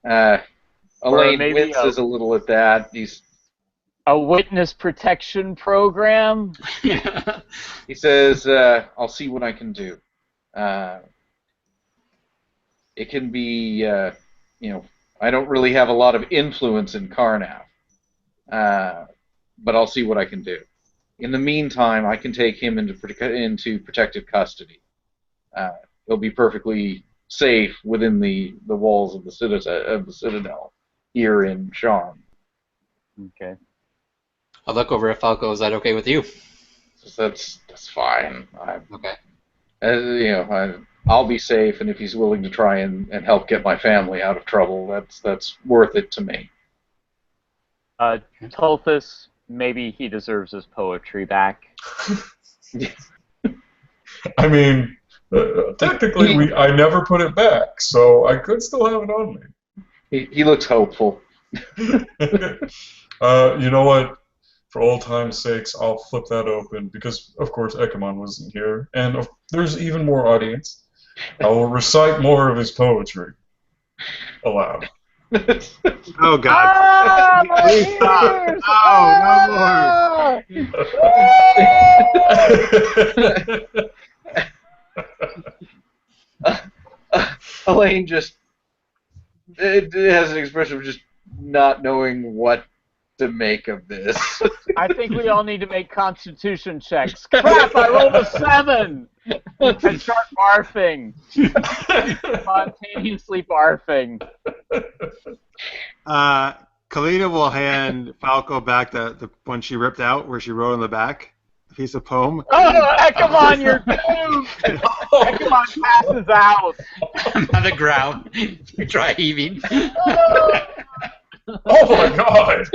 Elaine maybe winces a little at that. A witness protection program? He says, "I'll see what I can do. It can be, I don't really have a lot of influence in Karnav, but I'll see what I can do." In the meantime, I can take him into protective custody. He'll be perfectly safe within the walls of the citadel here in Sharm. Okay. I'll look over at Falco. Is that okay with you? That's fine. Okay. I'll be safe, and if he's willing to try and help get my family out of trouble, that's worth it to me. Tulthus, maybe he deserves his poetry back. I mean, technically, I never put it back, so I could still have it on me. He looks hopeful. You know what? For old time's sakes, I'll flip that open because, of course, Ekemon wasn't here, and there's even more audience. I will recite more of his poetry aloud. Oh God! Ah, Please stop! ears! Oh, no more! Elaine just it has an expression of just not knowing what to make of this. I think we all need to make constitution checks. Crap, I rolled a 7! And start barfing. Spontaneously barfing. Kalyna will hand Falco back the one she ripped out, where she wrote on the back a piece of poem. Oh, Ekemon, you're doomed! Ekemon passes out. On the ground, dry heaving. Oh my God!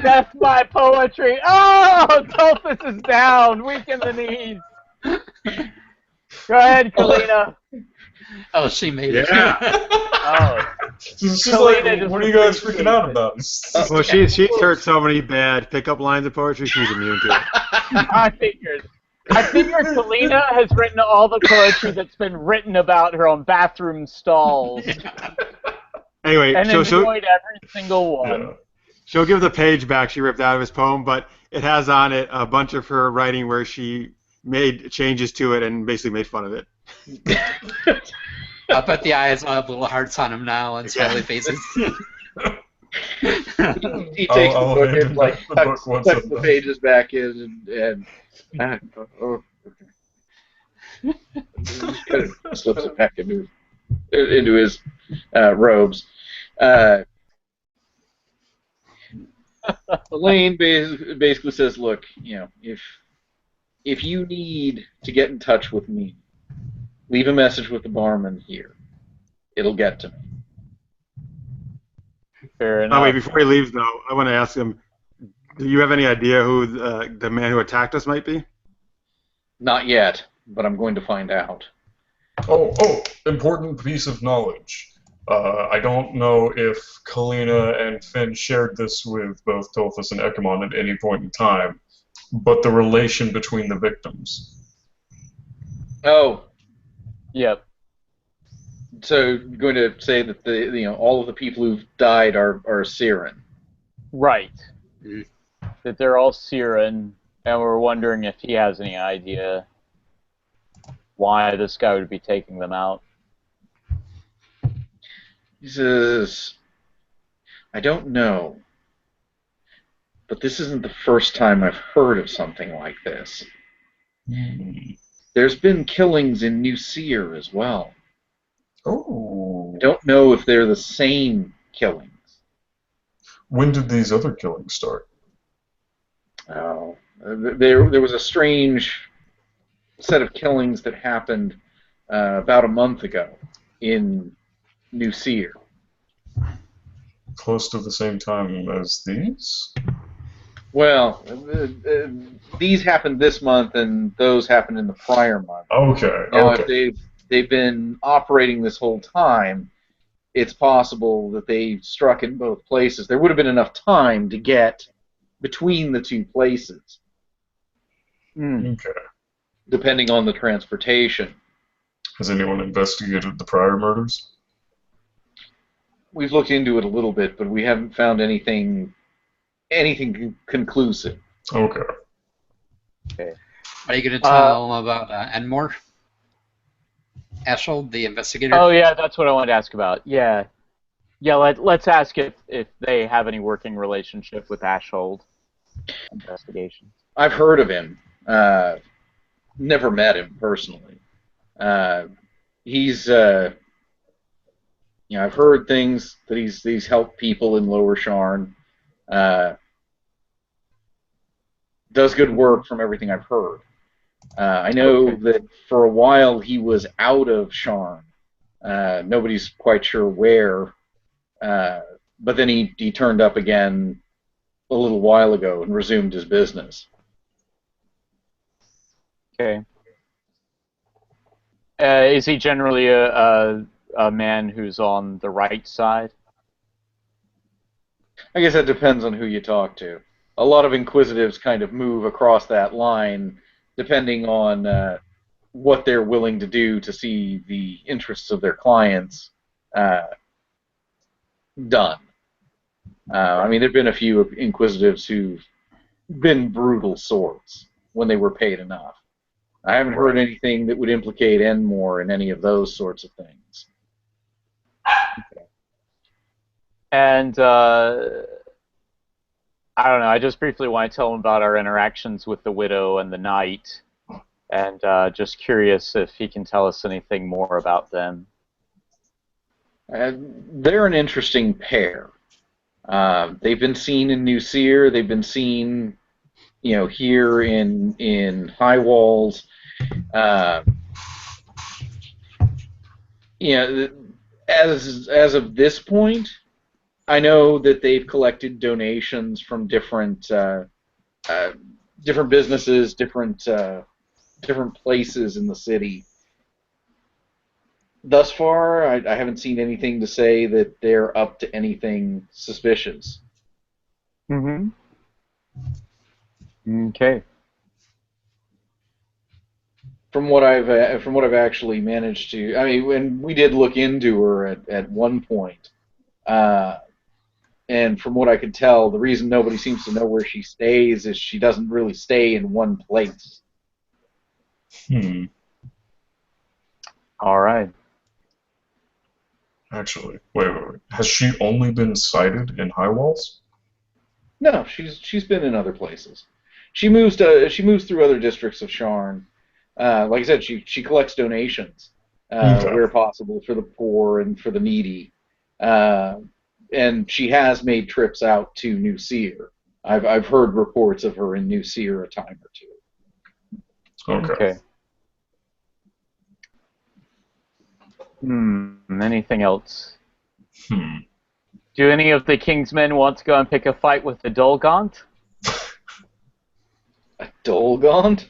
That's my poetry. Oh, Tulthus is down, weak in the knees. Go ahead, Kalyna. Oh, she made it. Yeah. Oh. She's Kalyna like, just what are you guys appreciates freaking out it. about? Well, she's heard so many bad pickup lines of poetry, she's immune to it. I figured Kalyna has written all the poetry that's been written about her on bathroom stalls. Anyway, And so enjoyed every single one. Yeah. she'll give the page back she ripped out of his poem, but it has on it a bunch of her writing where she made changes to it and basically made fun of it. I'll bet the eyes will have little hearts on them now and smiley faces. He takes the book and like tucks the pages back in and kind of slips it back into his robes. Elaine basically says, "Look, if you need to get in touch with me, leave a message with the barman here. It'll get to me." Fair enough. Oh, wait, before he leaves, though, I want to ask him, do you have any idea who the man who attacked us might be? Not yet, but I'm going to find out. Oh, important piece of knowledge. I don't know if Kalyna and Finn shared this with both Tulthus and Ekemon at any point in time, but the relation between the victims. Oh, Yep. so you're going to say that all of the people who've died are Siren. Right. That they're all Siren, and we're wondering if he has any idea why this guy would be taking them out. He says, "I don't know, but this isn't the first time I've heard of something like this. There's been killings in New Seer as well. Oh. I don't know if they're the same killings." When did these other killings start? Oh, there was a strange set of killings that happened about a month ago in New Seer. Close to the same time as these? Well, these happened this month, and those happened in the prior month. Okay, Now, okay. if they've been operating this whole time, it's possible that they struck in both places. There would have been enough time to get between the two places, Okay. depending on the transportation. Has anyone investigated the prior murders? We've looked into it a little bit, but we haven't found anything conclusive. Okay. Are you going to tell them about Enmore? Ashold, the investigator? Oh, yeah, that's what I wanted to ask about. Yeah. Yeah, let's ask if they have any working relationship with Ashold investigations. I've heard of him. Never met him personally. He's I've heard things that he's helped people in Lower Sharn. Does good work from everything I've heard. I know that for a while he was out of Sharn. Nobody's quite sure where, but then he turned up again a little while ago and resumed his business. Okay. Is he generally a man who's on the right side? I guess that depends on who you talk to. A lot of inquisitives kind of move across that line depending on what they're willing to do to see the interests of their clients done. I mean, there have been a few inquisitives who've been brutal sorts when they were paid enough. I haven't heard anything that would implicate Enmore in any of those sorts of things. And I don't know, I just briefly want to tell him about our interactions with the Widow and the Knight, and just curious if he can tell us anything more about them. They're an interesting pair. They've been seen in New Seer. They've been seen, here in High Walls. As of this point, I know that they've collected donations from different businesses, different places in the city. Thus far, I haven't seen anything to say that they're up to anything suspicious. Mm-hmm. Okay. From what I've actually managed to, I mean, when we did look into her at one point, and from what I could tell, the reason nobody seems to know where she stays is she doesn't really stay in one place. All right. Actually, wait. Has she only been sighted in High Walls? No, she's been in other places. She moves through other districts of Sharn. Like I said, she collects donations where possible for the poor and for the needy. And she has made trips out to New Seer. I've heard reports of her in New Seer a time or two. Okay. Anything else? Do any of the King's men want to go and pick a fight with the Dolgaunt? A Dolgaunt?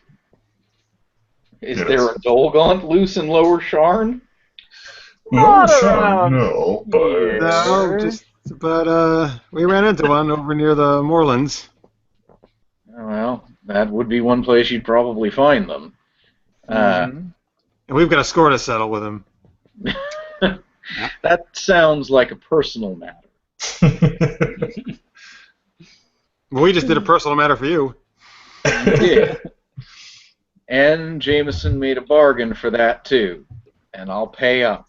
Is there a Dolgaunt loose in Lower Sharn? Lower Sharn, no, but... No, but we ran into one over near the moorlands. Well, that would be one place you'd probably find them. And we've got a score to settle with him. That sounds like a personal matter. Well, we just did a personal matter for you. Yeah. And Jameson made a bargain for that, too. And I'll pay up.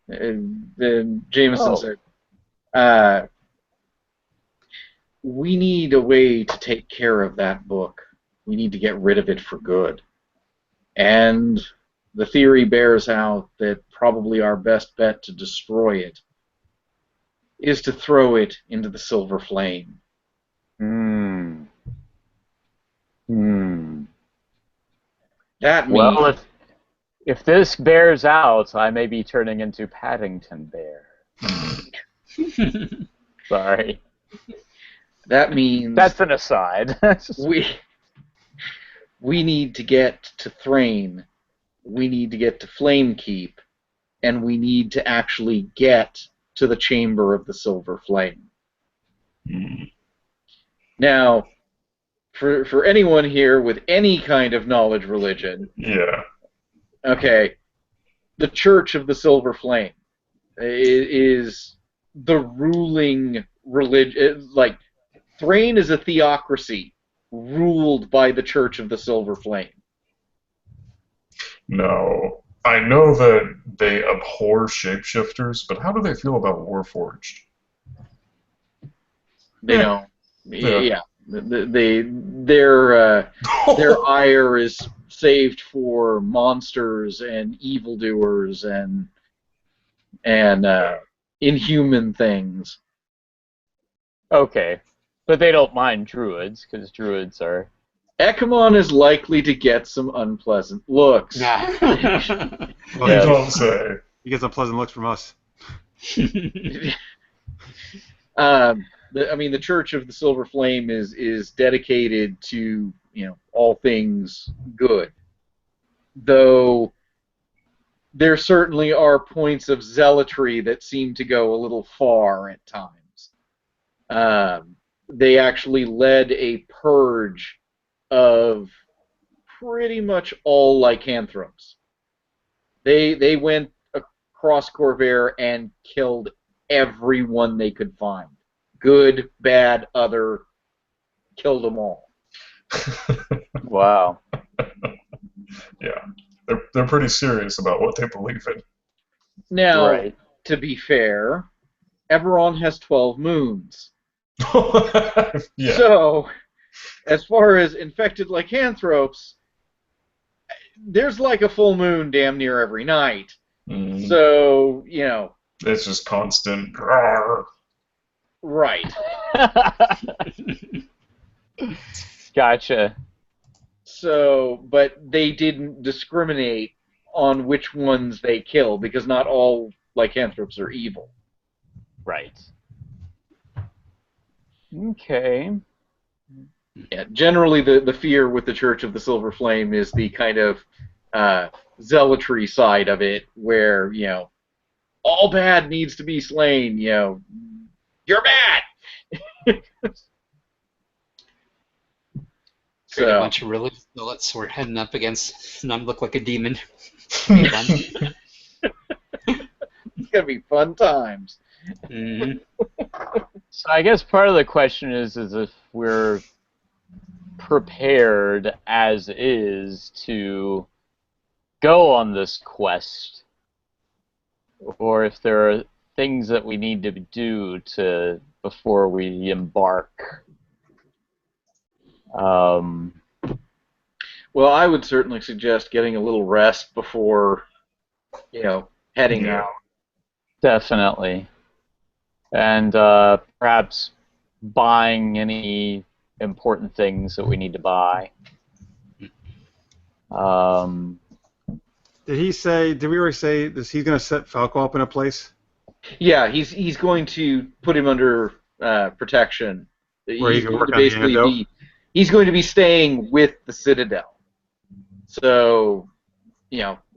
Then Jameson said, we need a way to take care of that book. We need to get rid of it for good. And the theory bears out that probably our best bet to destroy it is to throw it into the Silver Flame. That means... Well, if this bears out, I may be turning into Paddington Bear. Sorry. That means... That's an aside. we need to get to Thrain. We need to get to Flamekeep. And we need to actually get to the Chamber of the Silver Flame. Now, for anyone here with any kind of knowledge religion... Yeah. Okay, the Church of the Silver Flame is the ruling religion. Like, Thrain is a theocracy ruled by the Church of the Silver Flame. No. I know that they abhor shapeshifters, but how do they feel about Warforged? They don't. Yeah. Their ire is saved for monsters and evildoers and inhuman things. Okay, but they don't mind druids because druids are. Ekemon is likely to get some unpleasant looks. Well, Yeah. you don't say. You get some pleasant looks from us. The Church of the Silver Flame is dedicated to all things good, though there certainly are points of zealotry that seem to go a little far at times. They actually led a purge of pretty much all lycanthropes. They went across Corvair and killed everyone they could find. Good, bad, other, killed them all. Wow. Yeah, they're pretty serious about what they believe in. Now, Right. to be fair, Eberron has 12 moons. Yeah. So, as far as infected lycanthropes, there's like a full moon damn near every night. Mhm. So, It's just constant. right. Gotcha. So, but they didn't discriminate on which ones they kill, because not all lycanthropes are evil. Right. Okay. Yeah, generally the fear with the Church of the Silver Flame is the kind of zealotry side of it, where, all bad needs to be slain, you're bad! Create a So, bunch of religious zealots we're heading up against. None look like a demon. Be fun. it's going to be fun times. Hmm. So I guess part of the question is if we're prepared as is to go on this quest, or if there are things that we need to do before we embark. Well, I would certainly suggest getting a little rest before, heading Yeah. out. Definitely. And perhaps buying any important things that we need to buy. Did we already say this? He's going to set Falco up in a place Yeah, he's going to put him under protection. where he He's can going work to on the basically antidote? he's going to be staying with the Citadel. So,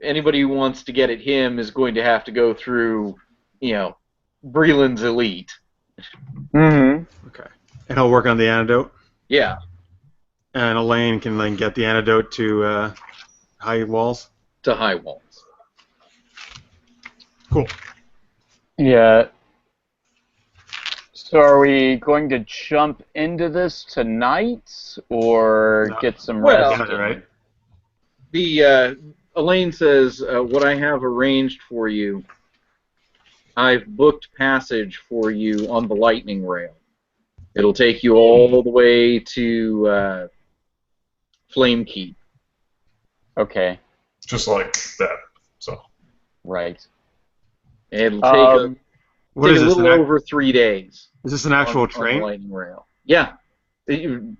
anybody who wants to get at him is going to have to go through, Breland's elite. Mm-hmm. Okay. And he'll work on the antidote? Yeah. And Elaine can then get the antidote to High Walls? To High Walls. Cool. Yeah. So are we going to jump into this tonight, or No. get some Well, rest? Got it, right? The Elaine says, what I have arranged for you, I've booked passage for you on the Lightning Rail. It'll take you all the way to Flame Keep. Okay. Just like that. So. Right. It'll take What take is a this? little over 3 days. Is this an actual on train? the Lightning Rail. Yeah. The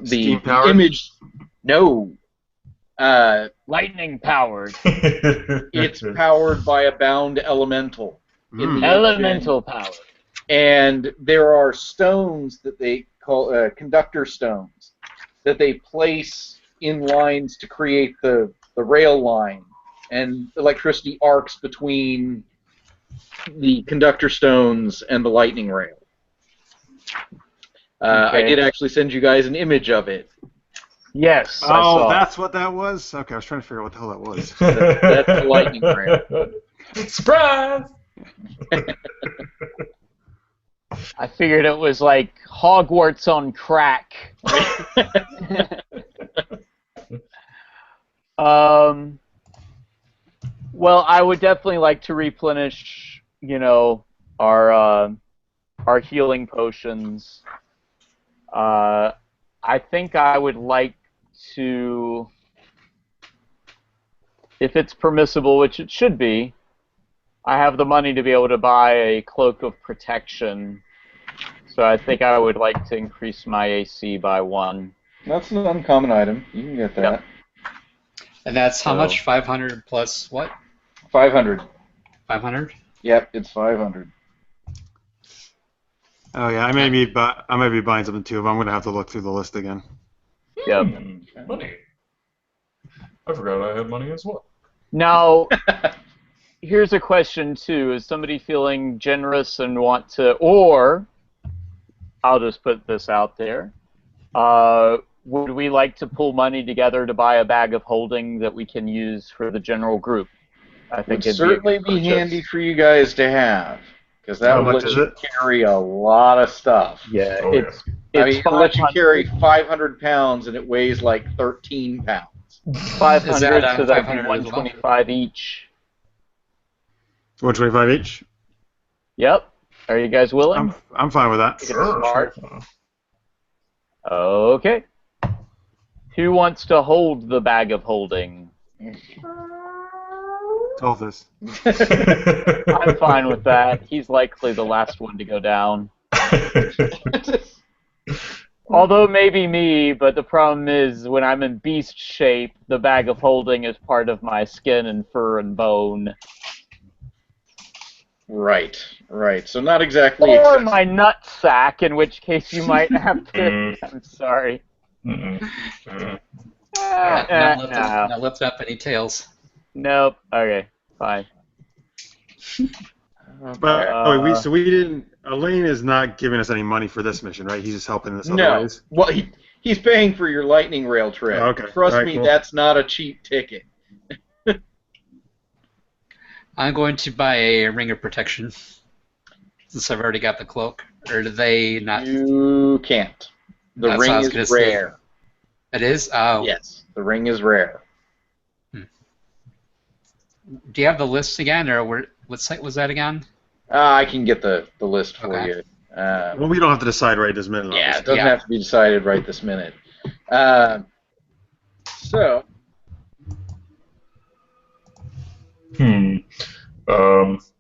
Steam-powered? image, no. Lightning powered. It's powered by a bound elemental. In the Elemental power. And there are stones that they call conductor stones that they place in lines to create the rail line, and electricity arcs between the conductor stones and the lightning rail. I Okay. did actually send you guys an image of it. Yes. I Oh, saw it. that's what that was? Okay, I was trying to figure out what the hell that was. That's the lightning rail. Surprise! I figured it was like Hogwarts on crack. Well, I would definitely like to replenish, our healing potions. I think I would like to, if it's permissible, which it should be, I have the money to be able to buy a cloak of protection. So I think I would like to increase my AC by 1. That's an uncommon item. You can get that. Yep. And that's how So- much? 500 plus what? 500. 500? Yep, it's 500. Oh yeah, I may be buying something too, but I'm gonna have to look through the list again. Yep. Money. I forgot I had money as well. Now, here's a question too. Is somebody feeling generous and want to, or I'll just put this out there. Would we like to pull money together to buy a bag of holding that we can use for the general group? I think Would it'd certainly be, a good be purchase. handy for you guys to have, because that How would much let is you it? carry a lot of stuff. Yeah, Oh, it's I mean, it'll let you 500 carry 500 pounds, and it weighs like 13 pounds. 500, Is that, so that'd be 500 as well? 125 each. 125 each. Yep. Are you guys willing? I'm fine with that. Sure. Smart. Sure. Okay. Who wants to hold the bag of holding? Tulthus. I'm fine with that. He's likely the last one to go down. Although maybe me, but the problem is when I'm in beast shape, the bag of holding is part of my skin and fur and bone. Right, right. So not exactly. Or excessive. my nut sack, in which case you might have to. Mm. I'm sorry. Mm-mm. Mm. No. Not lift up any tails. Nope. Okay. Fine. But we didn't. Elaine is not giving us any money for this mission, right? He's just helping us No. otherwise. Well, he's paying for your lightning rail trip. Oh, okay. Trust All right, me, cool. that's not a cheap ticket. I'm going to buy a ring of protection since I've already got the cloak. Or do they not? You can't. The That's what I ring was is gonna say. rare. It is? Oh. Yes, the ring is rare. Do you have the list again, or what site was that again? I can get the list for Okay. you. Well, we don't have to decide right this minute. Yeah, it obviously. doesn't have to be decided right this minute. So,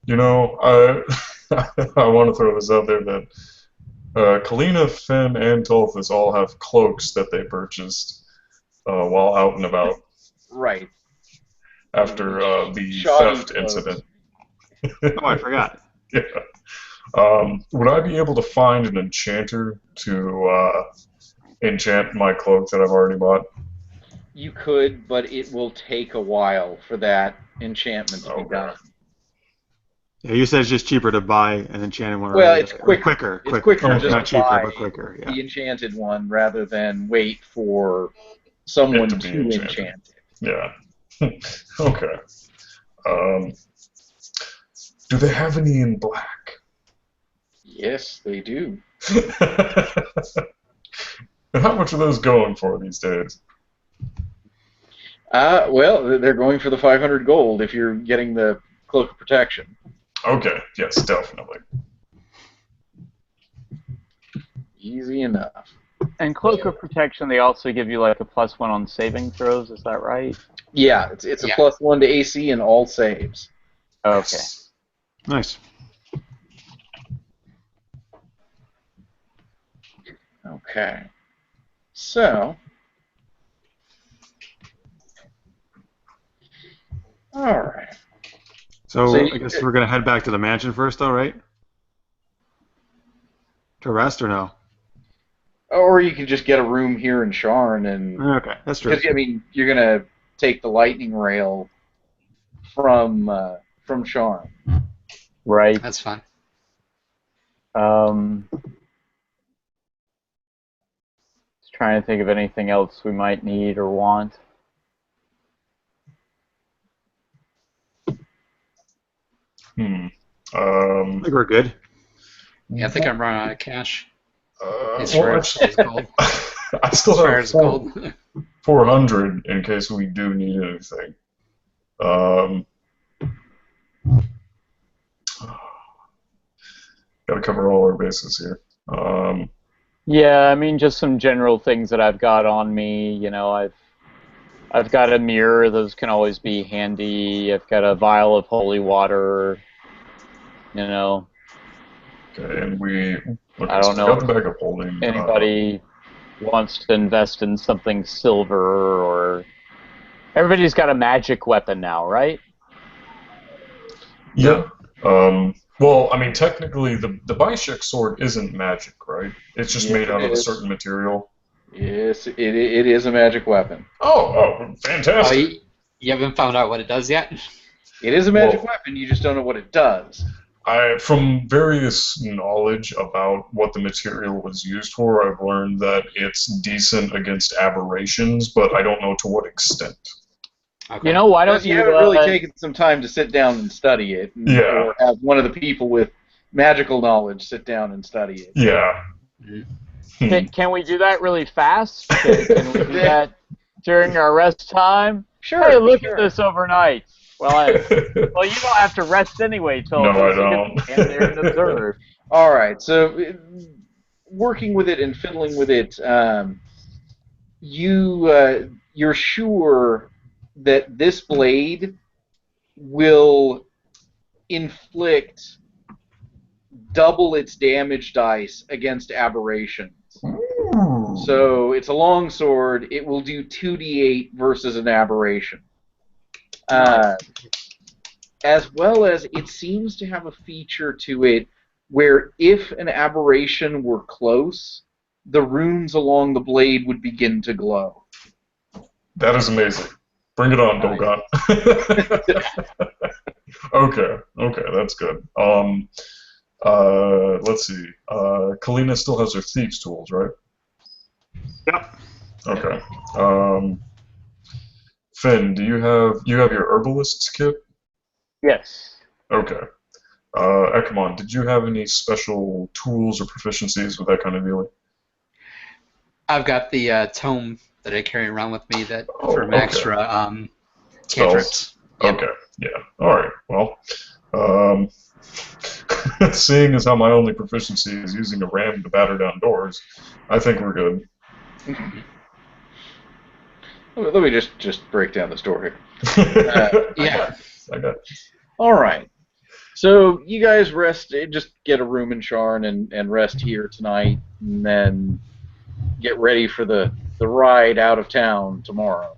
You know, I I want to throw this out there that Kalyna, Finn, and Tulthus all have cloaks that they purchased while out and about right. after the Shoddy theft clothes. incident. Oh, I forgot. Yeah. Would I be able to find an enchanter to enchant my cloak that I've already bought? You could, but it will take a while for that enchantment to be Okay. done. Yeah, you said it's just cheaper to buy an enchanted one. Well, or it's quicker. It's quicker just not to cheaper, buy but quicker. Yeah. the enchanted one rather than wait for someone It to be to enchanted. enchant it. Yeah. Okay. Do they have any in black? Yes, they do. And how much are those going for these days? Well, they're going for the 500 gold if you're getting the cloak of protection. Okay, yes, definitely. Easy enough. And Cloak of Protection, they also give you like a +1 on saving throws. Is that right? Yeah, it's a Yeah. +1 to AC in all saves. Okay. Nice. Okay. So. All right. So So I guess we're gonna head back to the mansion first, though, right? To rest or no? Or you could just get a room here in Sharn, and Okay, that's true. because I mean you're gonna take the lightning rail from Sharn. Right. That's fine. Just trying to think of anything else we might need or want. Hmm. I think we're good. Yeah, I think I'm running out of cash. As Well, far as gold. I still As far have as gold. 400 in case we do need anything. Gotta cover all our bases here. Yeah, I mean, just some general things that I've got on me. I've got a mirror; those can always be handy. I've got a vial of holy water. You know, Okay, and we. Okay, I so don't we know got if the bag of holding. anybody wants to invest in something silver or. Everybody's got a magic weapon now, right? Yeah. Well, I mean, technically, the Bishek sword isn't magic, right? It's just Yes, made it out of a is. certain material. Yes, it is a magic weapon. Oh, Oh, fantastic. you haven't found out what it does yet? It is a magic Well, weapon. You just don't know what it does. From various knowledge about what the material was used for, I've learned that it's decent against aberrations, but I don't know to what extent. Okay. You know, why don't Because you you? haven't really taken some time to sit down and study it, Yeah. or have one of the people with magical knowledge sit down and study it. Yeah. Can, can we do that really fast? Can we do that during our rest time? Sure. Hey, look sure. at this overnight. Well, well, you don't have to rest anyway, No, Tulthus. I don't. You can stand there and observe. All right. So, working with it and fiddling with it, you're sure that this blade will inflict double its damage dice against aberrations. So it's a long sword. It will do 2d8 versus an aberration. As well as it seems to have a feature to it where if an aberration were close, the runes along the blade would begin to glow. That is amazing. Bring it on, Nice. Dolgon. Okay, that's good. Let's see. Kalyna still has her thieves' tools, right? Yep. Okay. Finn, do you have your herbalist's kit? Yes. Okay. Ekemon, did you have any special tools or proficiencies with that kind of dealing? I've got the tome that I carry around with me that Oh, for okay. extra Spells? cantrips. Yep. Okay, yeah. Alright, well, seeing as how my only proficiency is using a ram to batter down doors, I think we're good. Let me just break down this door here. Yeah. I got it. All right. So you guys rest, just get a room in Sharn and rest here tonight, and then get ready for the ride out of town tomorrow.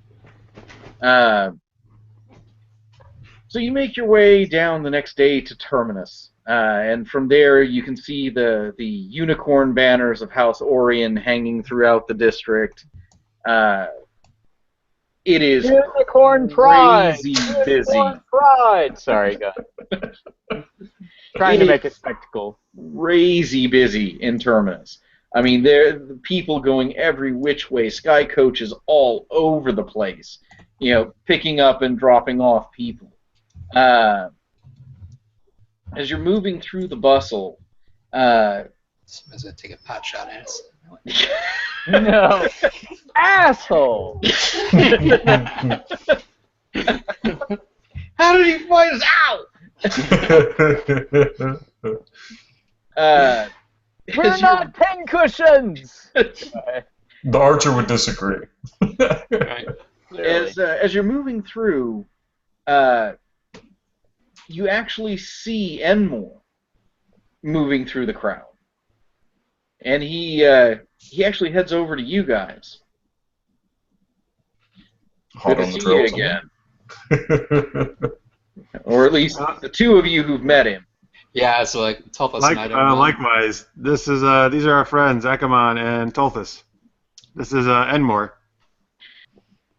So you make your way down the next day to Terminus, and from there you can see the unicorn banners of House Orion hanging throughout the district. It is Unicorn Pride! crazy busy. Unicorn Pride! Sorry, go ahead. Trying to make a spectacle. Crazy busy in Terminus. I mean, there are people going every which way. Sky coaches all over the place, picking up and dropping off people. As you're moving through the bustle, Someone's gonna take a pot shot at us. No. Asshole! how did he find us out? We're not pincushions! The archer would disagree. Right. As you're moving through, you actually see Enmore moving through the crowd, and he actually heads over to you guys. Hot Good on to the see you trail again, or at least the two of you who've met him. Yeah, so like Tulthus and I don't know. Likewise, these are our friends Ekemon and Tulthus. This is Enmore.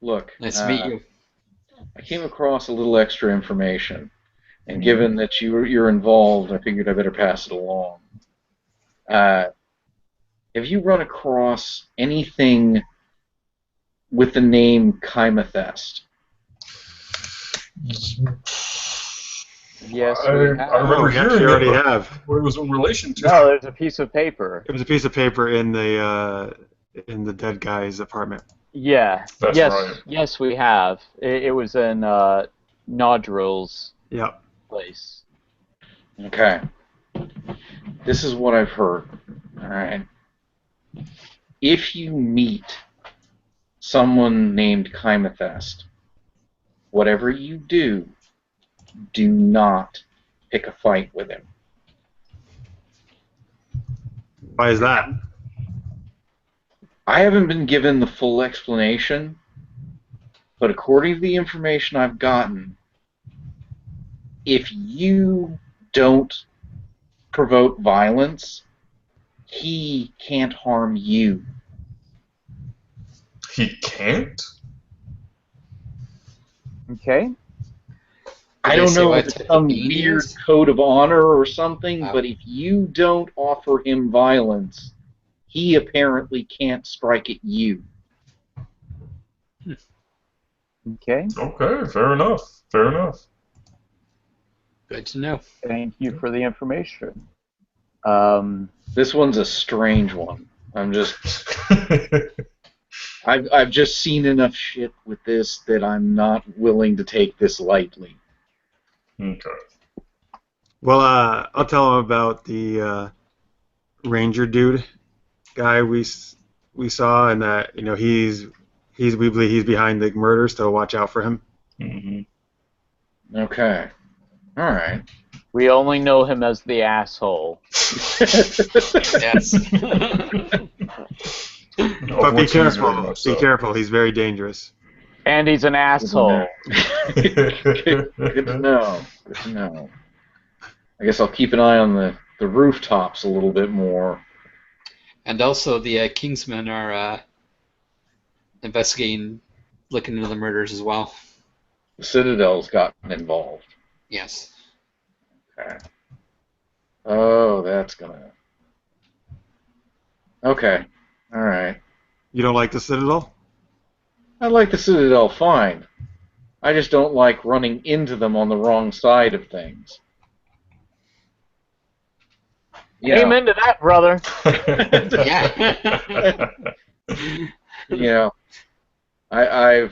Look, Nice to meet you. I came across a little extra information, and given that you're involved, I figured I better pass it along. Have you run across anything with the name Kymathest? Yes, I we have. remember We hearing actually it, already but have. what it was in relation to. No, there's a piece of paper. It was a piece of paper in the dead guy's apartment. Yeah. That's yes, right. Yes, we have. It was in Nodril's Yep. place. Okay. This is what I've heard. All right. if you meet someone named Kymethest, whatever you do, do not pick a fight with him. Why is that? I haven't been given the full explanation, but according to the information I've gotten, if you don't provoke violence, he can't harm you. He can't? Okay. I Did they don't say know what if it's type of some being he weird is? code of honor or something, Oh. but if you don't offer him violence, he apparently can't strike at you. Okay. Okay, fair enough. Fair enough. Good to know. Thank you for the information. This one's a strange one. I've just seen enough shit with this that I'm not willing to take this lightly. Okay. Well, I'll tell him about the ranger dude guy we saw, and that we believe he's behind the murders. So watch out for him. Mm-hmm. Okay. All right. We only know him as the asshole. Yes. But be careful. Be careful. He's very dangerous. And he's an asshole. Good to know. Good to know. I guess I'll keep an eye on the rooftops a little bit more. And also, the Kingsmen are investigating, looking into the murders as well. The Citadel's gotten involved. Yes. Okay. Oh, that's gonna... Okay. All right. You don't like the Citadel? I like the Citadel fine. I just don't like running into them on the wrong side of things. Amen to that, brother. Yeah. You know, I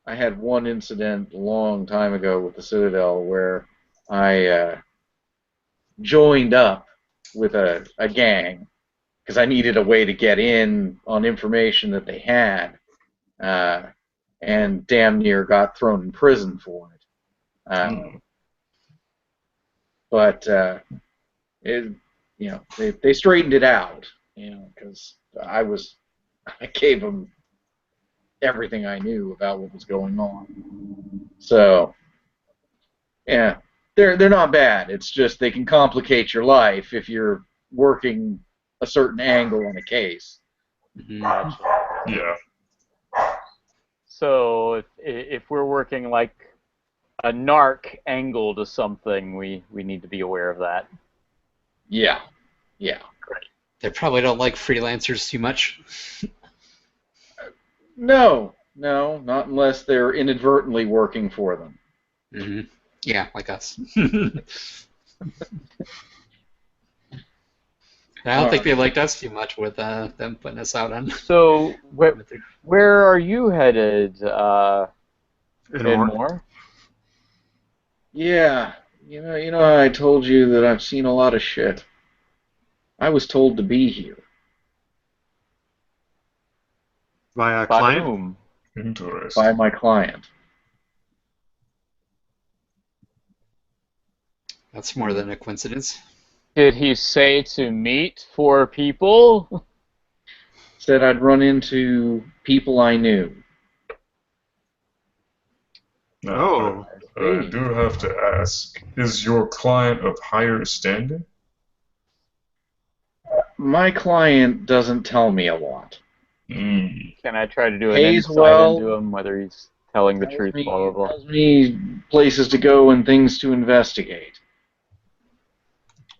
had one incident a long time ago with the Citadel where I joined up with a gang because I needed a way to get in on information that they had, and damn near got thrown in prison for it. But they straightened it out, because I gave them everything I knew about what was going on. So, yeah, they're not bad. It's just they can complicate your life if you're working a certain angle on a case. Gotcha. Yeah. So if we're working like a narc angle to something, we need to be aware of that. Yeah. They probably don't like freelancers too much. No, not unless they're inadvertently working for them. Mm-hmm. Yeah, like us. I don't think they liked us too much with them putting us out on. So where are you headed, More? Yeah, you know, I told you that I've seen a lot of shit. I was told to be here. By a By client? whom? Interesting. By my client. That's more than a coincidence. Did he say to meet 4 people? Said I'd run into people I knew. Now, I do have to ask, is your client of higher standing? My client doesn't tell me a lot. Can I try to do an Pays insight well. into him, whether he's telling the truth, blah, blah, blah? Tells me places to go and things to investigate.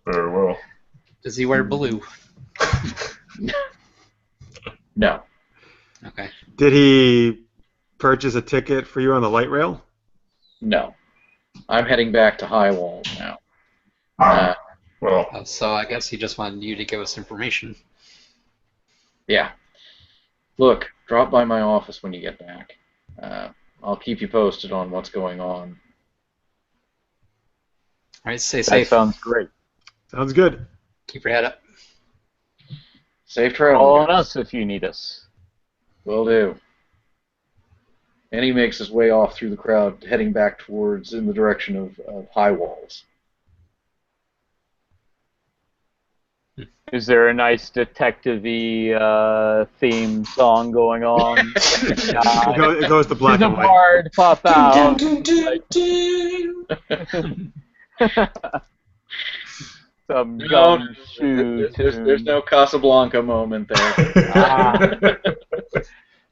Very well. Does he wear blue? No. Okay. Did he purchase a ticket for you on the light rail? No. I'm heading back to High Walls now. Well, So I guess he just wanted you to give us information. Yeah. Look, drop by my office when you get back. I'll keep you posted on what's going on. All right, stay That safe. sounds great. Sounds good. Keep your head up. Safe travel. Call on us if you need us. Will do. And he makes his way off through the crowd, heading back towards in the direction of High Walls. Is there a nice detective-y theme song going on? It goes to black and white. Hard pop out. Some gumshoe tune. There's no Casablanca moment there.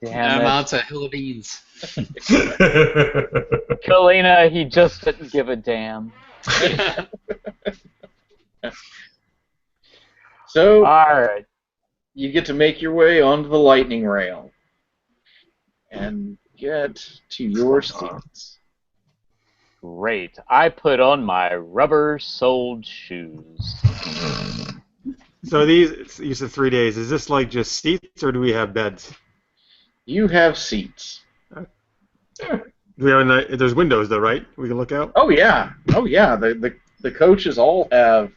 Damn Amounts of hill of beans. Kalyna, he just didn't give a damn. So, Alright. you get to make your way onto the lightning rail and get to your seats. Great. I put on my rubber-soled shoes. So these, you said 3 days. Is this like just seats, or do we have beds? You have seats. Do we have there's windows though, right? We can look out. Oh yeah. The coaches all have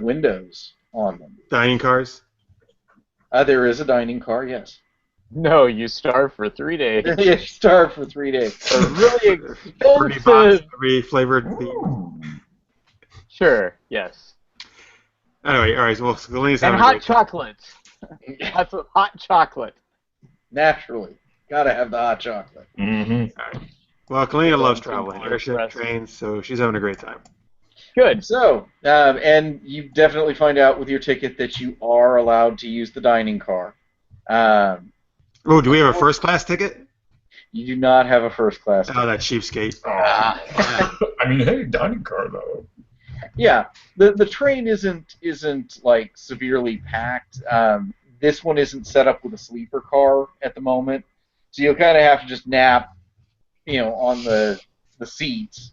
windows on them. Dining cars. There is a dining car, yes. No, you starve for 3 days. You starve for 3 days. A really Pretty box, expensive. every flavored bean. Sure, yes. Anyway, all right. So Kalyna's And having a hot great time. chocolate. Lots of hot chocolate. Naturally. Gotta have the hot chocolate. Mm-hmm. Well, Kalyna loves Something traveling, more airship, impressive. trains, so she's having a great time. Good. So, and you definitely find out with your ticket that you are allowed to use the dining car. Oh, do we have a first class ticket? You do not have a first class ticket. Oh, that cheapskate. Yeah. I mean, hey, dining car though. Yeah, the train isn't like severely packed. This one isn't set up with a sleeper car at the moment, so you'll kind of have to just nap, on the seats.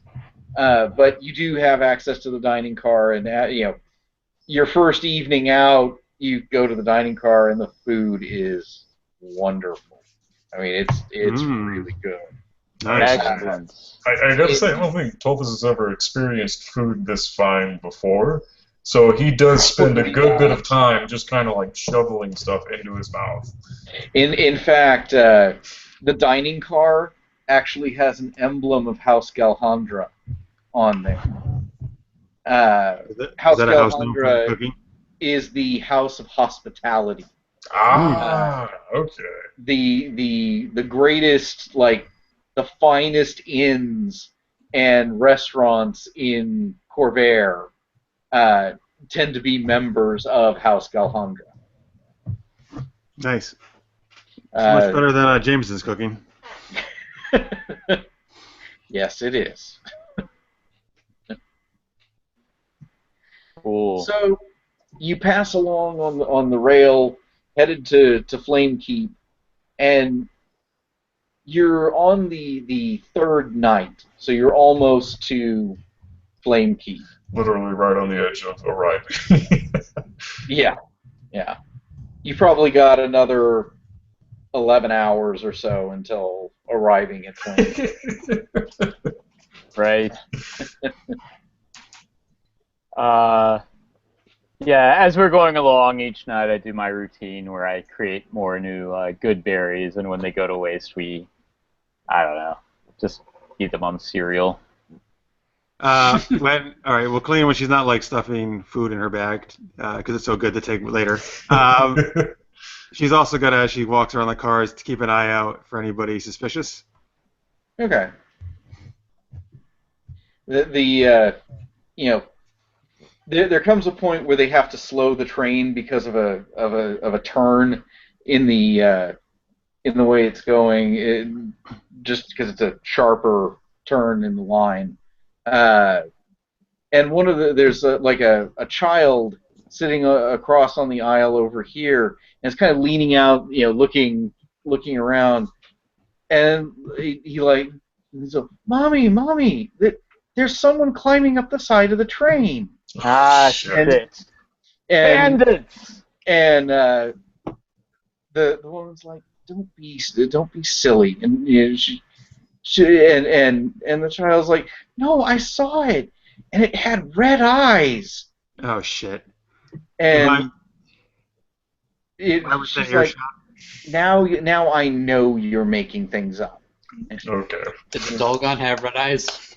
But you do have access to the dining car, and your first evening out, you go to the dining car, and the food is wonderful. I mean, it's really good. Nice. Excellent. I gotta say, I don't think Tulthus has ever experienced food this fine before. So he does spend a good bit of time just kind of like shoveling stuff into his mouth. In fact, the dining car actually has an emblem of House Galhandra on there. House Is that a house known for Galhandra cooking? is the house of hospitality. Ah, okay. The greatest, like the finest inns and restaurants in Corvair tend to be members of House Galhandra. Nice. Much better than Jameson's cooking. Yes, it is. Cool. So you pass along on the rail, headed to Flame Keep, and you're on the third night, so you're almost to Flame Keep. Literally right on the edge of arriving. Yeah. You probably got another 11 hours or so until arriving at Flame Keep. Right. Yeah, as we're going along each night, I do my routine where I create more new good berries, and when they go to waste, I don't know, just eat them on cereal. All right, well, Kalyna, when she's not like stuffing food in her bag because it's so good to take later, she's also got to, as she walks around the cars, to keep an eye out for anybody suspicious. Okay. There comes a point where they have to slow the train because of a turn in the way it's going, just because it's a sharper turn in the line. And there's a child sitting across on the aisle over here, and it's kind of leaning out, looking around, and he's like, "Mommy, there's someone climbing up the side of the train." Ah, Shit. shit. And Bandits! the woman's like, "Don't be silly," and and the child's like, "No, I saw it, and it had red eyes." Oh shit! And I was she's that like, earshot. now I know you're making things up. Okay. Did the Dolgon have red eyes?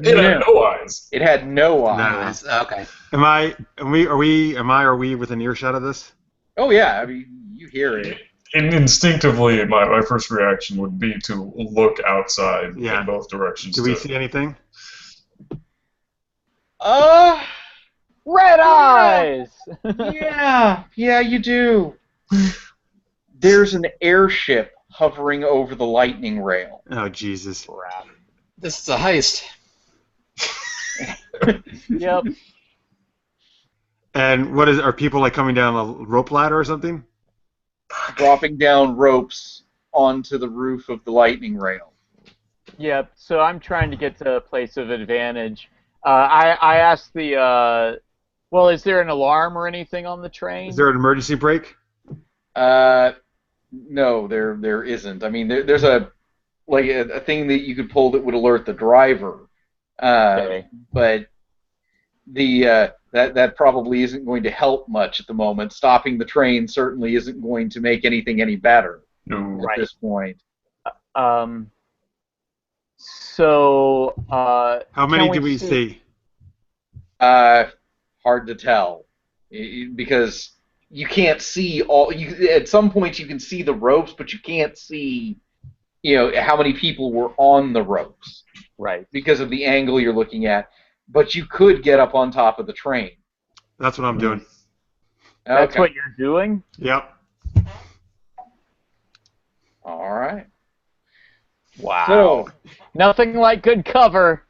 It had no eyes. It had no Nah. eyes. Okay. Am I or we within earshot of this? Oh yeah, I mean you hear it. And instinctively, my first reaction would be to look outside Yeah. in both directions. Do we see anything? Red eyes! Yeah, you do. There's an airship hovering over the lightning rail. Oh Jesus! This is a heist. Yep. And what is? Are people like coming down a rope ladder or something? Dropping down ropes onto the roof of the lightning rail. Yep. So I'm trying to get to a place of advantage. I asked the. Well, is there an alarm or anything on the train? Is there an emergency brake? No, there isn't. I mean, there's a thing that you could pull that would alert the driver. Okay. But that probably isn't going to help much at the moment. Stopping the train certainly isn't going to make anything any better at this point. So. How many do we see? Hard to tell, because you can't see all. At some points you can see the ropes, but you can't see, how many people were on the ropes. Right. Because of the angle you're looking at. But you could get up on top of the train. That's what I'm doing. That's Okay. what you're doing? Yep. All right. Wow. So, nothing like good cover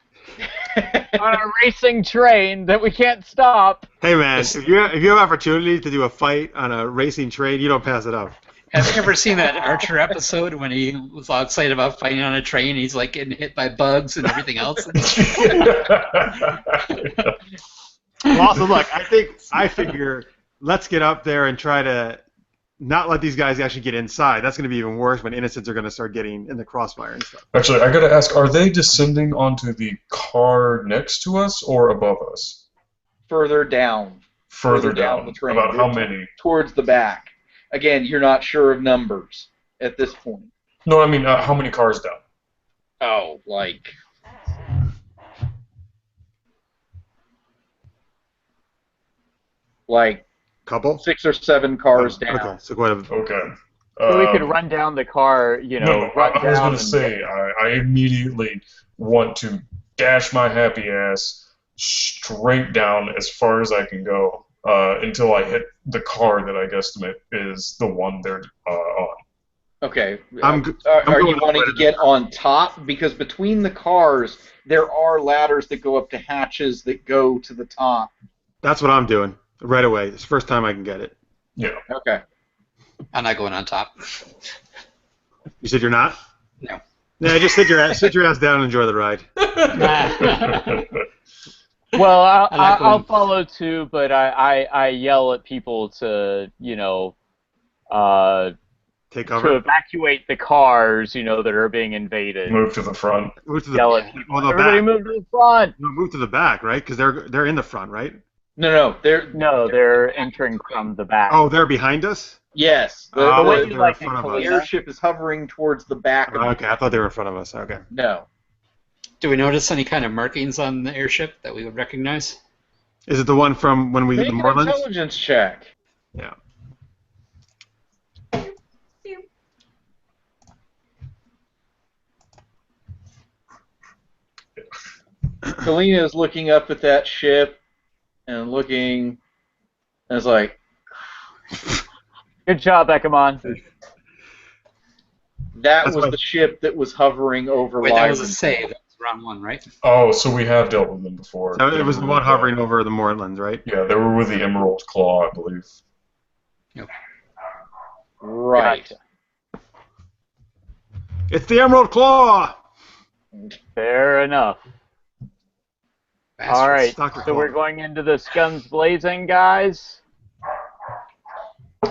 on a racing train that we can't stop. Hey man, if you have opportunity to do a fight on a racing train, you don't pass it up. Have you ever seen that Archer episode when he was all excited about fighting on a train and he's like getting hit by bugs and everything else? Well, also, look, I figure let's get up there and try to not let these guys actually get inside. That's going to be even worse when innocents are going to start getting in the crossfire and stuff. Actually, I gotta ask: are they descending onto the car next to us or above us? further down. Further down. the train. About how many? Towards the back. Again, you're not sure of numbers at this point. No, I mean how many cars down? Oh, like... Couple? 6 or 7 cars down. Okay, so go ahead. Okay. So we could run down the car, No, run I was down going to say, I immediately want to dash my happy ass straight down as far as I can go until I hit the car that I guesstimate is the one they're on. Okay. Are you wanting to get on top? Because between the cars, there are ladders that go up to hatches that go to the top. That's what I'm doing right away. It's the first time I can get it. Yeah. Okay. I'm not going on top. You said you're not? No. Yeah, just sit your ass down and enjoy the ride. Well, I'll follow too, but I yell at people to, Take to cover. evacuate the cars, that are being invaded. Move to the front. Move to the Yell at people. well, the Everybody back. move to the front. No, move to the back, right? Because they're in the front, right? No, They're entering from the back. Oh, they're behind us. yes. Oh, the way they're you in like front of to us. The airship is hovering towards the back of Okay, I thought they were in front of us. Okay. No. Do we notice any kind of markings on the airship that we would recognize? Is it the one from when we Make the an Moorlands? intelligence check. Yeah. Kalyna is looking up at that ship and looking, and it's like, Good job, Ekemon. that That's was what- the ship that was hovering over Wait, that was a Lyran. save. That was round 1, right? Oh, so we have dealt with them before. So it was the one hovering over the Moorlands, right? Yeah, they were with the Emerald Claw, I believe. Right. Gotcha. It's the Emerald Claw. Fair enough. Bastards. All right, Dr. so Claw. we're going into this guns blazing, guys.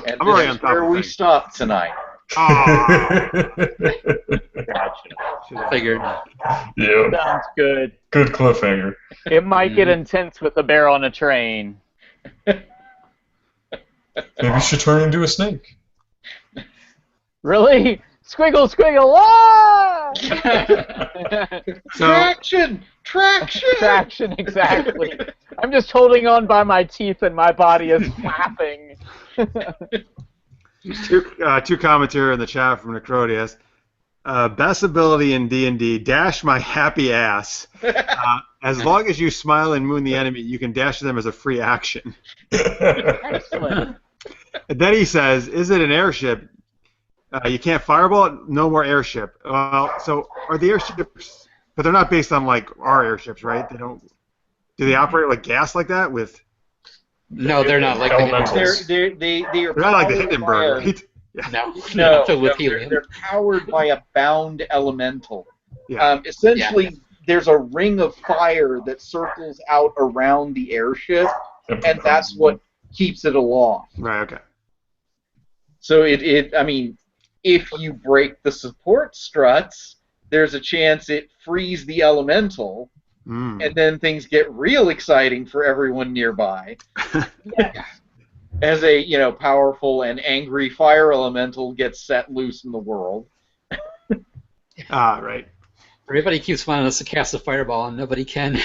And I'm already this on is top where of we things. stop tonight. Oh, Gotcha. Figured. Yeah, Sounds good. good cliffhanger. It might get intense with a bear on a train. Maybe you should turn into a snake. Really? Squiggle, squiggle, ah! Traction! Traction! Traction, exactly. I'm just holding on by my teeth and my body is flapping. Two comments here in the chat from Necrodius. Best ability in D&D, dash my happy ass. As long as you smile and moon the enemy, you can dash them as a free action. Excellent. And then he says, is it an airship? You can't fireball it? No more airship. Well, so are the airships, but they're not based on like our airships, right? They don't. Do they operate like gas like that with? No, they're not like Elementals. They're They're not like the Hindenburg, right? No, No, filled with helium. they're powered by a bound elemental. Yeah. Essentially, there's a ring of fire that circles out around the airship, and that's what keeps it aloft. Right. Okay. So I mean, if you break the support struts, there's a chance it frees the elemental, and then things get real exciting for everyone nearby. As a powerful and angry fire elemental gets set loose in the world. Right. Everybody keeps wanting us to cast a fireball, and nobody can.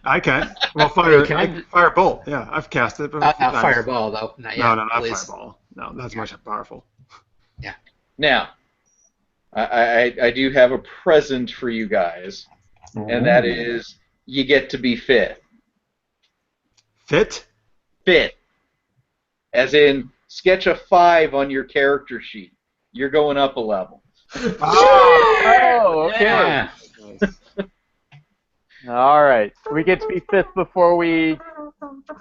I can. Well, fire bolt. Yeah, I've cast it, but Not fireball, though. Not yet, no, not please. fireball. No, that's much powerful. Yeah. Now, I do have a present for you guys, and that is you get to be fit. Fit? Fit. As in, sketch a 5 on your character sheet. You're going up a level. Oh, okay. Yeah. All right. We get to be fifth before we.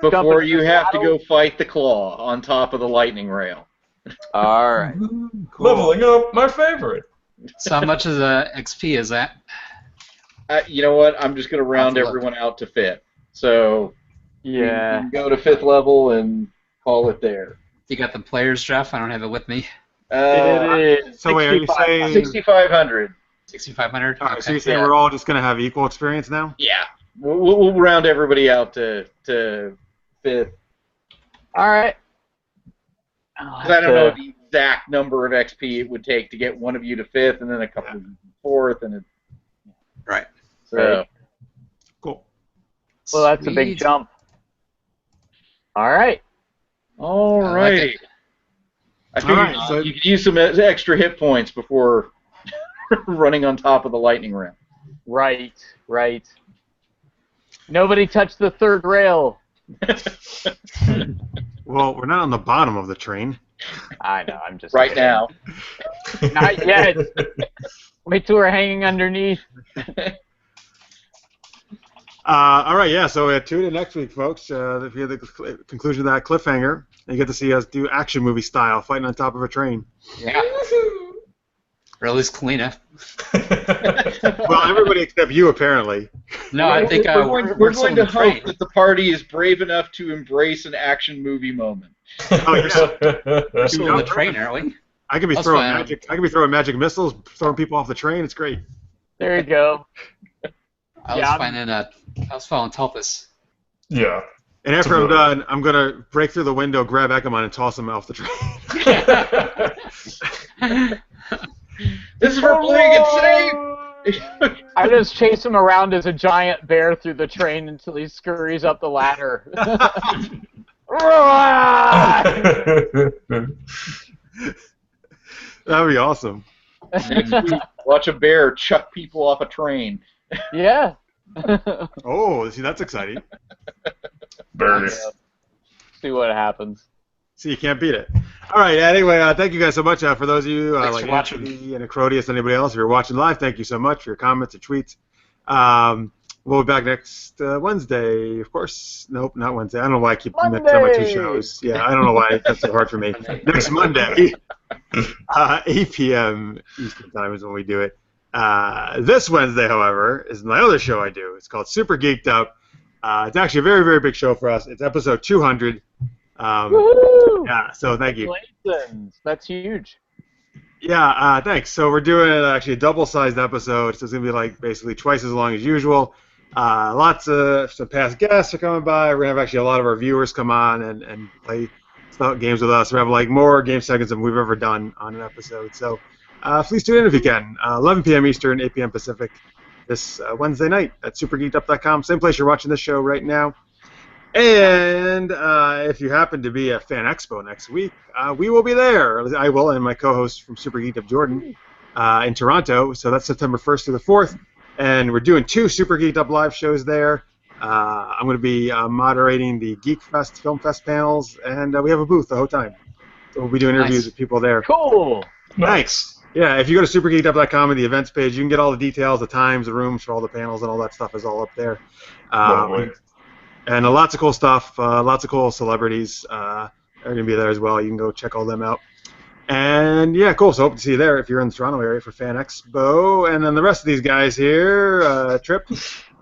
Before you have to go fight the claw on top of the lightning rail. All right. Cool. Leveling up, my favorite. So how much of the XP is that? You know what? I'm just going to round everyone out to fit. So Yeah. you can go to 5th level and call it there. You got the players, Jeff? I don't have it with me. It is So wait, are you saying 6,500. 6,500? All right, so you're saying we're all just going to have equal experience now? Yeah. We'll round everybody out to 5th. All right. Because I don't know the exact number of XP it would take to get one of you to 5th, and then a couple of you to 4th, and Right. so. Cool. Well, that's a big Sweet. jump. All right. All I like right. it. I figured Alright, so- you could use some extra hit points before running on top of the lightning rim. Right. Right. Nobody touched the third rail. Well, we're not on the bottom of the train. I know. I'm just Right kidding. now. Not yet. Wait till we're hanging underneath. All right, yeah, so tune in next week, folks. If you have the conclusion of that cliffhanger, you get to see us do action movie style, fighting on top of a train. Yeah. Or at least Kalyna. Well, everybody except you, apparently. No, I think we're we're going to train. hope that the party is brave enough to embrace an action movie moment. Oh, you're We're still in the train, aren't we? I could be That's throwing fine. magic. I could be throwing magic missiles, throwing people off the train. It's great. There you go. I was following Tulthus. Yeah. And after I'm done, I'm gonna break through the window, grab Ekemon, and toss him off the train. This is for playing it safe! I just chase him around as a giant bear through the train until he scurries up the ladder. That'd be awesome. Next week, watch a bear chuck people off a train. Yeah. Oh, see, that's exciting. Very. See what happens. See, you can't beat it. All right. Anyway, thank you guys so much. For those of you Thanks like for watching. Anthony and Acrodius, anybody else, if you're watching live, thank you so much for your comments and tweets. We'll be back next Wednesday, of course. Nope, not Wednesday. I don't know why I keep mixing up my two Monday! shows. Yeah, I don't know why that's so hard for me. Next Monday, 8 p.m. Eastern Time is when we do it. This Wednesday, however, is my other show I do. It's called Super Geeked Up. It's actually a very, very big show for us. It's episode 200. Woohoo! Yeah, so thank you. Congratulations. That's huge. Yeah, thanks. So we're doing actually a double-sized episode, so it's going to be like basically twice as long as usual. Lots of some past guests are coming by. We're going to have actually a lot of our viewers come on and play games with us. We have like more game segments than we've ever done on an episode. So please tune in if you can. 11 p.m. Eastern, 8 p.m. Pacific this Wednesday night at supergeekedup.com. Same place you're watching this show right now. And if you happen to be at Fan Expo next week, we will be there. I will, and my co-host from Super Geeked Up, Jordan, in Toronto. So that's September 1st through the 4th. And we're doing 2 Super Geeked Up live shows there. I'm going to be moderating the Geek Fest, Film Fest panels, and we have a booth the whole time. So we'll be doing interviews with people there. Cool. Nice. Yeah, if you go to supergeekedup.com and the events page, you can get all the details, the times, the rooms for all the panels, and all that stuff is all up there. And lots of cool stuff, lots of cool celebrities are going to be there as well. You can go check all them out. And yeah, cool. So hope to see you there if you're in the Toronto area for Fan Expo. And then the rest of these guys here, Trip.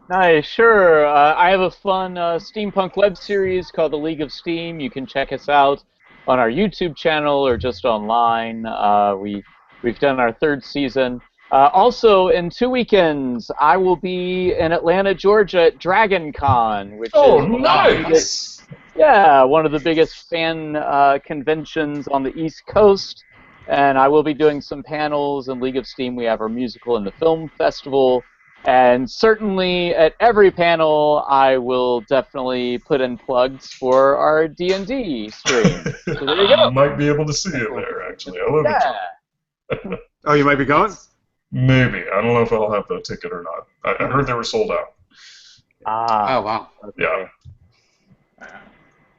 Nice, sure. I have a fun steampunk web series called The League of S.T.E.A.M. You can check us out on our YouTube channel or just online. We've done our 3rd season. Also, in 2 weekends, I will be in Atlanta, Georgia at Dragon Con, which is nice! one of the biggest fan conventions on the East Coast. And I will be doing some panels in League of S.T.E.A.M. We have our musical and the film festival. And certainly at every panel, I will definitely put in plugs for our D&D stream. So there you go. I might be able to see you there, actually. I love it. Oh, you might be going? Maybe. I don't know if I'll have the ticket or not. I heard they were sold out. Oh, wow. Okay. Yeah.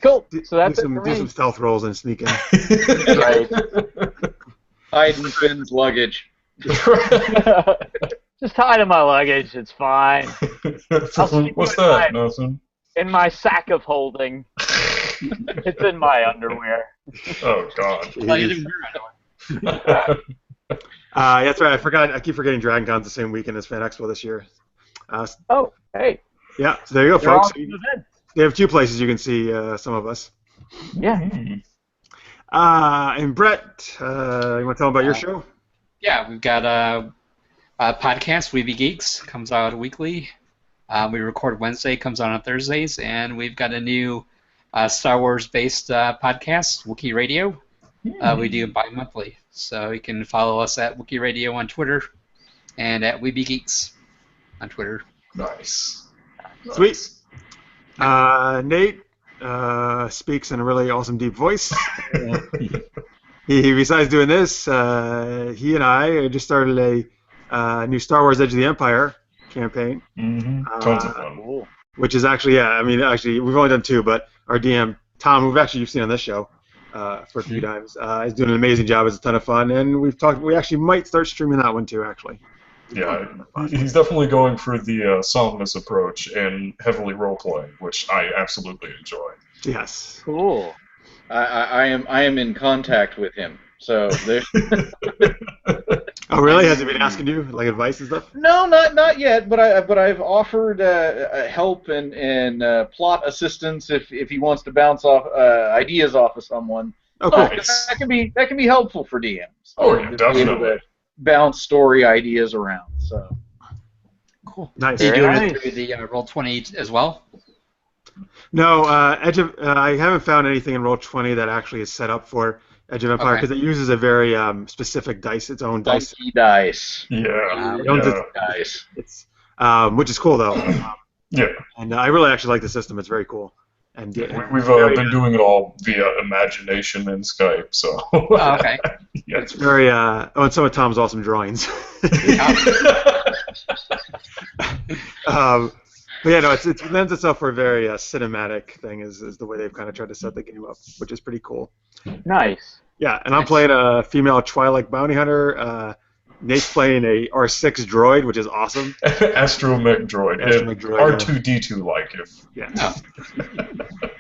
Cool. So that's do it for some me. stealth rolls and sneak in. Right. Hide in Finn's luggage. Just hide in my luggage. It's fine. What's that, Nothing? In my sack of holding. It's in my underwear. Oh, God. Well, you didn't wear it. That's right. I forgot. I keep forgetting Dragon Con's the same weekend as Fan Expo this year. Oh, hey. Yeah. So there you go, They're all folks. in the event. They have 2 places you can see some of us. Yeah. And Brett, you want to tell them about your show? Yeah, we've got a podcast, We Be Geeks, comes out weekly. We record Wednesday, comes out on Thursdays, and we've got a new Star Wars-based podcast, Wookiee Radio. We do bi-monthly, so you can follow us at Wookiee Radio on Twitter and at We Be Geeks on Twitter. Nice. Sweet. Nate speaks in a really awesome, deep voice. Besides doing this, he and I just started a new Star Wars Edge of the Empire campaign. Tons of fun. Which is actually, we've only done 2, but our DM, Tom, who you've seen on this show for a few times, is doing an amazing job. It's a ton of fun, and we actually might start streaming that one too, actually. Yeah, he's definitely going for the soundness approach and heavily role-playing, which I absolutely enjoy. Yes. Cool. I am in contact with him. So there. Oh, really? Has he been asking you like advice and stuff? No, not yet. But I've offered help and plot assistance if he wants to bounce off ideas off of someone. Oh, cool. Nice. That can be helpful for DMs. Oh, yeah, To be able definitely. to bounce story ideas around. So. Cool. Nice. Are you doing Very it through the Roll20 as well? No, I haven't found anything in Roll20 that actually is set up for Edge of Empire because it uses a very specific dice, its own dice. Funky dice. Yeah. It owns Yeah. Dice. It's which is cool though. Yeah. And I really actually like the system. It's very cool. And We've been doing it all via imagination and Skype, so. Oh, okay. Yeah. it's very and some of Tom's awesome drawings. But yeah, no, it lends itself for a very cinematic thing. Is the way they've kind of tried to set the game up, which is pretty cool. Nice. Yeah, and I'm playing a female Twilight bounty hunter. Nate's playing a R6 droid, which is awesome. Astromech droid. Astromech droid, R2D2 like if. Yeah. Oh.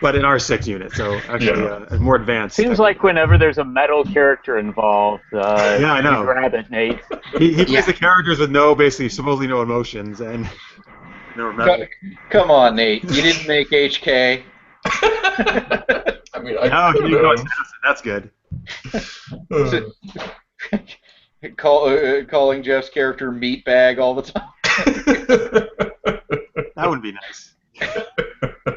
But an R6 unit, so actually more advanced. Seems like whenever there's a metal character involved, Yeah, I know. you grab it, Nate. He plays the characters with supposedly no emotions and no metal. Come on, Nate. You didn't make HK. I mean, I No, you go assassin. That's good. Calling Jeff's character meatbag all the time. That would be nice.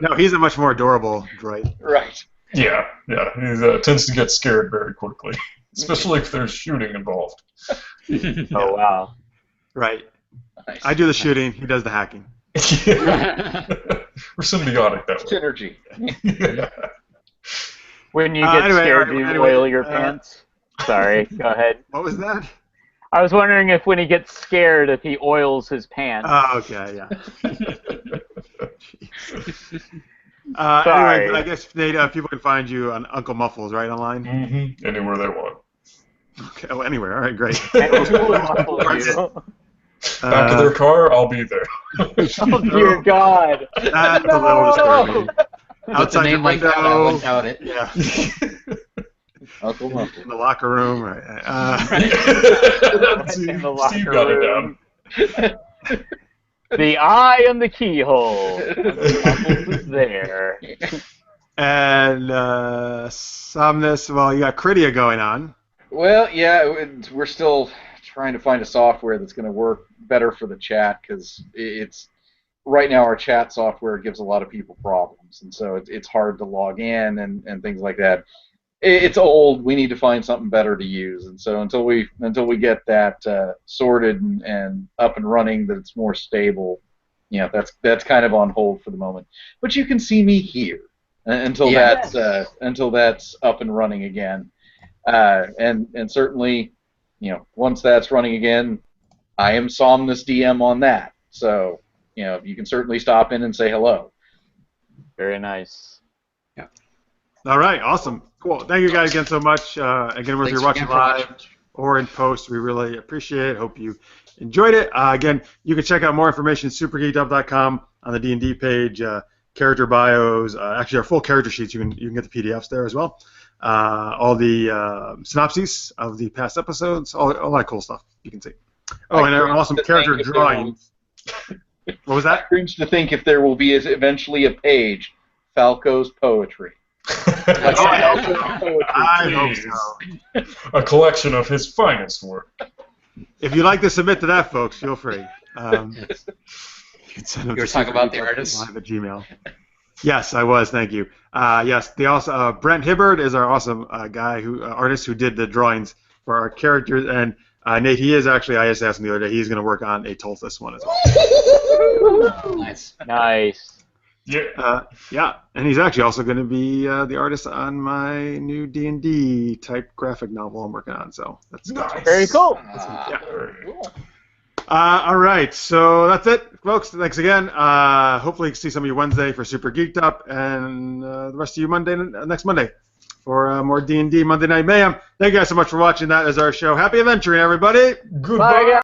No, he's a much more adorable droid. Right. Yeah, he tends to get scared very quickly, especially if there's shooting involved. Oh wow. Right. Nice. I do the shooting. He does the hacking. Yeah. We're symbiotic that way. Synergy. Yeah. When you get Anyway, scared, do you oil your uh, pants? Sorry, go ahead. What was that? I was wondering if when he gets scared, if he oils his pants. Oh, okay, yeah. Sorry. Anyway, I guess Nate, people can find you on Uncle Muffles, right, online? Mm-hmm. Anywhere they want. Okay, well, anywhere. All right, great. Back of their car, I'll be there. Oh dear God! That's a little disturbing. With a Outside your name like that, I window. wouldn't doubt it. Yeah. Uncle Muffle. In the locker room. Right. In the locker Steve got it room. down. The eye and the keyhole. Muffles is there. And Somnus, well, you got Cridia going on. Well, yeah, we're still trying to find a software that's going to work better for the chat because it's right now our chat software gives a lot of people problems, and so it's hard to log in and things like that. It's old. We need to find something better to use, and so until we get that sorted and up and running, that it's more stable. You know, that's kind of on hold for the moment. But you can see me here until that's up and running again. And certainly, you know, once that's running again, I am Somnus DM on that. So, you know, you can certainly stop in and say hello. Very nice. Yeah. All right, awesome. Cool. Thank you guys again so much. Again, whether you're watching live or in post, we really appreciate it. Hope you enjoyed it. Again, you can check out more information at supergeekedup.com on the D&D page. Character bios, actually our full character sheets. You can get the PDFs there as well. All the synopses of the past episodes, all that cool stuff you can see. Oh, and an awesome character drawing. What was that? I cringe to think if there will be eventually a page, Falco's poetry. I hope so. A collection of his finest work. If you'd like to submit to that, folks, feel free. You can send them You were to talking about the artist? live at Gmail. Yes, I was. Thank you. Yes, they also Brent Hibbard is our awesome guy artist who did the drawings for our characters, and Nate, he is actually. I just asked him the other day. He's going to work on a Tulthus one as well. Nice. Nice. Yeah. Yeah, and he's actually also going to be the artist on my new D&D type graphic novel I'm working on. So that's Nice. Very cool. Yeah. Very cool. All right, so that's it, folks. Thanks again. Hopefully, see some of you Wednesday for Super Geeked Up, and the rest of you next Monday for more D&D Monday Night Mayhem. Thank you guys so much for watching. That is our show. Happy adventuring, everybody. Goodbye. Bye, guys.